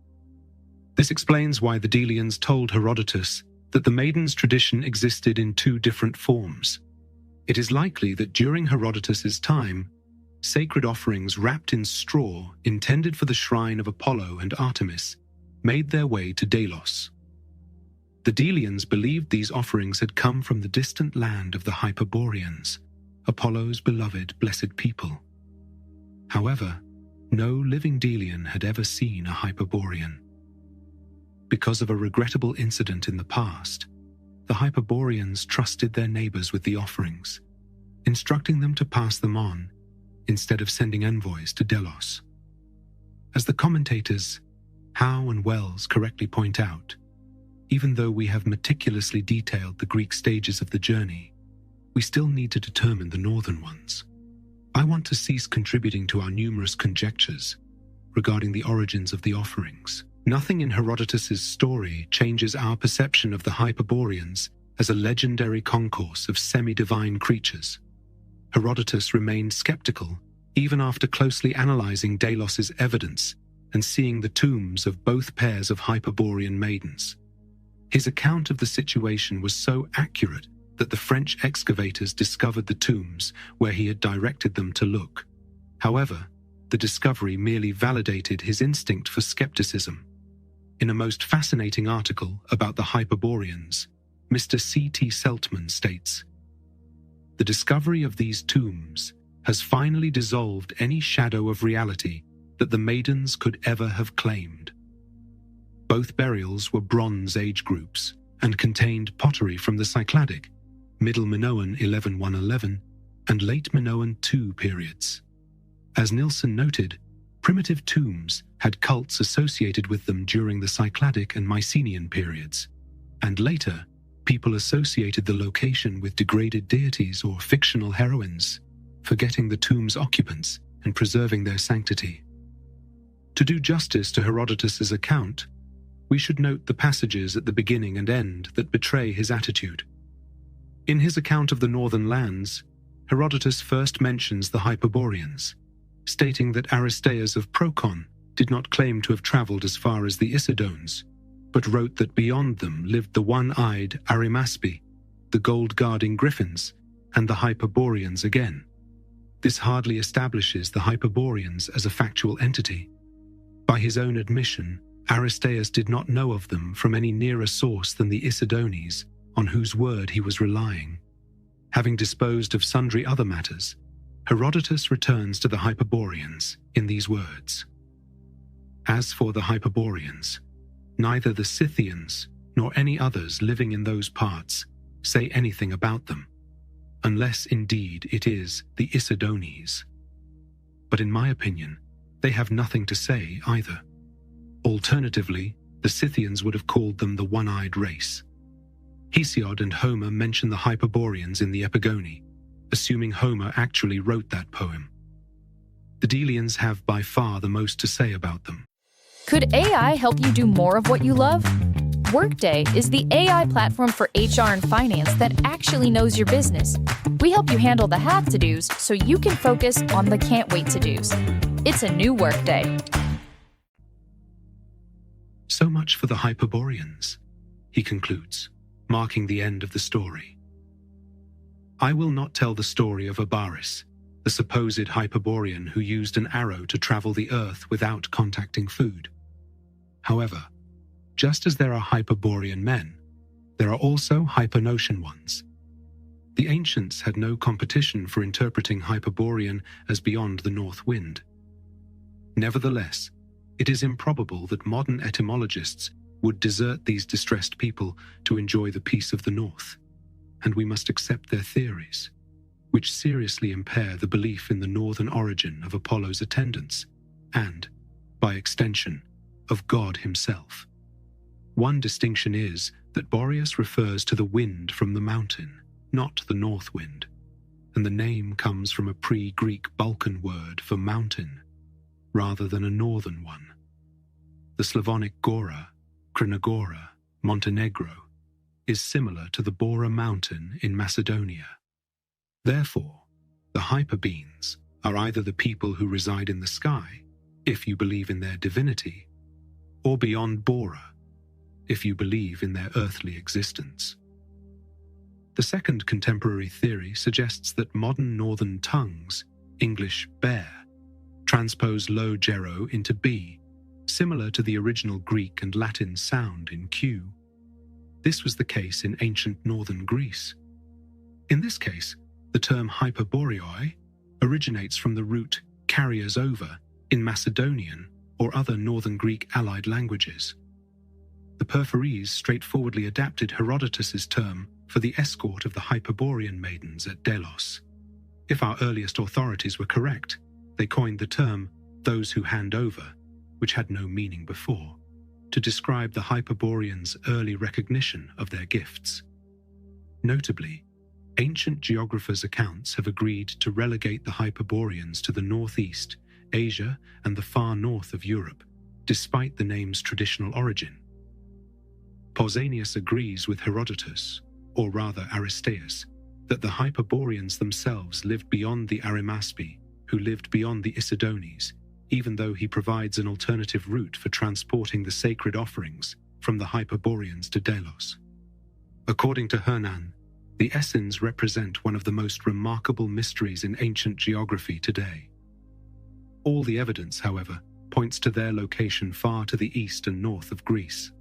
S6: This explains why the Delians told Herodotus that the maidens' tradition existed in two different forms. It is likely that during Herodotus's time, sacred offerings wrapped in straw intended for the shrine of Apollo and Artemis made their way to Delos. The Delians believed these offerings had come from the distant land of the Hyperboreans, Apollo's beloved blessed people. However, no living Delian had ever seen a Hyperborean. Because of a regrettable incident in the past, the Hyperboreans trusted their neighbors with the offerings, instructing them to pass them on instead of sending envoys to Delos. As the commentators Howe and Wells correctly point out, even though we have meticulously detailed the Greek stages of the journey, we still need to determine the northern ones. I want to cease contributing to our numerous conjectures regarding the origins of the offerings. Nothing in Herodotus's story changes our perception of the Hyperboreans as a legendary concourse of semi-divine creatures. Herodotus remained skeptical even after closely analyzing Delos's evidence and seeing the tombs of both pairs of Hyperborean maidens. His account of the situation was so accurate that the French excavators discovered the tombs where he had directed them to look. However, the discovery merely validated his instinct for skepticism. In a most fascinating article about the Hyperboreans, Mr. C.T. Seltman states, "The discovery of these tombs has finally dissolved any shadow of reality that the maidens could ever have claimed. Both burials were Bronze Age groups and contained pottery from the Cycladic, Middle Minoan 11-111, and Late Minoan II periods. As Nilsson noted, primitive tombs had cults associated with them during the Cycladic and Mycenaean periods, and later, people associated the location with degraded deities or fictional heroines, forgetting the tomb's occupants and preserving their sanctity. To do justice to Herodotus's account, we should note the passages at the beginning and end that betray his attitude. In his account of the northern lands, Herodotus first mentions the Hyperboreans, stating that Aristeas of Procon did not claim to have traveled as far as the Isidones, but wrote that beyond them lived the one-eyed Arimaspi, the gold-guarding griffins, and the Hyperboreans again. This hardly establishes the Hyperboreans as a factual entity. By his own admission, Aristeas did not know of them from any nearer source than the Isidones, on whose word he was relying. Having disposed of sundry other matters, Herodotus returns to the Hyperboreans in these words. As for the Hyperboreans, neither the Scythians nor any others living in those parts say anything about them, unless indeed it is the Isidones. But in my opinion, they have nothing to say either. Alternatively, the Scythians would have called them the one-eyed race. Hesiod and Homer mention the Hyperboreans in the Epigone, assuming Homer actually wrote that poem. The Delians have by far the most to say about them.
S8: Could AI help you do more of what you love? Workday is the AI platform for HR and finance that actually knows your business. We help you handle the have to-dos so you can focus on the can't wait to-dos. It's a new Workday.
S6: So much for the Hyperboreans, he concludes, marking the end of the story. I will not tell the story of Abaris, the supposed Hyperborean who used an arrow to travel the earth without contacting food. However, just as there are Hyperborean men, there are also Hypernocean ones. The ancients had no competition for interpreting Hyperborean as beyond the north wind. Nevertheless, it is improbable that modern etymologists would desert these distressed people to enjoy the peace of the north, and we must accept their theories, which seriously impair the belief in the northern origin of Apollo's attendants, and, by extension, of God himself. One distinction is that Boreas refers to the wind from the mountain, not the north wind, and the name comes from a pre-Greek Balkan word for mountain, rather than a northern one. The Slavonic Gora, Crnogora, Montenegro, is similar to the Bora mountain in Macedonia. Therefore, the Hyperbeings are either the people who reside in the sky, if you believe in their divinity, or beyond Bora, if you believe in their earthly existence. The second contemporary theory suggests that modern northern tongues, English bear, transpose low gero into b, similar to the original Greek and Latin sound in q. This was the case in ancient northern Greece. In this case, the term hyperboreoi originates from the root carriers over in Macedonian or other northern Greek allied languages. The Perforese straightforwardly adapted Herodotus's term for the escort of the Hyperborean maidens at Delos. If our earliest authorities were correct, they coined the term those who hand over, which had no meaning before, to describe the Hyperboreans' early recognition of their gifts. Notably, ancient geographers' accounts have agreed to relegate the Hyperboreans to the northeast, Asia, and the far north of Europe, despite the name's traditional origin. Pausanias agrees with Herodotus, or rather Aristeas, that the Hyperboreans themselves lived beyond the Arimaspi, who lived beyond the Isidones, even though he provides an alternative route for transporting the sacred offerings from the Hyperboreans to Delos. According to Hernan, the Essens represent one of the most remarkable mysteries in ancient geography today. All the evidence, however, points to their location far to the east and north of Greece.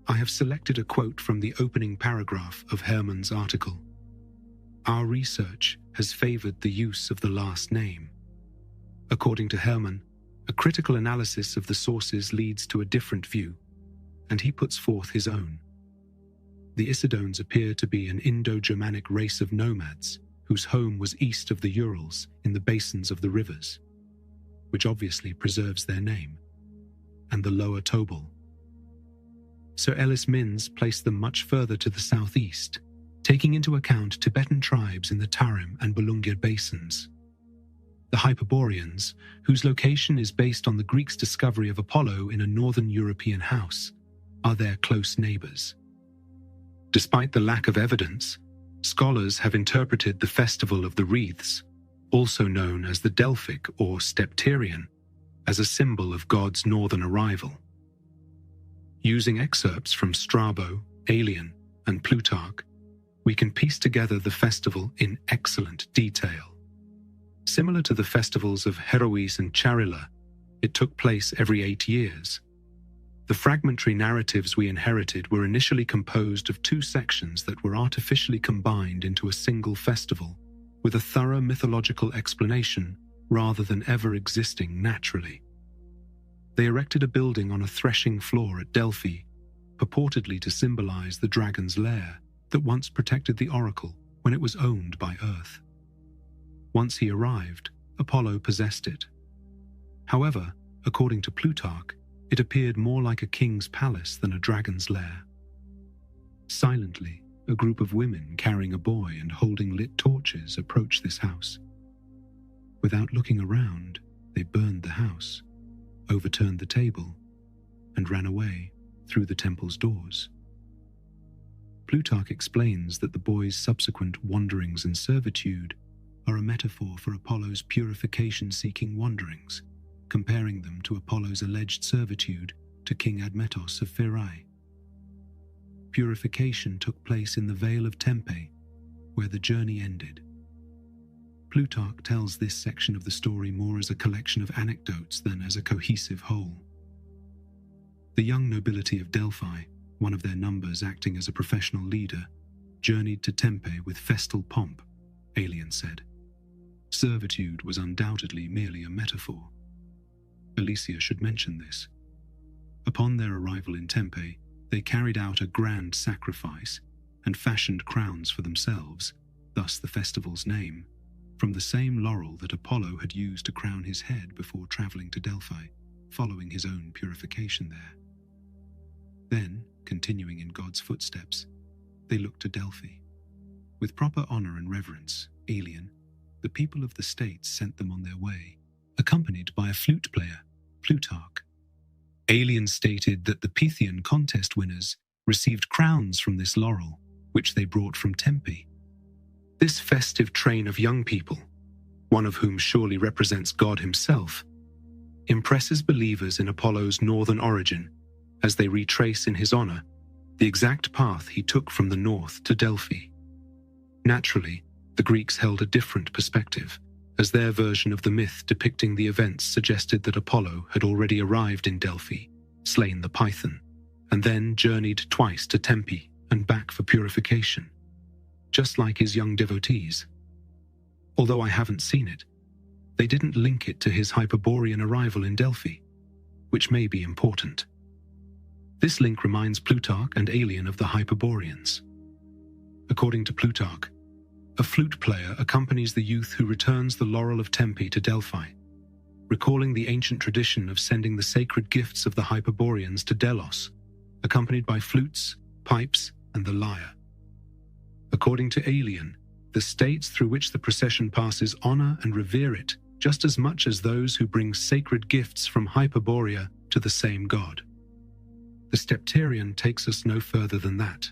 S6: I have selected a quote from the opening paragraph of Herman's article. Our research has favored the use of the last name. According to Herman, a critical analysis of the sources leads to a different view, and he puts forth his own. The Isidones appear to be an Indo-Germanic race of nomads whose home was east of the Urals in the basins of the rivers, which obviously preserves their name, and the lower Tobol. Sir Ellis Minns placed them much further to the southeast, taking into account Tibetan tribes in the Tarim and Bulungir basins. The Hyperboreans, whose location is based on the Greeks' discovery of Apollo in a northern European house, are their close neighbors. Despite the lack of evidence, scholars have interpreted the festival of the wreaths, also known as the Delphic or Stepterian, as a symbol of God's northern arrival. Using excerpts from Strabo, Aelian, and Plutarch, we can piece together the festival in excellent detail. Similar to the festivals of Herois and Charila, it took place every 8 years. The fragmentary narratives we inherited were initially composed of 2 sections that were artificially combined into a single festival, with a thorough mythological explanation rather than ever existing naturally. They erected a building on a threshing floor at Delphi, purportedly to symbolize the dragon's lair that once protected the oracle when it was owned by Earth. Once he arrived, Apollo possessed it. However, according to Plutarch, it appeared more like a king's palace than a dragon's lair. Silently, a group of women carrying a boy and holding lit torches approached this house. Without looking around, they burned the house, overturned the table, and ran away through the temple's doors. Plutarch explains that the boy's subsequent wanderings and servitude are a metaphor for Apollo's purification-seeking wanderings, comparing them to Apollo's alleged servitude to King Admetos of Pherae. Purification took place in the Vale of Tempe, where the journey ended. Plutarch tells this section of the story more as a collection of anecdotes than as a cohesive whole. The young nobility of Delphi, one of their numbers acting as a professional leader, journeyed to Tempe with festal pomp, Aelian said. Servitude was undoubtedly merely a metaphor. Alicia should mention this. Upon their arrival in Tempe, they carried out a grand sacrifice and fashioned crowns for themselves, thus the festival's name, from the same laurel that Apollo had used to crown his head before traveling to Delphi, following his own purification there. Then, continuing in God's footsteps, they looked to Delphi, With proper honor and reverence, Alien, the people of the states sent them on their way, accompanied by a flute player, Plutarch. Alien stated that the Pythian contest winners received crowns from this laurel, which they brought from Tempe. This festive train of young people, one of whom surely represents God himself, impresses believers in Apollo's northern origin as they retrace in his honor the exact path he took from the north to Delphi. Naturally, the Greeks held a different perspective, as their version of the myth depicting the events suggested that Apollo had already arrived in Delphi, slain the Python, and then journeyed twice to Tempe and back for purification, just like his young devotees. Although I haven't seen it, they didn't link it to his Hyperborean arrival in Delphi, which may be important. This link reminds Plutarch and Alien of the Hyperboreans. According to Plutarch, a flute player accompanies the youth who returns the laurel of Tempe to Delphi, recalling the ancient tradition of sending the sacred gifts of the Hyperboreans to Delos, accompanied by flutes, pipes, and the lyre. According to Alien, the states through which the procession passes honor and revere it just as much as those who bring sacred gifts from Hyperborea to the same god. The Stepterian takes us no further than that.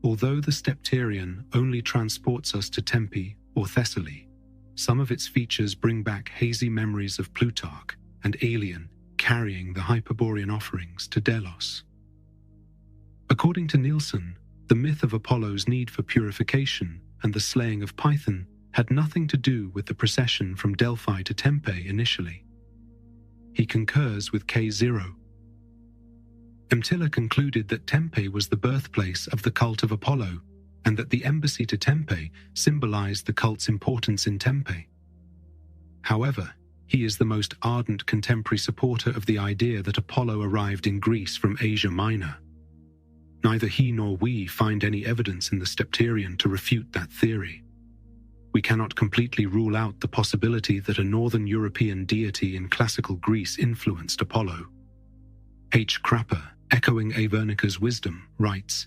S6: Although the Stepterian only transports us to Tempe or Thessaly, some of its features bring back hazy memories of Plutarch and Alien carrying the Hyperborean offerings to Delos. According to Nielsen, the myth of Apollo's need for purification and the slaying of Python had nothing to do with the procession from Delphi to Tempe initially. He concurs with K0. Emtila concluded that Tempe was the birthplace of the cult of Apollo, and that the embassy to Tempe symbolized the cult's importance in Tempe. However, he is the most ardent contemporary supporter of the idea that Apollo arrived in Greece from Asia Minor. Neither he nor we find any evidence in the Stepterian to refute that theory. We cannot completely rule out the possibility that a northern European deity in classical Greece influenced Apollo. H. Crapper, echoing Avernica's wisdom, writes,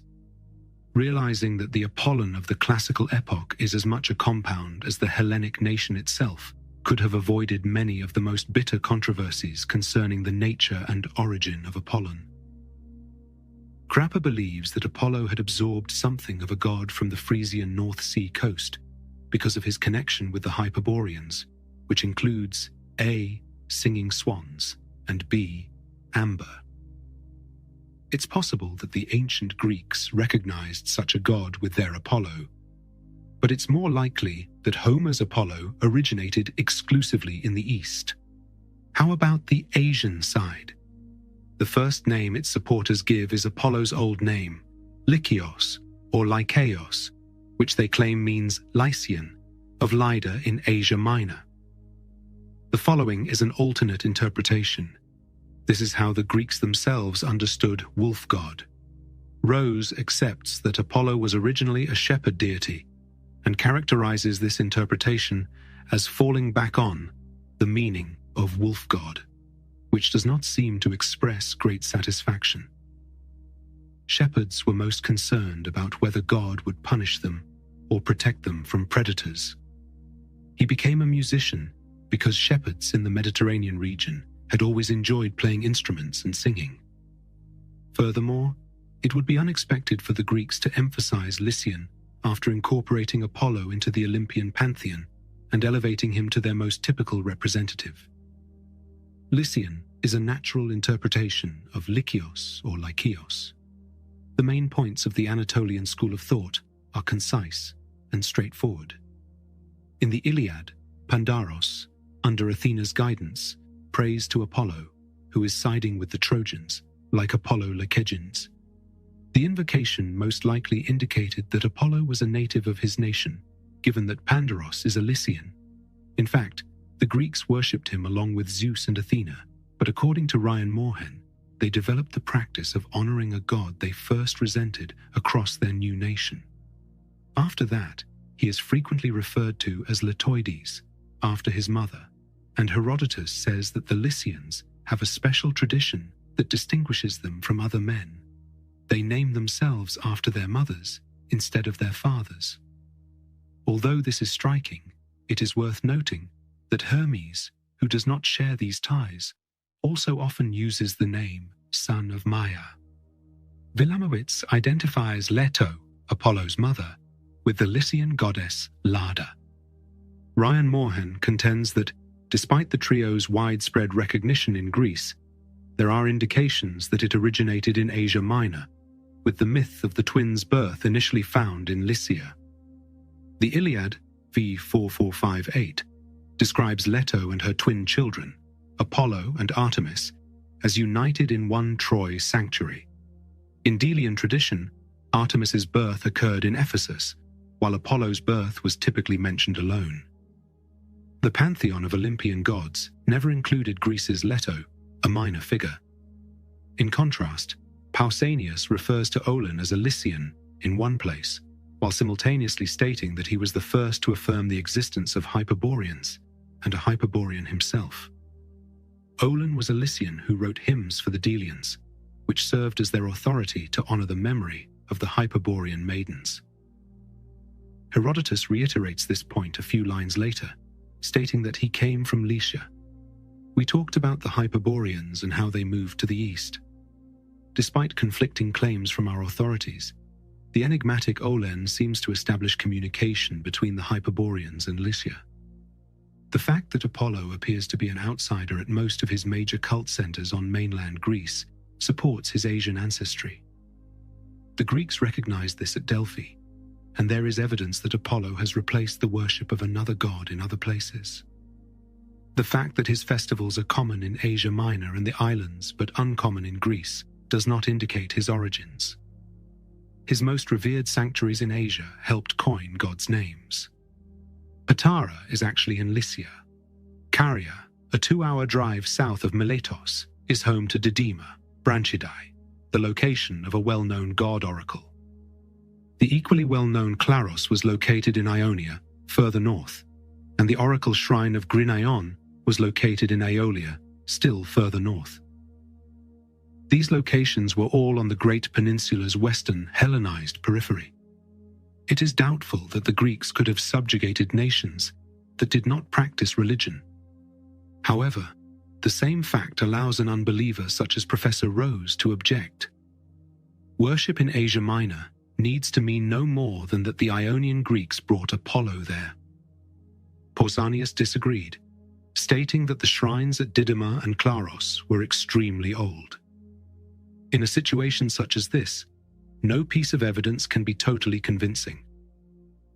S6: realizing that the Apollon of the classical epoch is as much a compound as the Hellenic nation itself, could have avoided many of the most bitter controversies concerning the nature and origin of Apollon. Crapper believes that Apollo had absorbed something of a god from the Frisian North Sea coast because of his connection with the Hyperboreans, which includes A. singing swans and B. amber. It's possible that the ancient Greeks recognized such a god with their Apollo, but it's more likely that Homer's Apollo originated exclusively in the East. How about the Asian side? The first name its supporters give is Apollo's old name, Lykios or Lykeos, which they claim means Lycian, of Lyda in Asia Minor. The following is an alternate interpretation. This is how the Greeks themselves understood wolf god. Rose accepts that Apollo was originally a shepherd deity and characterizes this interpretation as falling back on the meaning of wolf god, which does not seem to express great satisfaction. Shepherds were most concerned about whether God would punish them or protect them from predators. He became a musician because shepherds in the Mediterranean region had always enjoyed playing instruments and singing. Furthermore, it would be unexpected for the Greeks to emphasize Lycian after incorporating Apollo into the Olympian pantheon and elevating him to their most typical representative. Lycian is a natural interpretation of Lykios or Lykios. The main points of the Anatolian school of thought are concise and straightforward. In the Iliad, Pandaros, under Athena's guidance, prays to Apollo, who is siding with the Trojans, like Apollo Lycaegens. The invocation most likely indicated that Apollo was a native of his nation, given that Pandaros is a Lycian. In fact, the Greeks worshipped him along with Zeus and Athena, but according to Ryan Moorhen, they developed the practice of honoring a god they first resented across their new nation. After that, he is frequently referred to as Letoides, after his mother, and Herodotus says that the Lycians have a special tradition that distinguishes them from other men. They name themselves after their mothers instead of their fathers. Although this is striking, it is worth noting that Hermes, who does not share these ties, also often uses the name son of Maia. Wilamowitz identifies Leto, Apollo's mother, with the Lycian goddess Lada. Ryan Moorhan contends that, despite the trio's widespread recognition in Greece, there are indications that it originated in Asia Minor, with the myth of the twins' birth initially found in Lycia. The Iliad, v. 4458, describes Leto and her twin children, Apollo and Artemis, as united in one Troy sanctuary. In Delian tradition, Artemis's birth occurred in Ephesus, while Apollo's birth was typically mentioned alone. The pantheon of Olympian gods never included Greece's Leto, a minor figure. In contrast, Pausanias refers to Olin as a Lycian in one place, while simultaneously stating that he was the first to affirm the existence of Hyperboreans, and a Hyperborean himself. Olin was a Lycian who wrote hymns for the Delians, which served as their authority to honor the memory of the Hyperborean maidens. Herodotus reiterates this point a few lines later, stating that he came from Lycia. We talked about the Hyperboreans and how they moved to the east. Despite conflicting claims from our authorities, the enigmatic Olen seems to establish communication between the Hyperboreans and Lycia. The fact that Apollo appears to be an outsider at most of his major cult centers on mainland Greece supports his Asian ancestry. The Greeks recognized this at Delphi, and there is evidence that Apollo has replaced the worship of another god in other places. The fact that his festivals are common in Asia Minor and the islands but uncommon in Greece does not indicate his origins. His most revered sanctuaries in Asia helped coin gods' names. Patara is actually in Lycia. Caria, a 2-hour drive south of Miletos, is home to Didyma, Branchidae, the location of a well-known god oracle. The equally well-known Claros was located in Ionia, further north, and the oracle shrine of Grynaion was located in Aeolia, still further north. These locations were all on the Great Peninsula's western Hellenized periphery. It is doubtful that the Greeks could have subjugated nations that did not practice religion. However, the same fact allows an unbeliever such as Professor Rose to object. Worship in Asia Minor needs to mean no more than that the Ionian Greeks brought Apollo there. Pausanias disagreed, stating that the shrines at Didyma and Claros were extremely old. In a situation such as this, no piece of evidence can be totally convincing.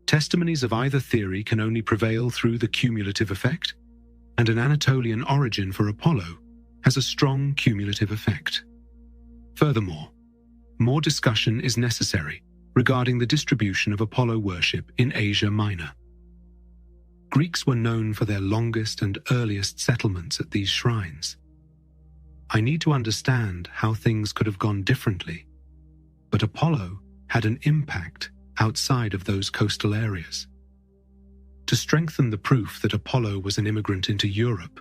S6: Testimonies of either theory can only prevail through the cumulative effect, and an Anatolian origin for Apollo has a strong cumulative effect. Furthermore, more discussion is necessary regarding the distribution of Apollo worship in Asia Minor. Greeks were known for their longest and earliest settlements at these shrines. I need to understand how things could have gone differently, but Apollo had an impact outside of those coastal areas. To strengthen the proof that Apollo was an immigrant into Europe,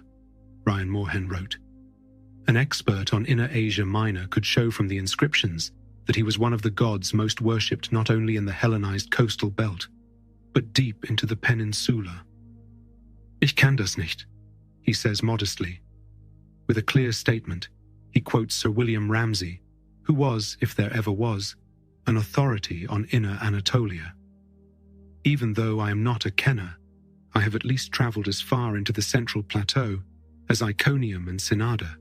S6: Ryan Moorhan wrote, an expert on Inner Asia Minor could show from the inscriptions that he was one of the gods most worshipped not only in the Hellenized coastal belt, but deep into the peninsula. Ich kann das nicht, he says modestly. With a clear statement, he quotes Sir William Ramsay, who was, if there ever was, an authority on Inner Anatolia. Even though I am not a kenner, I have at least traveled as far into the central plateau as Iconium and Synada,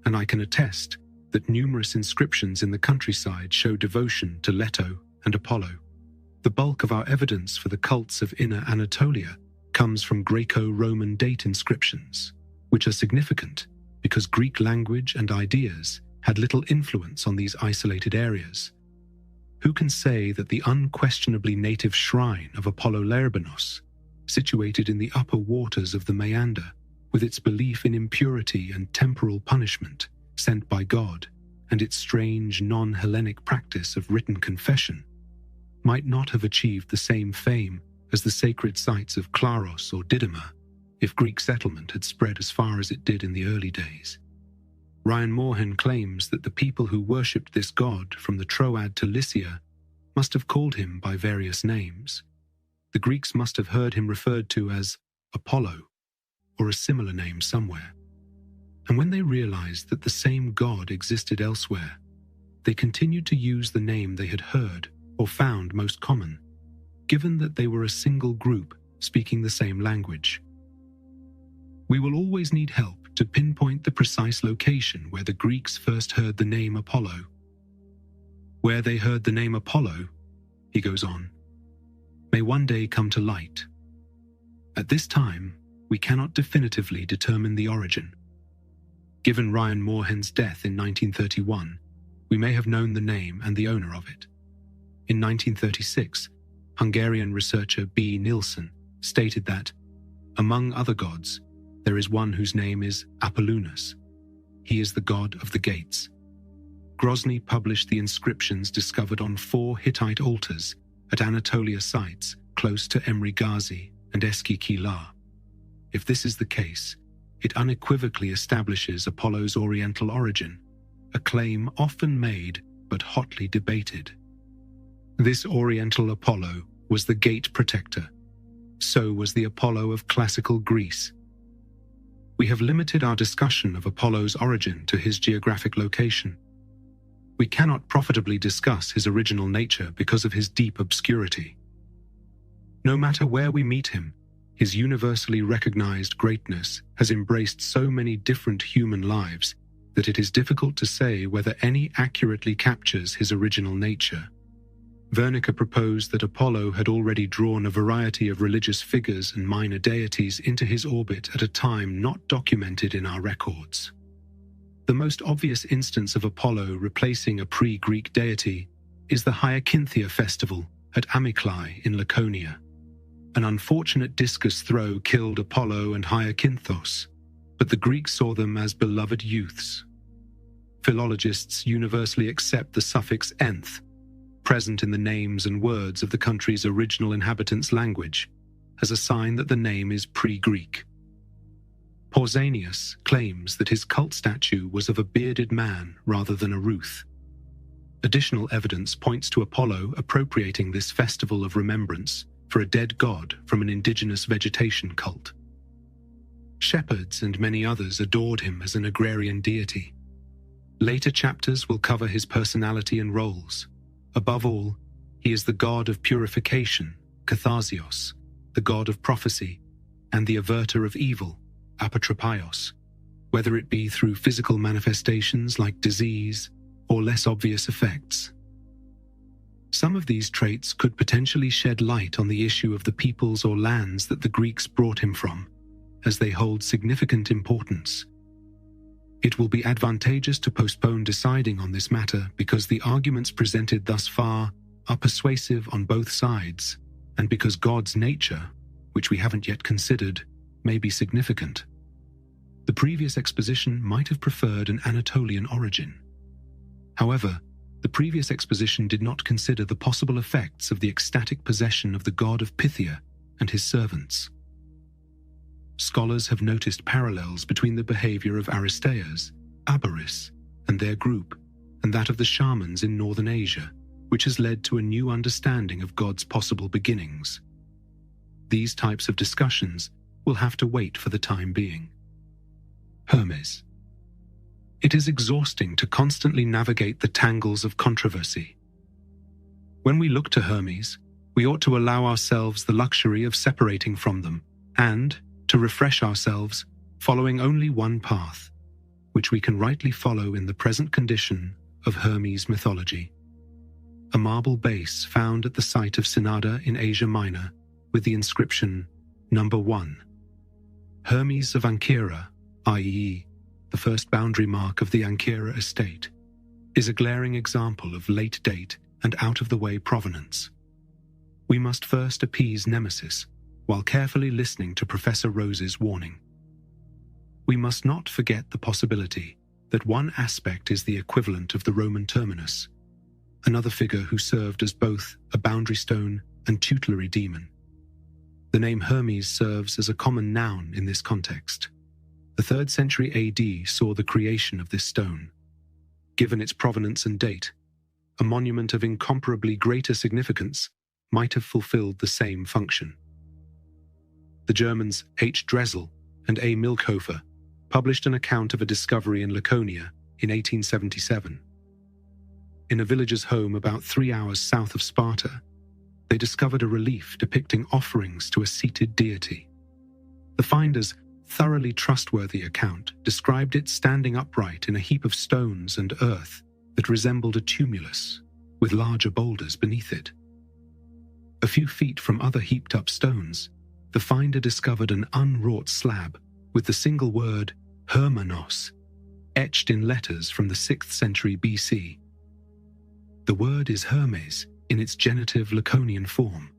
S6: and I can attest that numerous inscriptions in the countryside show devotion to Leto and Apollo. The bulk of our evidence for the cults of Inner Anatolia comes from Greco-Roman date inscriptions, which are significant because Greek language and ideas had little influence on these isolated areas. Who can say that the unquestionably native shrine of Apollo Lerbanos, situated in the upper waters of the Meander, with its belief in impurity and temporal punishment sent by God, and its strange non-Hellenic practice of written confession, might not have achieved the same fame as the sacred sites of Claros or Didyma if Greek settlement had spread as far as it did in the early days. Ryan Moorhan claims that the people who worshipped this god from the Troad to Lycia must have called him by various names, The Greeks must have heard him referred to as Apollo, or a similar name somewhere. And when they realized that the same god existed elsewhere, they continued to use the name they had heard or found most common, given that they were a single group speaking the same language. We will always need help to pinpoint the precise location where the Greeks first heard the name Apollo. Where they heard the name Apollo, he goes on, may one day come to light. At this time, we cannot definitively determine the origin. Given Ryan Moorhen's death in 1931, we may have known the name and the owner of it. In 1936, Hungarian researcher B. Nilsson stated that, among other gods, there is one whose name is Apollonius. He is the god of the gates. Grozny published the inscriptions discovered on 4 Hittite altars at Anatolia sites close to Emre Gazi and Eski Kilar. If this is the case, it unequivocally establishes Apollo's Oriental origin, a claim often made but hotly debated. This Oriental Apollo was the gate protector. So was the Apollo of classical Greece. We have limited our discussion of Apollo's origin to his geographic location. We cannot profitably discuss his original nature because of his deep obscurity. No matter where we meet him, his universally recognized greatness has embraced so many different human lives that it is difficult to say whether any accurately captures his original nature. Wernicke proposed that Apollo had already drawn a variety of religious figures and minor deities into his orbit at a time not documented in our records. The most obvious instance of Apollo replacing a pre-Greek deity is the Hyacinthia festival at Amyklai in Laconia. An unfortunate discus throw killed Apollo and Hyacinthos, but the Greeks saw them as beloved youths. Philologists universally accept the suffix "enth," present in the names and words of the country's original inhabitants' language, as a sign that the name is pre-Greek. Pausanias claims that his cult statue was of a bearded man rather than a Ruth. Additional evidence points to Apollo appropriating this festival of remembrance for a dead god from an indigenous vegetation cult. Shepherds and many others adored him as an agrarian deity. Later chapters will cover his personality and roles. Above all, he is the god of purification, katharsios, the god of prophecy, and the averter of evil, apotropaios, whether it be through physical manifestations like disease or less obvious effects. Some of these traits could potentially shed light on the issue of the peoples or lands that the Greeks brought him from, as they hold significant importance. It will be advantageous to postpone deciding on this matter because the arguments presented thus far are persuasive on both sides, and because God's nature, which we haven't yet considered, may be significant. The previous exposition might have preferred an Anatolian origin. However, the previous exposition did not consider the possible effects of the ecstatic possession of the god of Pythia and his servants. Scholars have noticed parallels between the behavior of Aristeas, Abaris, and their group, and that of the shamans in northern Asia, which has led to a new understanding of God's possible beginnings. These types of discussions will have to wait for the time being. Hermes. It is exhausting to constantly navigate the tangles of controversy. When we look to Hermes, we ought to allow ourselves the luxury of separating from them and, to refresh ourselves, following only one path, which we can rightly follow in the present condition of Hermes mythology. A marble base found at the site of Synada in Asia Minor with the inscription Number 1. Hermes of Ancyra, i.e., the first boundary mark of the Ancyra estate, is a glaring example of late date and out-of-the-way provenance. We must first appease Nemesis while carefully listening to Professor Rose's warning. We must not forget the possibility that one aspect is the equivalent of the Roman terminus, another figure who served as both a boundary stone and tutelary demon. The name Hermes serves as a common noun in this context. The 3rd century AD saw the creation of this stone. Given its provenance and date, a monument of incomparably greater significance might have fulfilled the same function. The Germans H. Dressel and A. Milchhofer published an account of a discovery in Laconia in 1877. In a villager's home about 3 hours south of Sparta, they discovered a relief depicting offerings to a seated deity. The finder's thoroughly trustworthy account described it standing upright in a heap of stones and earth that resembled a tumulus, with larger boulders beneath it. A few feet from other heaped-up stones, the finder discovered an unwrought slab with the single word Hermanos etched in letters from the 6th century BC. The word is Hermes in its genitive Laconian form.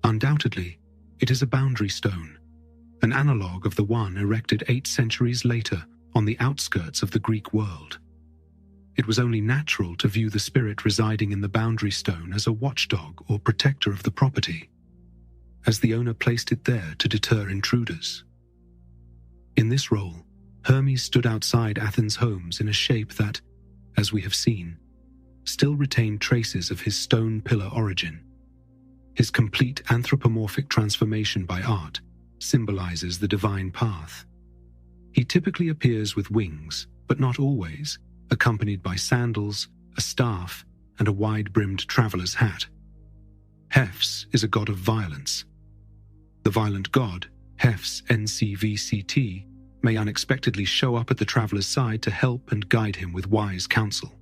S6: Undoubtedly, it is a boundary stone, an analogue of the one erected 8 centuries later on the outskirts of the Greek world. It was only natural to view the spirit residing in the boundary stone as a watchdog or protector of the property, as the owner placed it there to deter intruders. In this role, Hermes stood outside Athens' homes in a shape that, as we have seen, still retained traces of his stone pillar origin. His complete anthropomorphic transformation by art symbolizes the divine path. He typically appears with wings, but not always, accompanied by sandals, a staff, and a wide-brimmed traveler's hat. Hefs is a god of violence. The violent god, Hefs NCVCT, may unexpectedly show up at the traveler's side to help and guide him with wise counsel.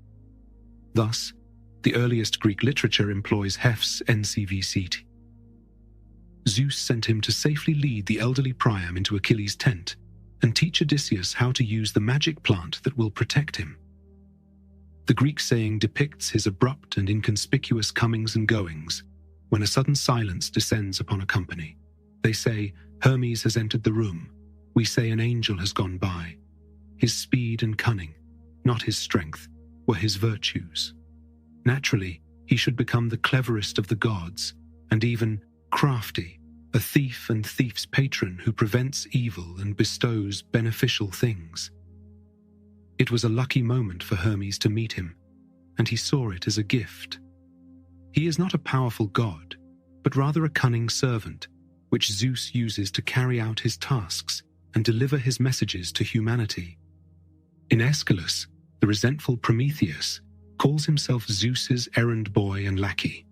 S6: Thus, the earliest Greek literature employs Hefs NCVCT. Zeus sent him to safely lead the elderly Priam into Achilles' tent and teach Odysseus how to use the magic plant that will protect him. The Greek saying depicts his abrupt and inconspicuous comings and goings when a sudden silence descends upon a company. They say, Hermes has entered the room. We say an angel has gone by. His speed and cunning, not his strength, were his virtues. Naturally, he should become the cleverest of the gods, and even crafty, a thief and thief's patron who prevents evil and bestows beneficial things. It was a lucky moment for Hermes to meet him, and he saw it as a gift. He is not a powerful god, but rather a cunning servant, which Zeus uses to carry out his tasks and deliver his messages to humanity. In Aeschylus, the resentful Prometheus calls himself Zeus's errand boy and lackey.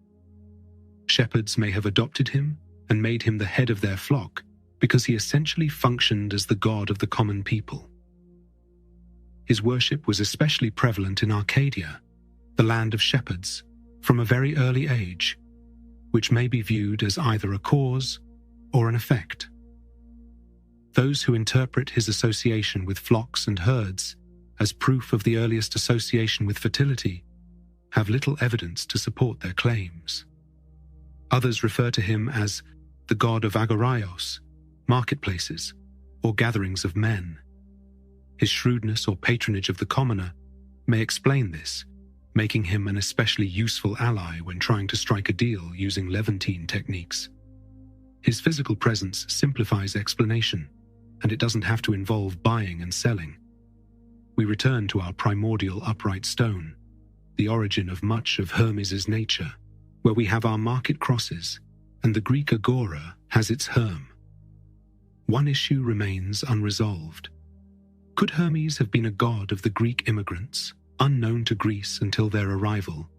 S6: Shepherds may have adopted him and made him the head of their flock because he essentially functioned as the god of the common people. His worship was especially prevalent in Arcadia, the land of shepherds, from a very early age, which may be viewed as either a cause or an effect. Those who interpret his association with flocks and herds as proof of the earliest association with fertility have little evidence to support their claims. Others refer to him as the god of agoraios, marketplaces, or gatherings of men. His shrewdness or patronage of the commoner may explain this, making him an especially useful ally when trying to strike a deal using Levantine techniques. His physical presence simplifies explanation, and it doesn't have to involve buying and selling. We return to our primordial upright stone, the origin of much of Hermes's nature, where we have our market crosses, and the Greek agora has its Herm. One issue remains unresolved. Could Hermes have been a god of the Greek immigrants, unknown to Greece until their arrival,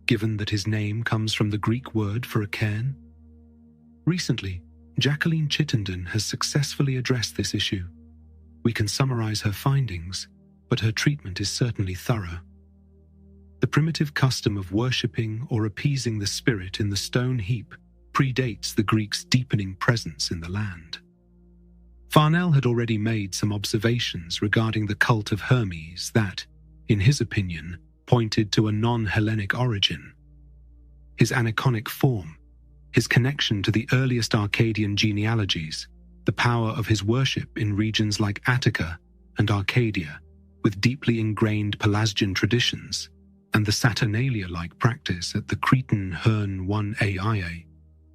S6: given that his name comes from the Greek word for a cairn? Recently, Jacqueline Chittenden has successfully addressed this issue. We can summarize her findings, but her treatment is certainly thorough. The primitive custom of worshipping or appeasing the spirit in the stone heap predates the Greeks' deepening presence in the land. Farnell had already made some observations regarding the cult of Hermes that, in his opinion, pointed to a non-Hellenic origin. His aniconic form, his connection to the earliest Arcadian genealogies, the power of his worship in regions like Attica and Arcadia, with deeply ingrained Pelasgian traditions, and the Saturnalia-like practice at the Cretan Hern 1AIA,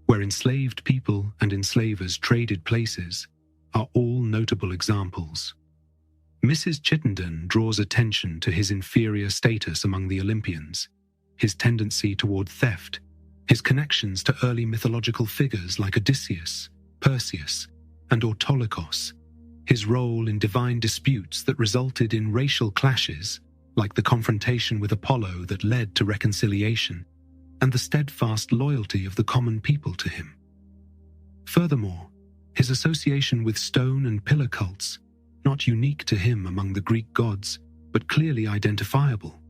S6: where enslaved people and enslavers traded places, are all notable examples. Mrs. Chittenden draws attention to his inferior status among the Olympians, his tendency toward theft, his connections to early mythological figures like Odysseus, Perseus, and Autolycos, his role in divine disputes that resulted in racial clashes, like the confrontation with Apollo that led to reconciliation, and the steadfast loyalty of the common people to him. Furthermore, his association with stone and pillar cults, not unique to him among the Greek gods, but clearly identifiable.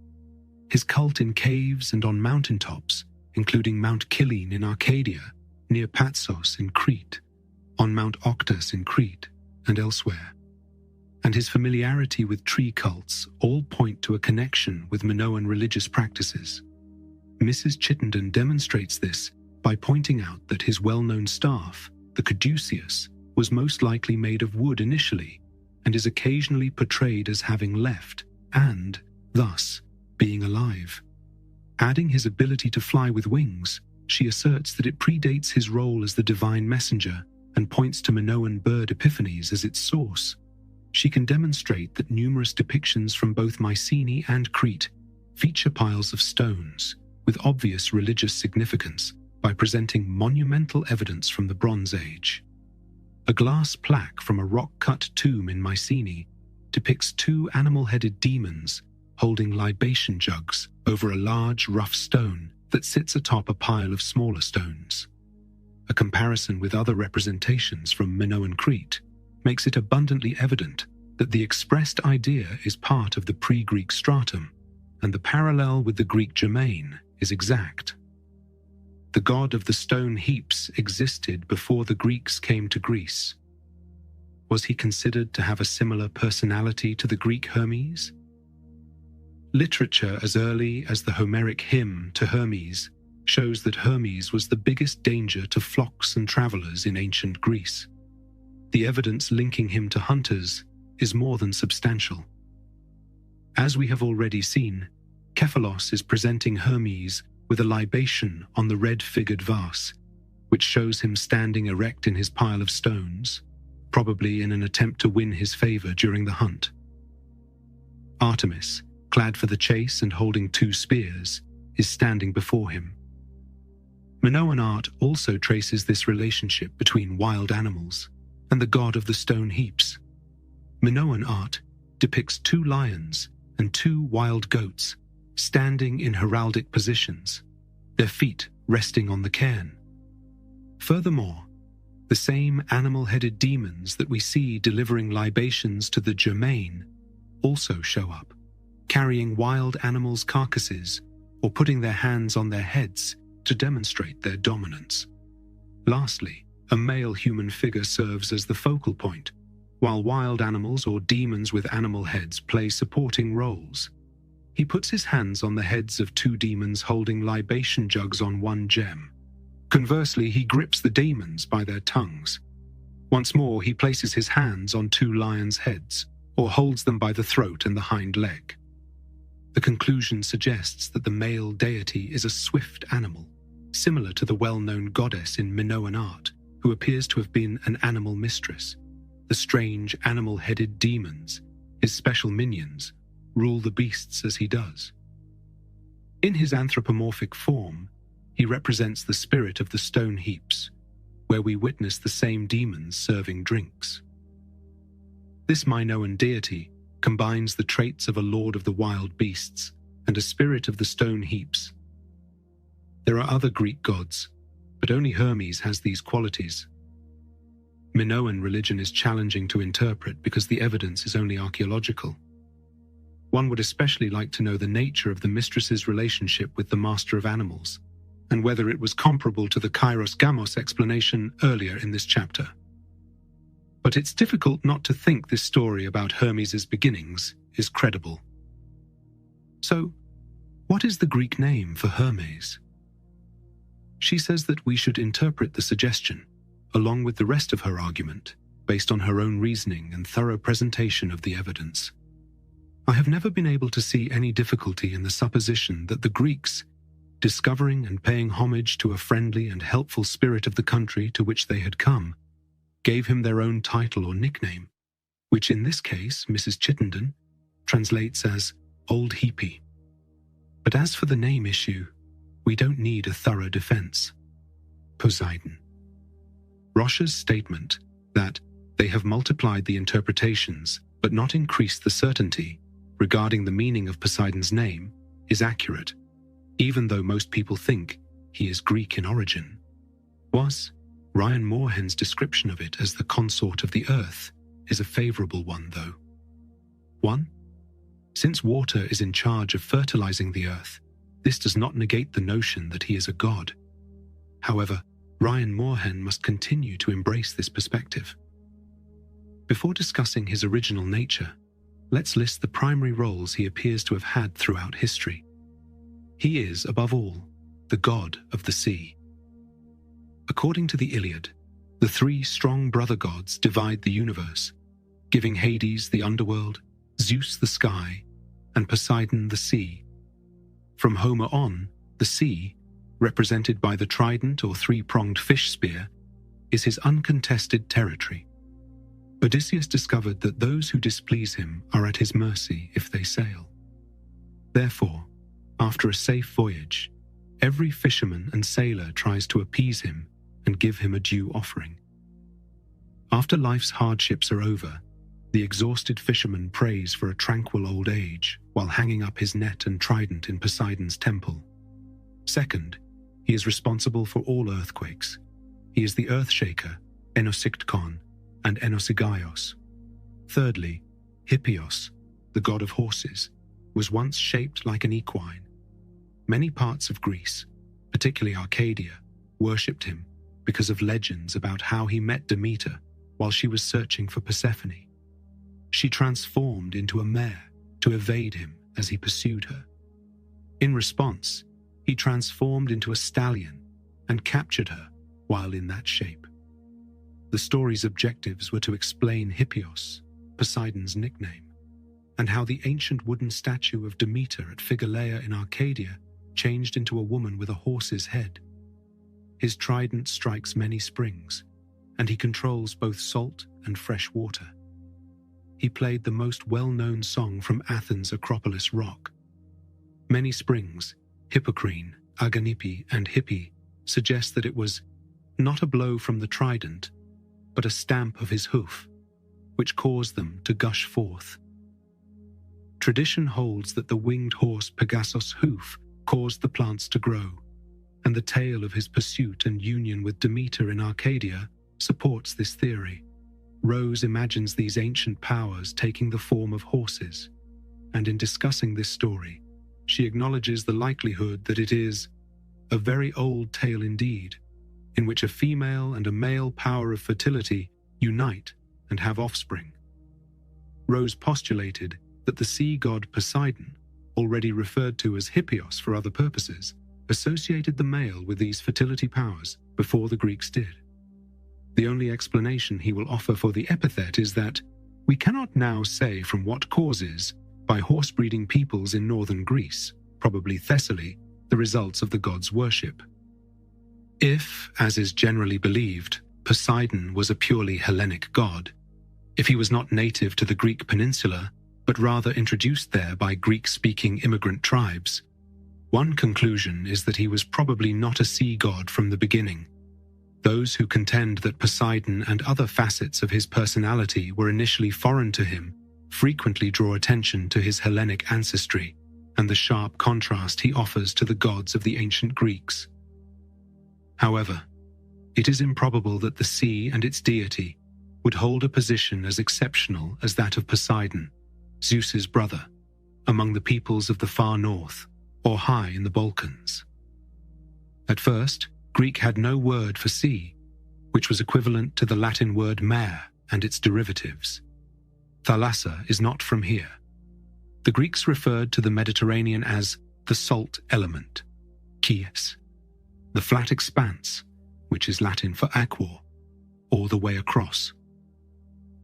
S6: His cult in caves and on mountaintops, including Mount Kyllene in Arcadia, near Patsos in Crete, on Mount Octus in Crete, and elsewhere. And his familiarity with tree cults all point to a connection with Minoan religious practices. Mrs. Chittenden demonstrates this by pointing out that his well-known staff, the caduceus, was most likely made of wood initially, and is occasionally portrayed as having left, and, thus, being alive. Adding his ability to fly with wings, she asserts that it predates his role as the divine messenger and points to Minoan bird epiphanies as its source. She can demonstrate that numerous depictions from both Mycenae and Crete feature piles of stones with obvious religious significance by presenting monumental evidence from the Bronze Age. A glass plaque from a rock-cut tomb in Mycenae depicts two animal-headed demons holding libation jugs over a large, rough stone that sits atop a pile of smaller stones. A comparison with other representations from Minoan Crete makes it abundantly evident that the expressed idea is part of the pre-Greek stratum, and the parallel with the Greek Germain is exact. The god of the stone heaps existed before the Greeks came to Greece. Was he considered to have a similar personality to the Greek Hermes? Literature as early as the Homeric hymn to Hermes shows that Hermes was the biggest danger to flocks and travelers in ancient Greece. The evidence linking him to hunters is more than substantial. As we have already seen, Cephalos is presenting Hermes with a libation on the red-figured vase, which shows him standing erect in his pile of stones, probably in an attempt to win his favor during the hunt. Artemis, clad for the chase and holding two spears, is standing before him. Minoan art also traces this relationship between wild animals and the god of the stone heaps. Minoan art depicts two lions and two wild goats standing in heraldic positions, their feet resting on the cairn. Furthermore, the same animal-headed demons that we see delivering libations to the Germain also show up, carrying wild animals' carcasses or putting their hands on their heads to demonstrate their dominance. Lastly, a male human figure serves as the focal point, while wild animals or demons with animal heads play supporting roles. He puts his hands on the heads of two demons holding libation jugs on one gem. Conversely, he grips the demons by their tongues. Once more, he places his hands on two lions' heads, or holds them by the throat and the hind leg. The conclusion suggests that the male deity is a swift animal, similar to the well-known goddess in Minoan art, who appears to have been an animal mistress. The strange animal-headed demons, his special minions, rule the beasts as he does. In his anthropomorphic form, he represents the spirit of the stone heaps, where we witness the same demons serving drinks. This Minoan deity combines the traits of a lord of the wild beasts and a spirit of the stone heaps. There are other Greek gods, but only Hermes has these qualities. Minoan religion is challenging to interpret because the evidence is only archaeological. One would especially like to know the nature of the mistress's relationship with the master of animals, and whether it was comparable to the Kairos Gamos explanation earlier in this chapter. But it's difficult not to think this story about Hermes' beginnings is credible. So, what is the Greek name for Hermes? She says that we should interpret the suggestion, along with the rest of her argument, based on her own reasoning and thorough presentation of the evidence. I have never been able to see any difficulty in the supposition that the Greeks, discovering and paying homage to a friendly and helpful spirit of the country to which they had come, gave him their own title or nickname, which in this case, Mrs. Chittenden, translates as Old Heapy. But as for the name issue, we we don't need a thorough defense. Poseidon. Roche's statement that they have multiplied the interpretations but not increased the certainty regarding the meaning of Poseidon's name is accurate, even though most people think he is Greek in origin. Was Ryan Moorhen's description of it as the consort of the earth is a favorable one, though. 1. Since water is in charge of fertilizing the earth, this does not negate the notion that he is a god. However, Ryan Moorhen must continue to embrace this perspective. Before discussing his original nature, let's list the primary roles he appears to have had throughout history. He is, above all, the god of the sea. According to the Iliad, the three strong brother gods divide the universe, giving Hades the underworld, Zeus the sky, and Poseidon the sea. From Homer on, the sea, represented by the trident or three-pronged fish spear, is his uncontested territory. Odysseus discovered that those who displease him are at his mercy if they sail. Therefore, after a safe voyage, every fisherman and sailor tries to appease him and give him a due offering. After life's hardships are over, the exhausted fisherman prays for a tranquil old age while hanging up his net and trident in Poseidon's temple. Second, he is responsible for all earthquakes. He is the earthshaker, Enosiktkon, and Enosigaios. Thirdly, Hippios, the god of horses, was once shaped like an equine. Many parts of Greece, particularly Arcadia, worshipped him because of legends about how he met Demeter while she was searching for Persephone. She transformed into a mare to evade him as he pursued her. In response, he transformed into a stallion and captured her while in that shape. The story's objectives were to explain Hippios, Poseidon's nickname, and how the ancient wooden statue of Demeter at Phigaleia in Arcadia changed into a woman with a horse's head. His trident strikes many springs, and he controls both salt and fresh water. He played the most well-known song from Athens' Acropolis rock. Many springs, Hippocrene, Aganippe, and Hippi, suggest that it was not a blow from the trident, but a stamp of his hoof, which caused them to gush forth. Tradition holds that the winged horse Pegasus' hoof caused the plants to grow, and the tale of his pursuit and union with Demeter in Arcadia supports this theory. Rose imagines these ancient powers taking the form of horses, and in discussing this story, she acknowledges the likelihood that it is a very old tale indeed, in which a female and a male power of fertility unite and have offspring. Rose postulated that the sea god Poseidon, already referred to as Hippios for other purposes, associated the male with these fertility powers before the Greeks did. The only explanation he will offer for the epithet is that we cannot now say from what causes, by horse-breeding peoples in northern Greece, probably Thessaly, the results of the god's worship. If, as is generally believed, Poseidon was a purely Hellenic god, if he was not native to the Greek peninsula, but rather introduced there by Greek-speaking immigrant tribes, one conclusion is that he was probably not a sea god from the beginning. Those who contend that Poseidon and other facets of his personality were initially foreign to him frequently draw attention to his Hellenic ancestry and the sharp contrast he offers to the gods of the ancient Greeks. However, it is improbable that the sea and its deity would hold a position as exceptional as that of Poseidon, Zeus's brother, among the peoples of the far north or high in the Balkans. At first, Greek had no word for sea, which was equivalent to the Latin word mare and its derivatives. Thalassa is not from here. The Greeks referred to the Mediterranean as the salt element, chies, the flat expanse, which is Latin for aquor, or the way across.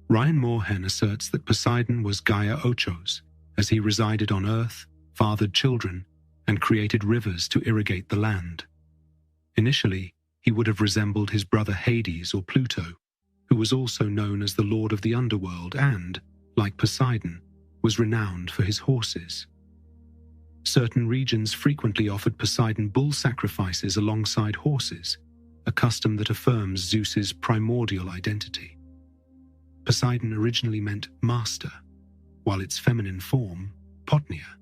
S6: Ryan Moorhen asserts that Poseidon was Gaia Ochos, as he resided on earth, fathered children, and created rivers to irrigate the land. Initially, he would have resembled his brother Hades or Pluto, who was also known as the Lord of the Underworld and, like Poseidon, was renowned for his horses. Certain regions frequently offered Poseidon bull sacrifices alongside horses, a custom that affirms Zeus's primordial identity. Poseidon originally meant master, while its feminine form, Potnia,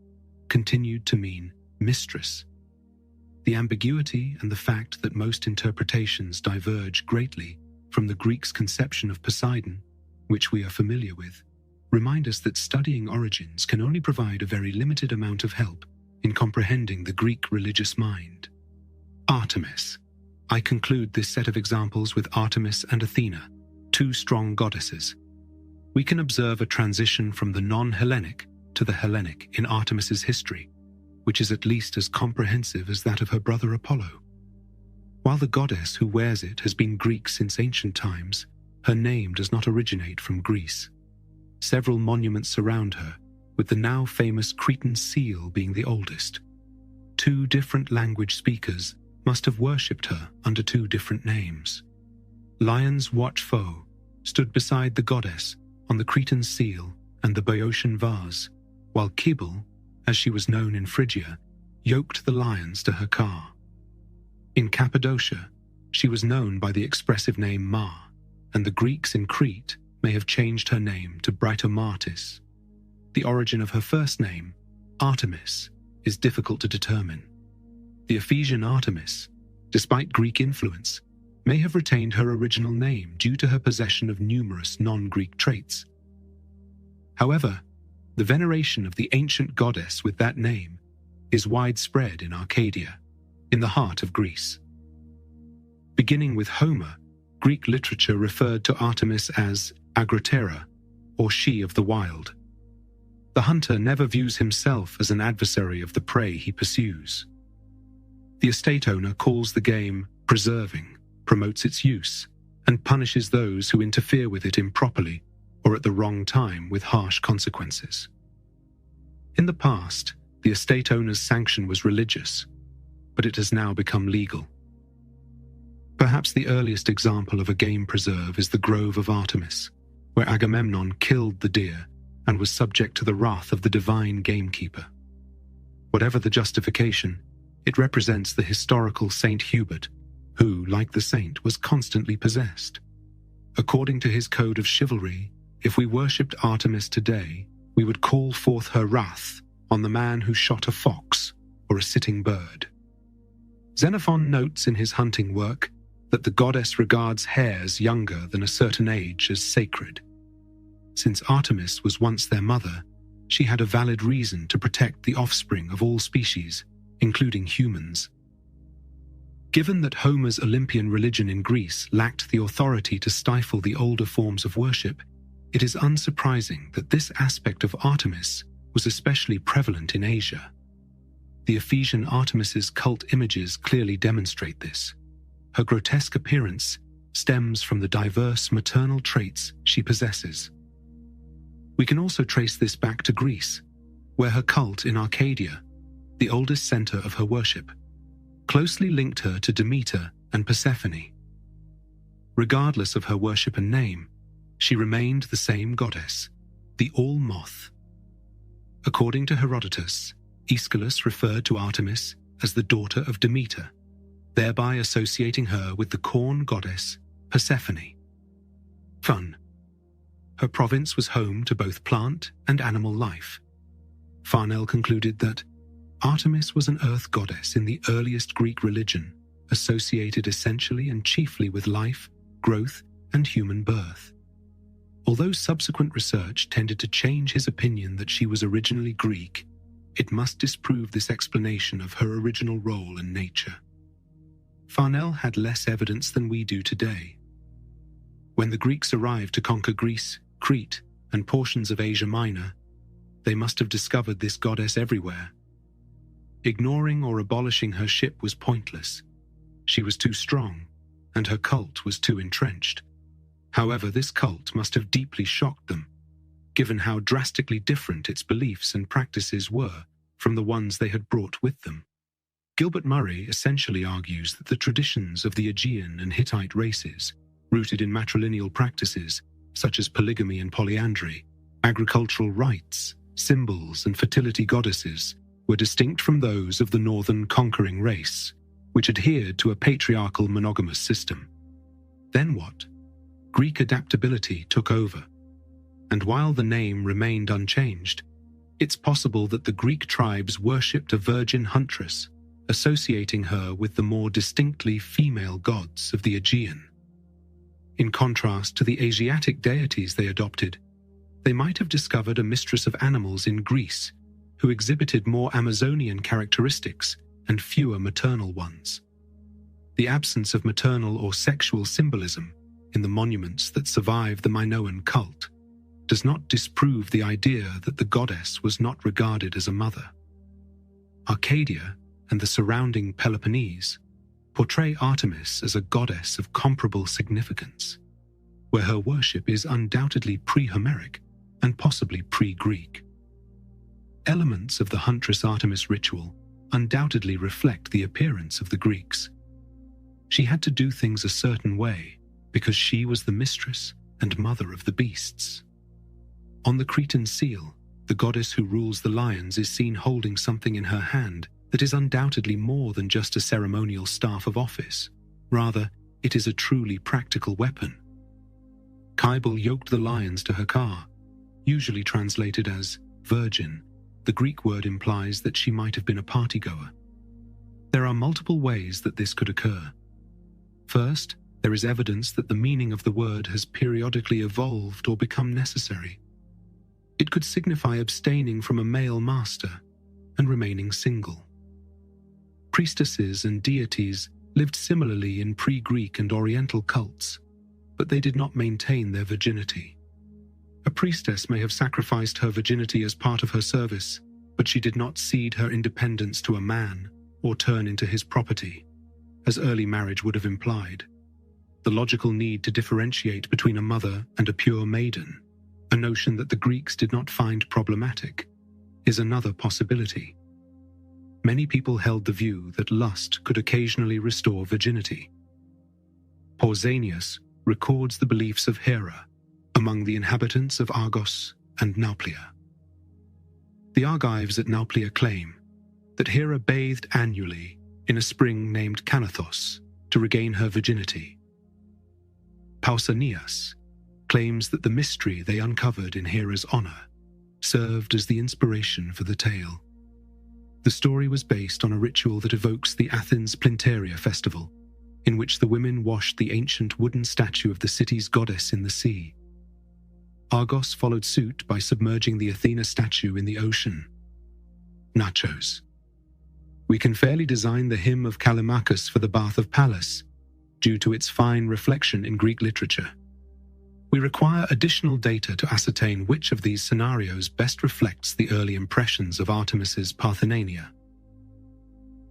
S6: continued to mean mistress. The ambiguity and the fact that most interpretations diverge greatly from the Greeks' conception of Poseidon, which we are familiar with, remind us that studying origins can only provide a very limited amount of help in comprehending the Greek religious mind. Artemis. I conclude this set of examples with Artemis and Athena, two strong goddesses. We can observe a transition from the non-Hellenic to the Hellenic in Artemis's history, which is at least as comprehensive as that of her brother Apollo. While the goddess who wears it has been Greek since ancient times, her name does not originate from Greece. Several monuments surround her, with the now famous Cretan seal being the oldest. Two different language speakers must have worshipped her under two different names. Lions watch foe stood beside the goddess on the Cretan seal and the Boeotian vase, while Cybele, as she was known in Phrygia, yoked the lions to her car. In Cappadocia, she was known by the expressive name Ma, and the Greeks in Crete may have changed her name to Britomartis. The origin of her first name, Artemis, is difficult to determine. The Ephesian Artemis, despite Greek influence, may have retained her original name due to her possession of numerous non-Greek traits. However, the veneration of the ancient goddess with that name is widespread in Arcadia, in the heart of Greece. Beginning with Homer, Greek literature referred to Artemis as Agrotera, or she of the wild. The hunter never views himself as an adversary of the prey he pursues. The estate owner calls the game preserving, promotes its use, and punishes those who interfere with it improperly or at the wrong time with harsh consequences. In the past, the estate owner's sanction was religious, but it has now become legal. Perhaps the earliest example of a game preserve is the Grove of Artemis, where Agamemnon killed the deer and was subject to the wrath of the divine gamekeeper. Whatever the justification, it represents the historical Saint Hubert, who, like the saint, was constantly possessed. According to his code of chivalry, if we worshipped Artemis today, we would call forth her wrath on the man who shot a fox or a sitting bird. Xenophon notes in his hunting work that the goddess regards hares younger than a certain age as sacred. Since Artemis was once their mother, she had a valid reason to protect the offspring of all species, including humans. Given that Homer's Olympian religion in Greece lacked the authority to stifle the older forms of worship, it is unsurprising that this aspect of Artemis was especially prevalent in Asia. The Ephesian Artemis's cult images clearly demonstrate this. Her grotesque appearance stems from the diverse maternal traits she possesses. We can also trace this back to Greece, where her cult in Arcadia, the oldest center of her worship, closely linked her to Demeter and Persephone. Regardless of her worship and name, she remained the same goddess, the All-Moth. According to Herodotus, Aeschylus referred to Artemis as the daughter of Demeter, thereby associating her with the corn goddess Persephone. Fun. Her province was home to both plant and animal life. Farnell concluded that Artemis was an earth goddess in the earliest Greek religion, associated essentially and chiefly with life, growth, and human birth. Although subsequent research tended to change his opinion that she was originally Greek, it must disprove this explanation of her original role in nature. Farnell had less evidence than we do today. When the Greeks arrived to conquer Greece, Crete, and portions of Asia Minor, they must have discovered this goddess everywhere. Ignoring or abolishing her ship was pointless. She was too strong, and her cult was too entrenched. However, this cult must have deeply shocked them, given how drastically different its beliefs and practices were from the ones they had brought with them. Gilbert Murray essentially argues that the traditions of the Aegean and Hittite races, rooted in matrilineal practices such as polygamy and polyandry, agricultural rites, symbols, and fertility goddesses, were distinct from those of the northern conquering race, which adhered to a patriarchal monogamous system. Then what? Greek adaptability took over, and while the name remained unchanged, it's possible that the Greek tribes worshipped a virgin huntress, associating her with the more distinctly female gods of the Aegean. In contrast to the Asiatic deities they adopted, they might have discovered a mistress of animals in Greece who exhibited more Amazonian characteristics and fewer maternal ones. The absence of maternal or sexual symbolism in the monuments that survive the Minoan cult does not disprove the idea that the goddess was not regarded as a mother. Arcadia and the surrounding Peloponnese portray Artemis as a goddess of comparable significance, where her worship is undoubtedly pre-Homeric and possibly pre-Greek. Elements of the huntress Artemis ritual undoubtedly reflect the appearance of the Greeks. She had to do things a certain way because she was the mistress and mother of the beasts. On the Cretan seal, the goddess who rules the lions is seen holding something in her hand that is undoubtedly more than just a ceremonial staff of office. Rather, it is a truly practical weapon. Cybele yoked the lions to her car, usually translated as virgin. The Greek word implies that she might have been a partygoer. There are multiple ways that this could occur. First, there is evidence that the meaning of the word has periodically evolved or become necessary. It could signify abstaining from a male master and remaining single. Priestesses and deities lived similarly in pre-Greek and Oriental cults, but they did not maintain their virginity. A priestess may have sacrificed her virginity as part of her service, but she did not cede her independence to a man or turn into his property, as early marriage would have implied. The logical need to differentiate between a mother and a pure maiden, a notion that the Greeks did not find problematic, is another possibility. Many people held the view that lust could occasionally restore virginity. Pausanias records the beliefs of Hera among the inhabitants of Argos and Nauplia. The Argives at Nauplia claim that Hera bathed annually in a spring named Canathos to regain her virginity. Pausanias claims that the mystery they uncovered in Hera's honor served as the inspiration for the tale. The story was based on a ritual that evokes the Athens Plinteria festival, in which the women washed the ancient wooden statue of the city's goddess in the sea. Argos followed suit by submerging the Athena statue in the ocean. Nachos. We can fairly design the hymn of Callimachus for the Bath of Pallas, due to its fine reflection in Greek literature. We require additional data to ascertain which of these scenarios best reflects the early impressions of Artemis's Parthenonia.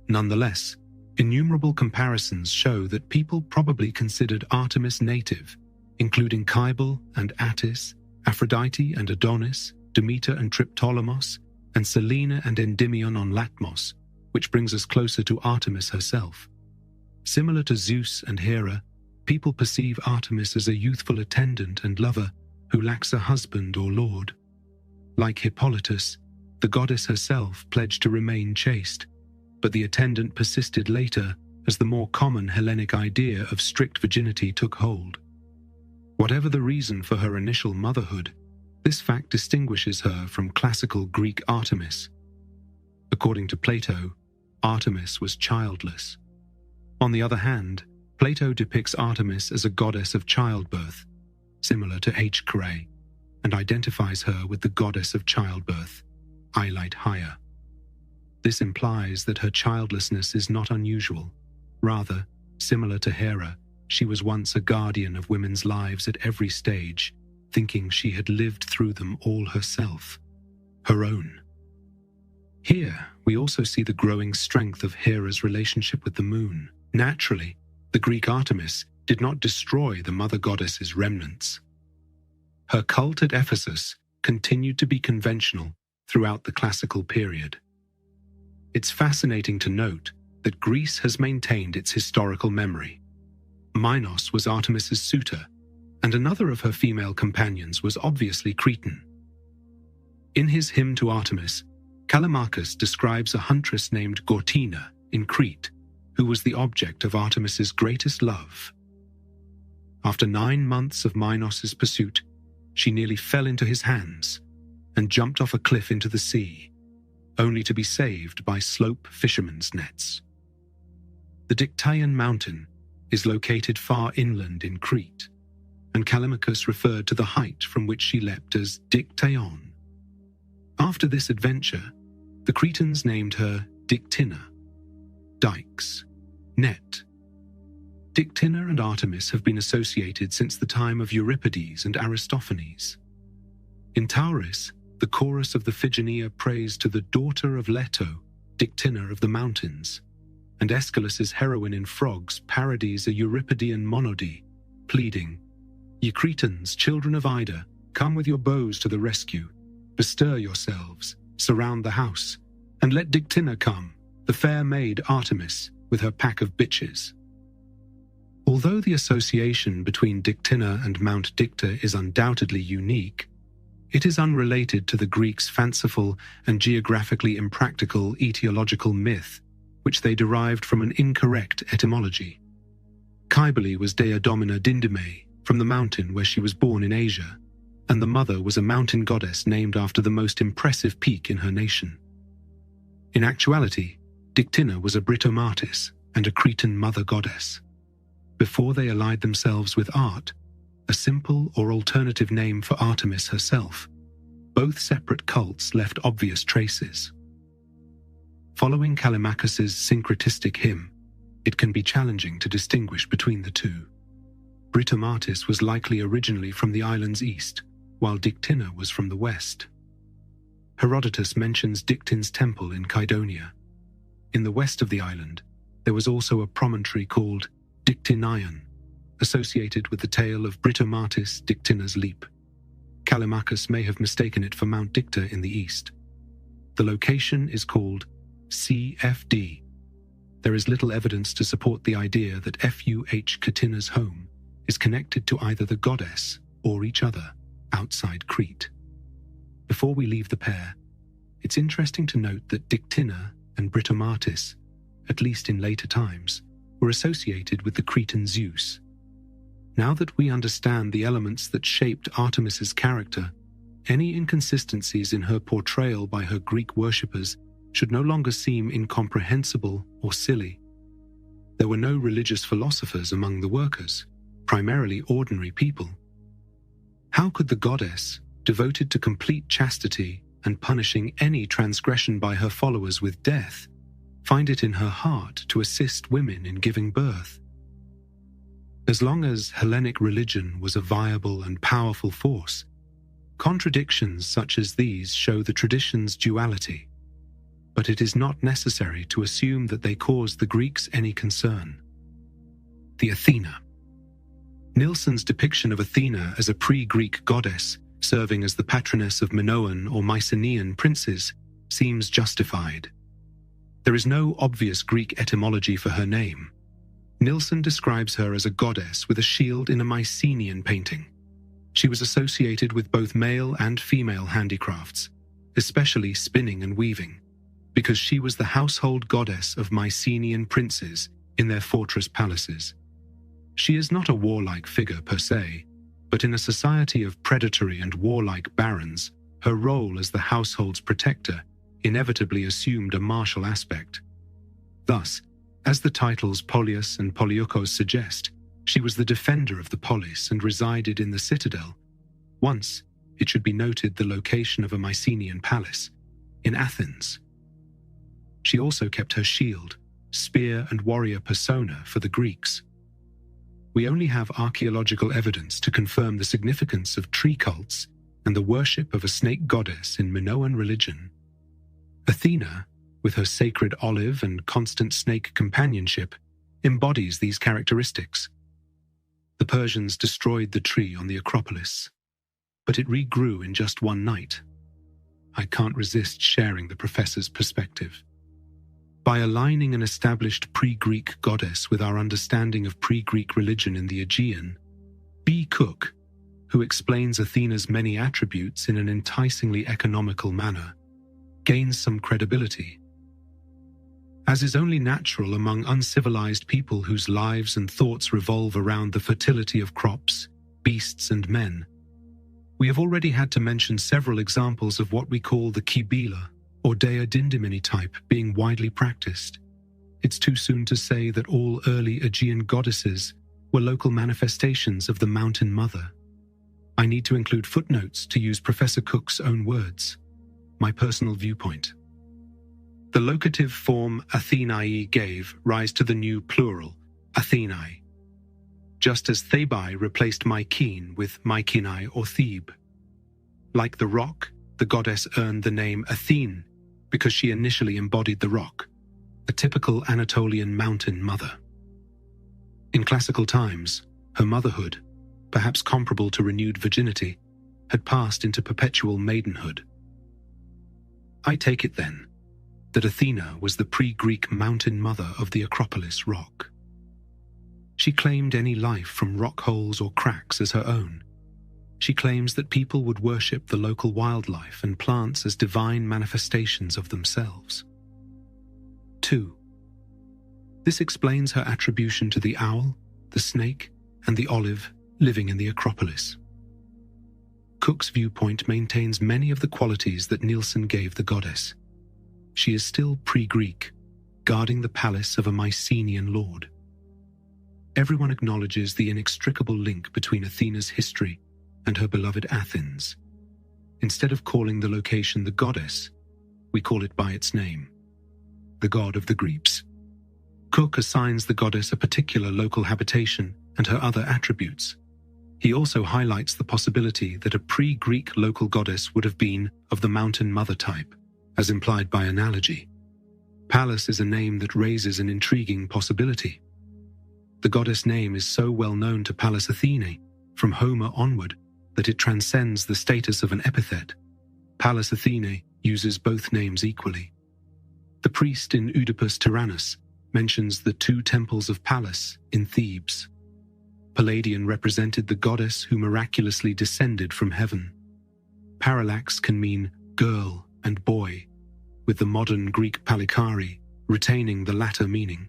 S6: Nonetheless, innumerable comparisons show that people probably considered Artemis native, including Cybele and Attis, Aphrodite and Adonis, Demeter and Triptolemos, and Selene and Endymion on Latmos, which brings us closer to Artemis herself. Similar to Zeus and Hera, people perceive Artemis as a youthful attendant and lover who lacks a husband or lord. Like Hippolytus, the goddess herself pledged to remain chaste, but the attendant persisted later as the more common Hellenic idea of strict virginity took hold. Whatever the reason for her initial motherhood, this fact distinguishes her from classical Greek Artemis. According to Plato, Artemis was childless. On the other hand, Plato depicts Artemis as a goddess of childbirth, similar to Hera, and identifies her with the goddess of childbirth, Eileithyia. This implies that her childlessness is not unusual. Rather, similar to Hera, she was once a guardian of women's lives at every stage, thinking she had lived through them all herself, her own. Here, we also see the growing strength of Hera's relationship with the moon. Naturally, the Greek Artemis did not destroy the mother goddess's remnants. Her cult at Ephesus continued to be conventional throughout the classical period. It's fascinating to note that Greece has maintained its historical memory. Minos was Artemis's suitor, and another of her female companions was obviously Cretan. In his hymn to Artemis, Callimachus describes a huntress named Gortina in Crete, who was the object of Artemis's greatest love. After 9 months of Minos's pursuit, she nearly fell into his hands and jumped off a cliff into the sea, only to be saved by slope fishermen's nets. The Dictaean mountain is located far inland in Crete, and Callimachus referred to the height from which she leapt as Dictaeon. After this adventure, the Cretans named her Dictina, dikes, net. Dictina and Artemis have been associated since the time of Euripides and Aristophanes. In Tauris, the chorus of the Phigenia prays to the daughter of Leto, Dictina of the mountains, and Aeschylus's heroine in Frogs parodies a Euripidean monody, pleading, "Ye Cretans, children of Ida, come with your bows to the rescue. Bestir yourselves, surround the house, and let Dictina come, the fair maid Artemis, with her pack of bitches." Although the association between Dictina and Mount Dicta is undoubtedly unique, it is unrelated to the Greeks' fanciful and geographically impractical etiological myth, which they derived from an incorrect etymology. Cybele was Dea Domina Dindymé, from the mountain where she was born in Asia, and the mother was a mountain goddess named after the most impressive peak in her nation. In actuality, Dictina was a Britomartis and a Cretan mother goddess. Before they allied themselves with art, a simple or alternative name for Artemis herself, both separate cults left obvious traces. Following Callimachus's syncretistic hymn, it can be challenging to distinguish between the two. Britomartis was likely originally from the island's east, while Dictina was from the west. Herodotus mentions Dictin's temple in Kydonia. In the west of the island, there was also a promontory called Dictinion, associated with the tale of Britomartis Dictina's leap. Callimachus may have mistaken it for Mount Dicta in the east. The location is called CFD. There is little evidence to support the idea that FUH Catina's home is connected to either the goddess or each other outside Crete. Before we leave the pair, it's interesting to note that Dictina and Britomartis, at least in later times, were associated with the Cretan Zeus. Now that we understand the elements that shaped Artemis's character, any inconsistencies in her portrayal by her Greek worshippers should no longer seem incomprehensible or silly. There were no religious philosophers among the workers, primarily ordinary people. How could the goddess, devoted to complete chastity and punishing any transgression by her followers with death, find it in her heart to assist women in giving birth? As long as Hellenic religion was a viable and powerful force, contradictions such as these show the tradition's duality. But it is not necessary to assume that they caused the Greeks any concern. The Athena. Nilsson's depiction of Athena as a pre-Greek goddess serving as the patroness of Minoan or Mycenaean princes seems justified. There is no obvious Greek etymology for her name. Nilsson describes her as a goddess with a shield in a Mycenaean painting. She was associated with both male and female handicrafts, especially spinning and weaving, because she was the household goddess of Mycenaean princes in their fortress palaces. She is not a warlike figure per se, but in a society of predatory and warlike barons, her role as the household's protector inevitably assumed a martial aspect. Thus, as the titles Polius and Poliukos suggest, she was the defender of the polis and resided in the citadel. Once, it should be noted, the location of a Mycenaean palace, in Athens. She also kept her shield, spear and warrior persona for the Greeks. We only have archaeological evidence to confirm the significance of tree cults and the worship of a snake goddess in Minoan religion. Athena, with her sacred olive and constant snake companionship, embodies these characteristics. The Persians destroyed the tree on the Acropolis, but it regrew in just one night. I can't resist sharing the professor's perspective. By aligning an established pre-Greek goddess with our understanding of pre-Greek religion in the Aegean, B. Cook, who explains Athena's many attributes in an enticingly economical manner, gains some credibility. As is only natural among uncivilized people whose lives and thoughts revolve around the fertility of crops, beasts, and men, we have already had to mention several examples of what we call the Kybele, or Dea Dindymene type, being widely practiced. It's too soon to say that all early Aegean goddesses were local manifestations of the Mountain Mother. I need to include footnotes to use Professor Cook's own words, my personal viewpoint. The locative form Athenae gave rise to the new plural, Athenae, just as Thebai replaced Mycene with Mycenae or Thebe. Like the rock, the goddess earned the name Athene because she initially embodied the rock, a typical Anatolian mountain mother. In classical times, her motherhood, perhaps comparable to renewed virginity, had passed into perpetual maidenhood. I take it then that Athena was the pre-Greek mountain mother of the Acropolis rock. She claimed any life from rock holes or cracks as her own. She claims that people would worship the local wildlife and plants as divine manifestations of themselves. 2. This explains her attribution to the owl, the snake, and the olive living in the Acropolis. Cook's viewpoint maintains many of the qualities that Nielsen gave the goddess. She is still pre-Greek, guarding the palace of a Mycenaean lord. Everyone acknowledges the inextricable link between Athena's history and her beloved Athens. Instead of calling the location the goddess, we call it by its name, the god of the Greeks. Cook assigns the goddess a particular local habitation and her other attributes. He also highlights the possibility that a pre-Greek local goddess would have been of the mountain mother type, as implied by analogy. Pallas is a name that raises an intriguing possibility. The goddess name is so well known to Pallas Athene, from Homer onward, that it transcends the status of an epithet. Pallas Athene uses both names equally. The priest in Oedipus Tyrannus mentions the 2 temples of Pallas in Thebes. Palladion represented the goddess who miraculously descended from heaven. Parallax can mean girl and boy, with the modern Greek palikari retaining the latter meaning.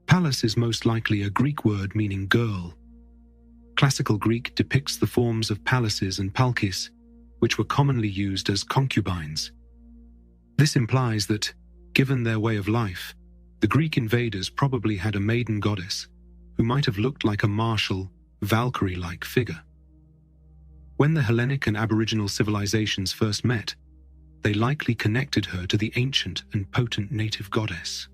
S6: Pallas is most likely a Greek word meaning girl. Classical Greek depicts the forms of palaces and palkis, which were commonly used as concubines. This implies that, given their way of life, the Greek invaders probably had a maiden goddess who might have looked like a martial, Valkyrie-like figure. When the Hellenic and Aboriginal civilizations first met, they likely connected her to the ancient and potent native goddess.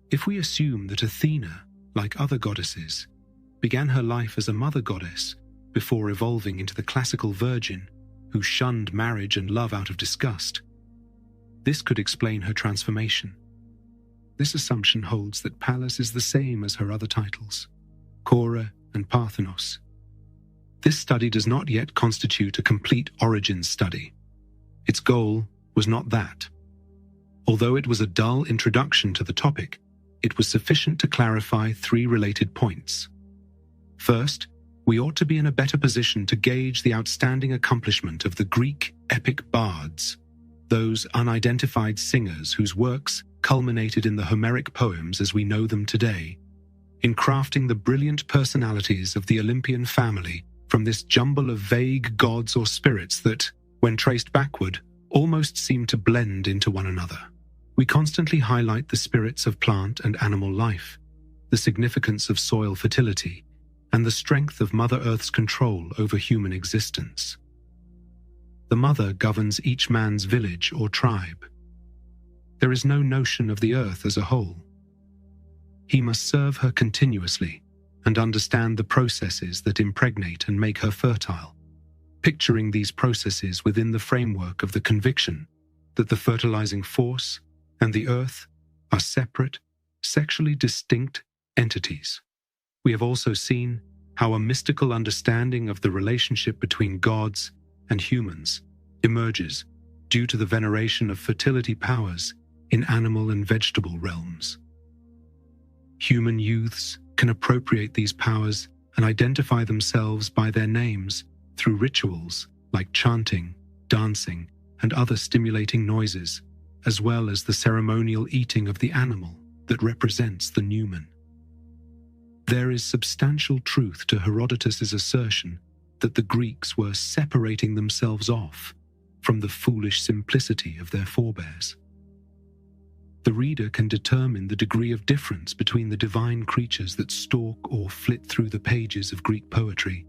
S6: If we assume that Athena, like other goddesses, began her life as a mother goddess before evolving into the classical virgin who shunned marriage and love out of disgust, this could explain her transformation. This assumption holds that Pallas is the same as her other titles, Cora and Parthenos. This study does not yet constitute a complete origins study. Its goal was not that. Although it was a dull introduction to the topic, it was sufficient to clarify 3 related points. First, we ought to be in a better position to gauge the outstanding accomplishment of the Greek epic bards, those unidentified singers whose works culminated in the Homeric poems as we know them today, in crafting the brilliant personalities of the Olympian family from this jumble of vague gods or spirits that, when traced backward, almost seem to blend into one another. We constantly highlight the spirits of plant and animal life, the significance of soil fertility, and the strength of Mother Earth's control over human existence. The mother governs each man's village or tribe. There is no notion of the earth as a whole. He must serve her continuously and understand the processes that impregnate and make her fertile, picturing these processes within the framework of the conviction that the fertilizing force and the earth are separate, sexually distinct entities. We have also seen how a mystical understanding of the relationship between gods and humans emerges due to the veneration of fertility powers in animal and vegetable realms. Human youths can appropriate these powers and identify themselves by their names through rituals like chanting, dancing, and other stimulating noises, as well as the ceremonial eating of the animal that represents the numen. There is substantial truth to Herodotus's assertion that the Greeks were separating themselves off from the foolish simplicity of their forebears. The reader can determine the degree of difference between the divine creatures that stalk or flit through the pages of Greek poetry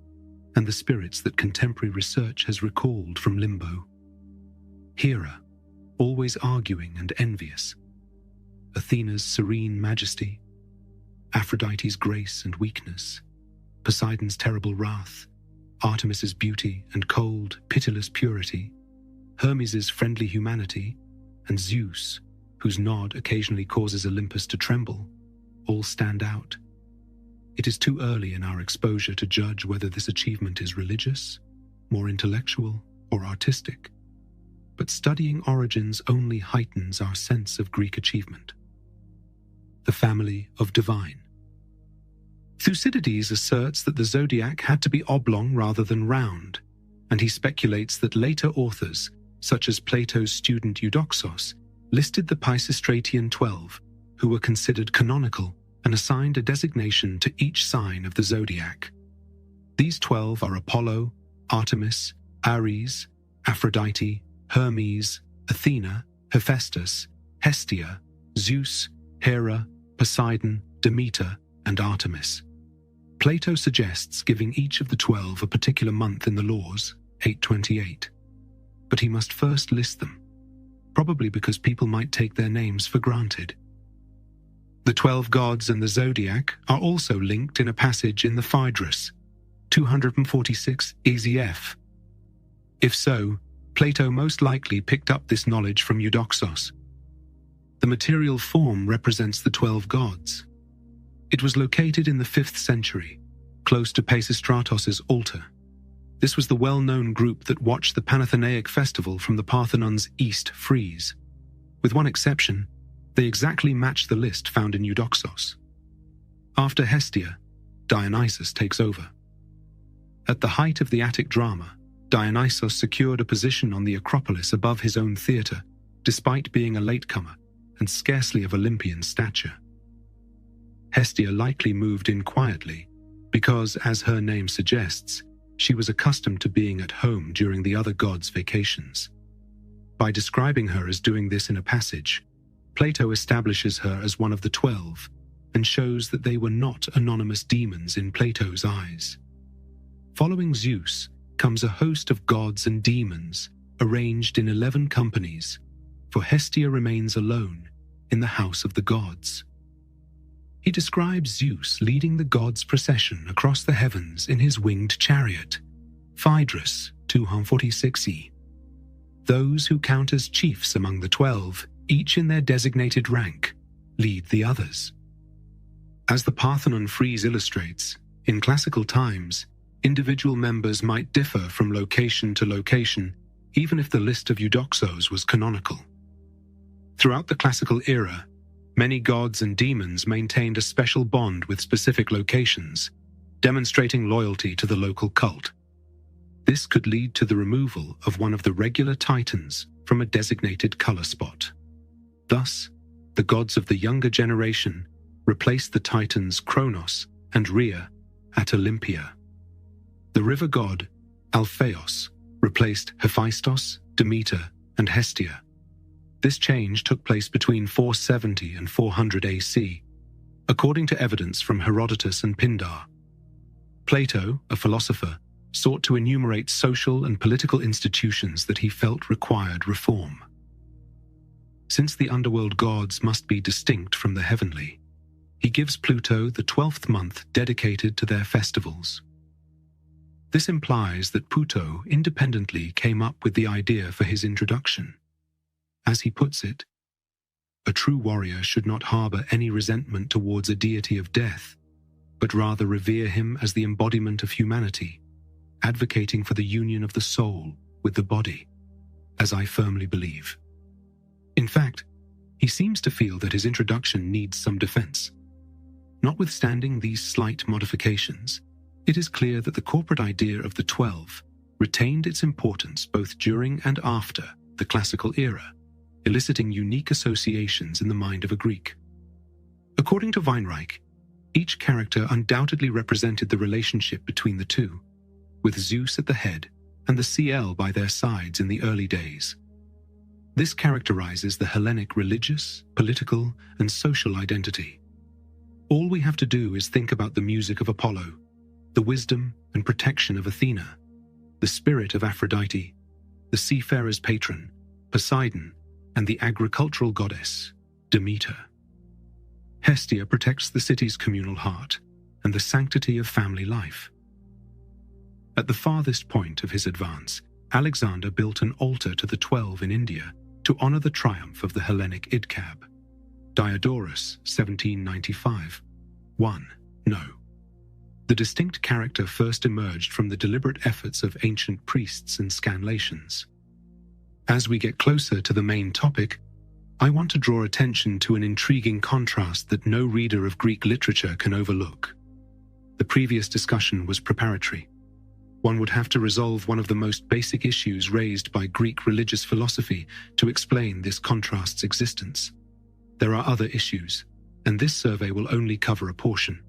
S6: and the spirits that contemporary research has recalled from limbo. Hera, always arguing and envious; Athena's serene majesty; Aphrodite's grace and weakness; Poseidon's terrible wrath; Artemis's beauty and cold, pitiless purity; Hermes's friendly humanity; and Zeus, whose nod occasionally causes Olympus to tremble, all stand out. It is too early in our exposure to judge whether this achievement is religious, more intellectual, or artistic, but studying origins only heightens our sense of Greek achievement. The family of divine. Thucydides asserts that the zodiac had to be oblong rather than round, and he speculates that later authors, such as Plato's student Eudoxos, listed the Pisistratian 12, who were considered canonical, and assigned a designation to each sign of the zodiac. These 12 are Apollo, Artemis, Ares, Aphrodite, Hermes, Athena, Hephaestus, Hestia, Zeus, Hera, Poseidon, Demeter, and Artemis. Plato suggests giving each of the 12 a particular month in the Laws, 828. But he must first list them, probably because people might take their names for granted. The 12 gods and the zodiac are also linked in a passage in the Phaedrus, 246 EZF. If so, Plato most likely picked up this knowledge from Eudoxos. The material form represents the 12 gods. It was located in the 5th century, close to Peisistratos's altar. This was the well-known group that watched the Panathenaic festival from the Parthenon's east frieze. With one exception, they exactly match the list found in Eudoxos. After Hestia, Dionysus takes over. At the height of the Attic drama, Dionysus secured a position on the Acropolis above his own theatre, despite being a latecomer and scarcely of Olympian stature. Hestia likely moved in quietly because, as her name suggests, she was accustomed to being at home during the other gods' vacations. By describing her as doing this in a passage, Plato establishes her as one of the 12 and shows that they were not anonymous demons in Plato's eyes. Following Zeus comes a host of gods and demons arranged in 11 companies, for Hestia remains alone in the house of the gods. He describes Zeus leading the gods' procession across the heavens in his winged chariot, Phaedrus 246e. Those who count as chiefs among the 12, each in their designated rank, lead the others. As the Parthenon frieze illustrates, in classical times, individual members might differ from location to location, even if the list of Eudoxos was canonical. Throughout the classical era, many gods and demons maintained a special bond with specific locations, demonstrating loyalty to the local cult. This could lead to the removal of one of the regular titans from a designated color spot. Thus, the gods of the younger generation replaced the titans Kronos and Rhea at Olympia. The river god, Alpheus, replaced Hephaestos, Demeter, and Hestia. This change took place between 470 and 400 AC, according to evidence from Herodotus and Pindar. Plato, a philosopher, sought to enumerate social and political institutions that he felt required reform. Since the underworld gods must be distinct from the heavenly, he gives Pluto the 12th month dedicated to their festivals. This implies that Pluto independently came up with the idea for his introduction. As he puts it, a true warrior should not harbor any resentment towards a deity of death, but rather revere him as the embodiment of humanity, advocating for the union of the soul with the body, as I firmly believe. In fact, he seems to feel that his introduction needs some defense. Notwithstanding these slight modifications, it is clear that the corporate idea of the 12 retained its importance both during and after the the classical era, eliciting unique associations in the mind of a Greek. According to Weinreich, each character undoubtedly represented the relationship between the two, with Zeus at the head and the CL by their sides in the early days. This characterizes the Hellenic religious, political, and social identity. All we have to do is think about the music of Apollo, the wisdom and protection of Athena, the spirit of Aphrodite, the seafarer's patron, Poseidon, and the agricultural goddess, Demeter. Hestia protects the city's communal heart and the sanctity of family life. At the farthest point of his advance, Alexander built an altar to the 12 in India to honor the triumph of the Hellenic Idcab. Diodorus, 1795. 1. No. The distinct character first emerged from the deliberate efforts of ancient priests and scanlations. As we get closer to the main topic, I want to draw attention to an intriguing contrast that no reader of Greek literature can overlook. The previous discussion was preparatory. One would have to resolve one of the most basic issues raised by Greek religious philosophy to explain this contrast's existence. There are other issues, and this survey will only cover a portion.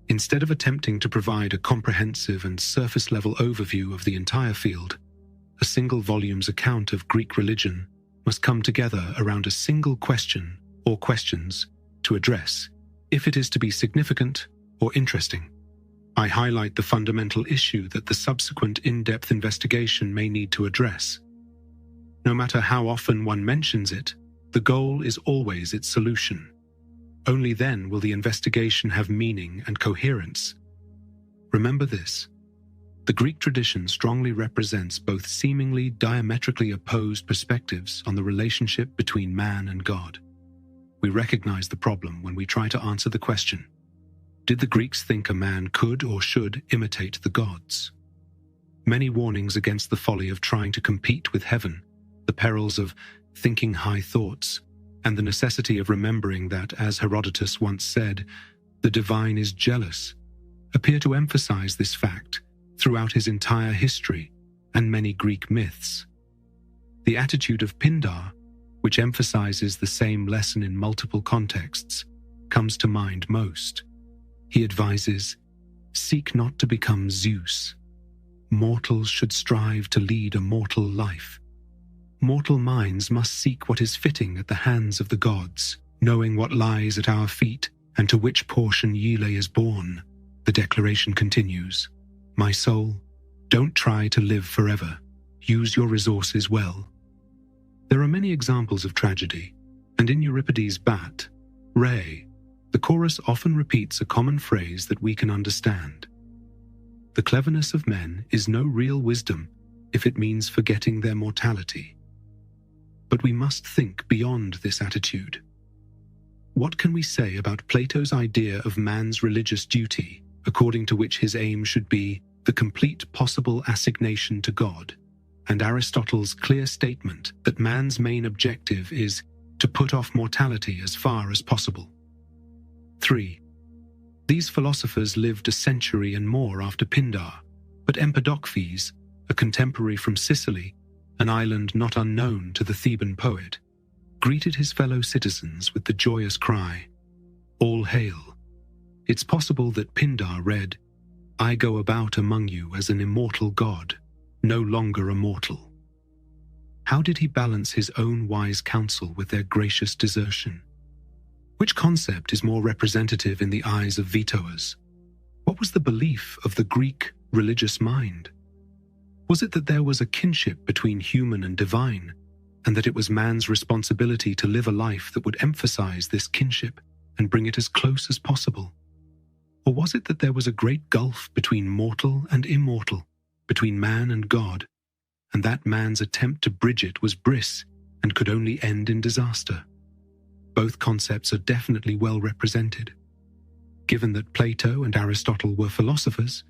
S6: Instead of attempting to provide a comprehensive and surface-level overview of the entire field, a single volume's account of Greek religion must come together around a single question or questions to address, if it is to be significant or interesting. I highlight the fundamental issue that the subsequent in-depth investigation may need to address. No matter how often one mentions it, the goal is always its solution. Only then will the investigation have meaning and coherence. Remember this: the Greek tradition strongly represents both seemingly diametrically opposed perspectives on the relationship between man and God. We recognize the problem when we try to answer the question: did the Greeks think a man could or should imitate the gods? Many warnings against the folly of trying to compete with heaven, the perils of thinking high thoughts, and the necessity of remembering that, as Herodotus once said, the divine is jealous, appear to emphasize this fact throughout his entire history and many Greek myths. The attitude of Pindar, which emphasizes the same lesson in multiple contexts, comes to mind most. He advises, "Seek not to become Zeus. Mortals should strive to lead a mortal life. Mortal minds must seek what is fitting at the hands of the gods, knowing what lies at our feet and to which portion Yele is born." The declaration continues, "My soul, don't try to live forever. Use your resources well." There are many examples of tragedy, and in Euripides' Bat, Re, the chorus often repeats a common phrase that we can understand. The cleverness of men is no real wisdom if it means forgetting their mortality. But we must think beyond this attitude. What can we say about Plato's idea of man's religious duty, according to which his aim should be the complete possible assignation to God, and Aristotle's clear statement that man's main objective is to put off mortality as far as possible? 3. These philosophers lived a century and more after Pindar, but Empedocles, a contemporary from Sicily, an island not unknown to the Theban poet, greeted his fellow citizens with the joyous cry, "All hail." It's possible that Pindar read, "I go about among you as an immortal god, no longer a mortal." How did he balance his own wise counsel with their gracious desertion? Which concept is more representative in the eyes of vetoers? What was the belief of the Greek religious mind? Was it that there was a kinship between human and divine, and that it was man's responsibility to live a life that would emphasize this kinship and bring it as close as possible? Or was it that there was a great gulf between mortal and immortal, between man and God, and that man's attempt to bridge it was bris and could only end in disaster? Both concepts are definitely well represented. Given that Plato and Aristotle were philosophers,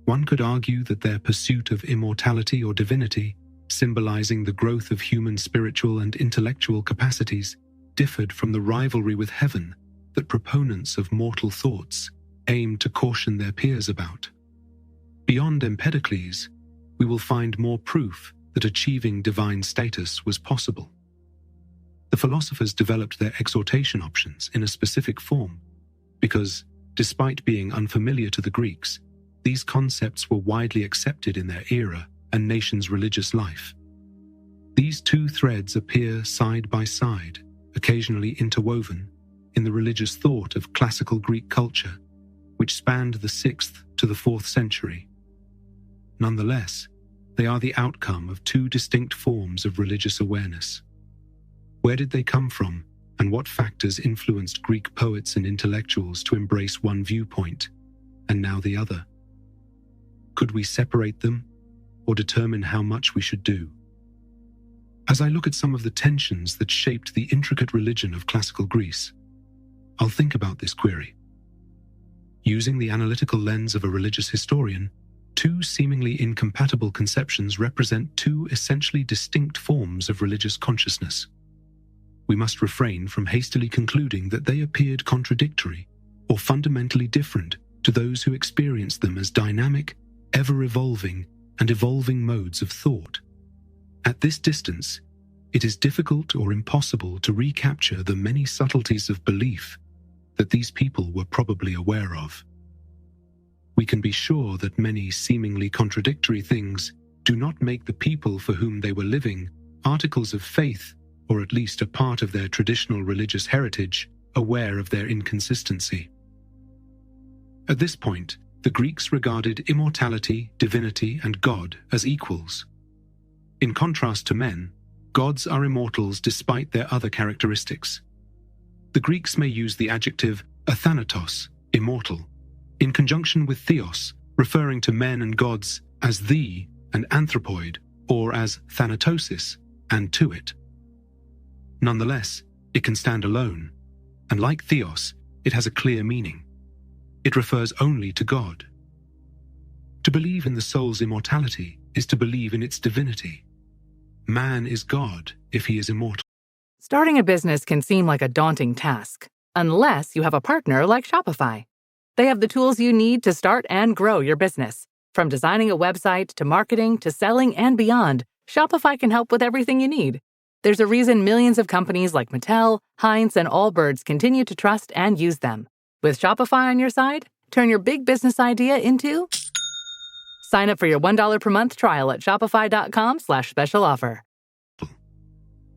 S6: one could argue that their pursuit of immortality or divinity, symbolizing the growth of human spiritual and intellectual capacities, differed from the rivalry with heaven that proponents of mortal thoughts aimed to caution their peers about. Beyond Empedocles, we will find more proof that achieving divine status was possible. The philosophers developed their exhortation options in a specific form because, despite being unfamiliar to the Greeks, these concepts were widely accepted in their era and nation's religious life. These two threads appear side by side, occasionally interwoven, in the religious thought of classical Greek culture, which spanned the 6th to the 4th century. Nonetheless, they are the outcome of two distinct forms of religious awareness. Where did they come from, and what factors influenced Greek poets and intellectuals to embrace one viewpoint, and now the other? Could we separate them, or determine how much we should do? As I look at some of the tensions that shaped the intricate religion of classical Greece, I'll think about this query. Using the analytical lens of a religious historian, two seemingly incompatible conceptions represent two essentially distinct forms of religious consciousness. We must refrain from hastily concluding that they appeared contradictory or fundamentally different to those who experienced them as dynamic, ever-evolving, and evolving modes of thought. At this distance, it is difficult or impossible to recapture the many subtleties of belief that these people were probably aware of. We can be sure that many seemingly contradictory things do not make the people for whom they were living articles of faith, or at least a part of their traditional religious heritage, aware of their inconsistency. At this point, the Greeks regarded immortality, divinity, and God as equals. In contrast to men, gods are immortals despite their other characteristics. The Greeks may use the adjective athanatos, immortal, in conjunction with theos, referring to men and gods as the and anthropoid, or as thanatosis, and to it. Nonetheless, it can stand alone, and like theos, it has a clear meaning. It refers only to God. To believe in the soul's immortality is to believe in its divinity. Man is God if he is immortal.
S9: Starting a business can seem like a daunting task, unless you have a partner like Shopify. They have the tools you need to start and grow your business. From designing a website to marketing to selling and beyond, Shopify can help with everything you need. There's a reason millions of companies like Mattel, Heinz, and Allbirds continue to trust and use them. With Shopify on your side, turn your big business idea into... Sign up for your $1 per month trial at shopify.com/special offer.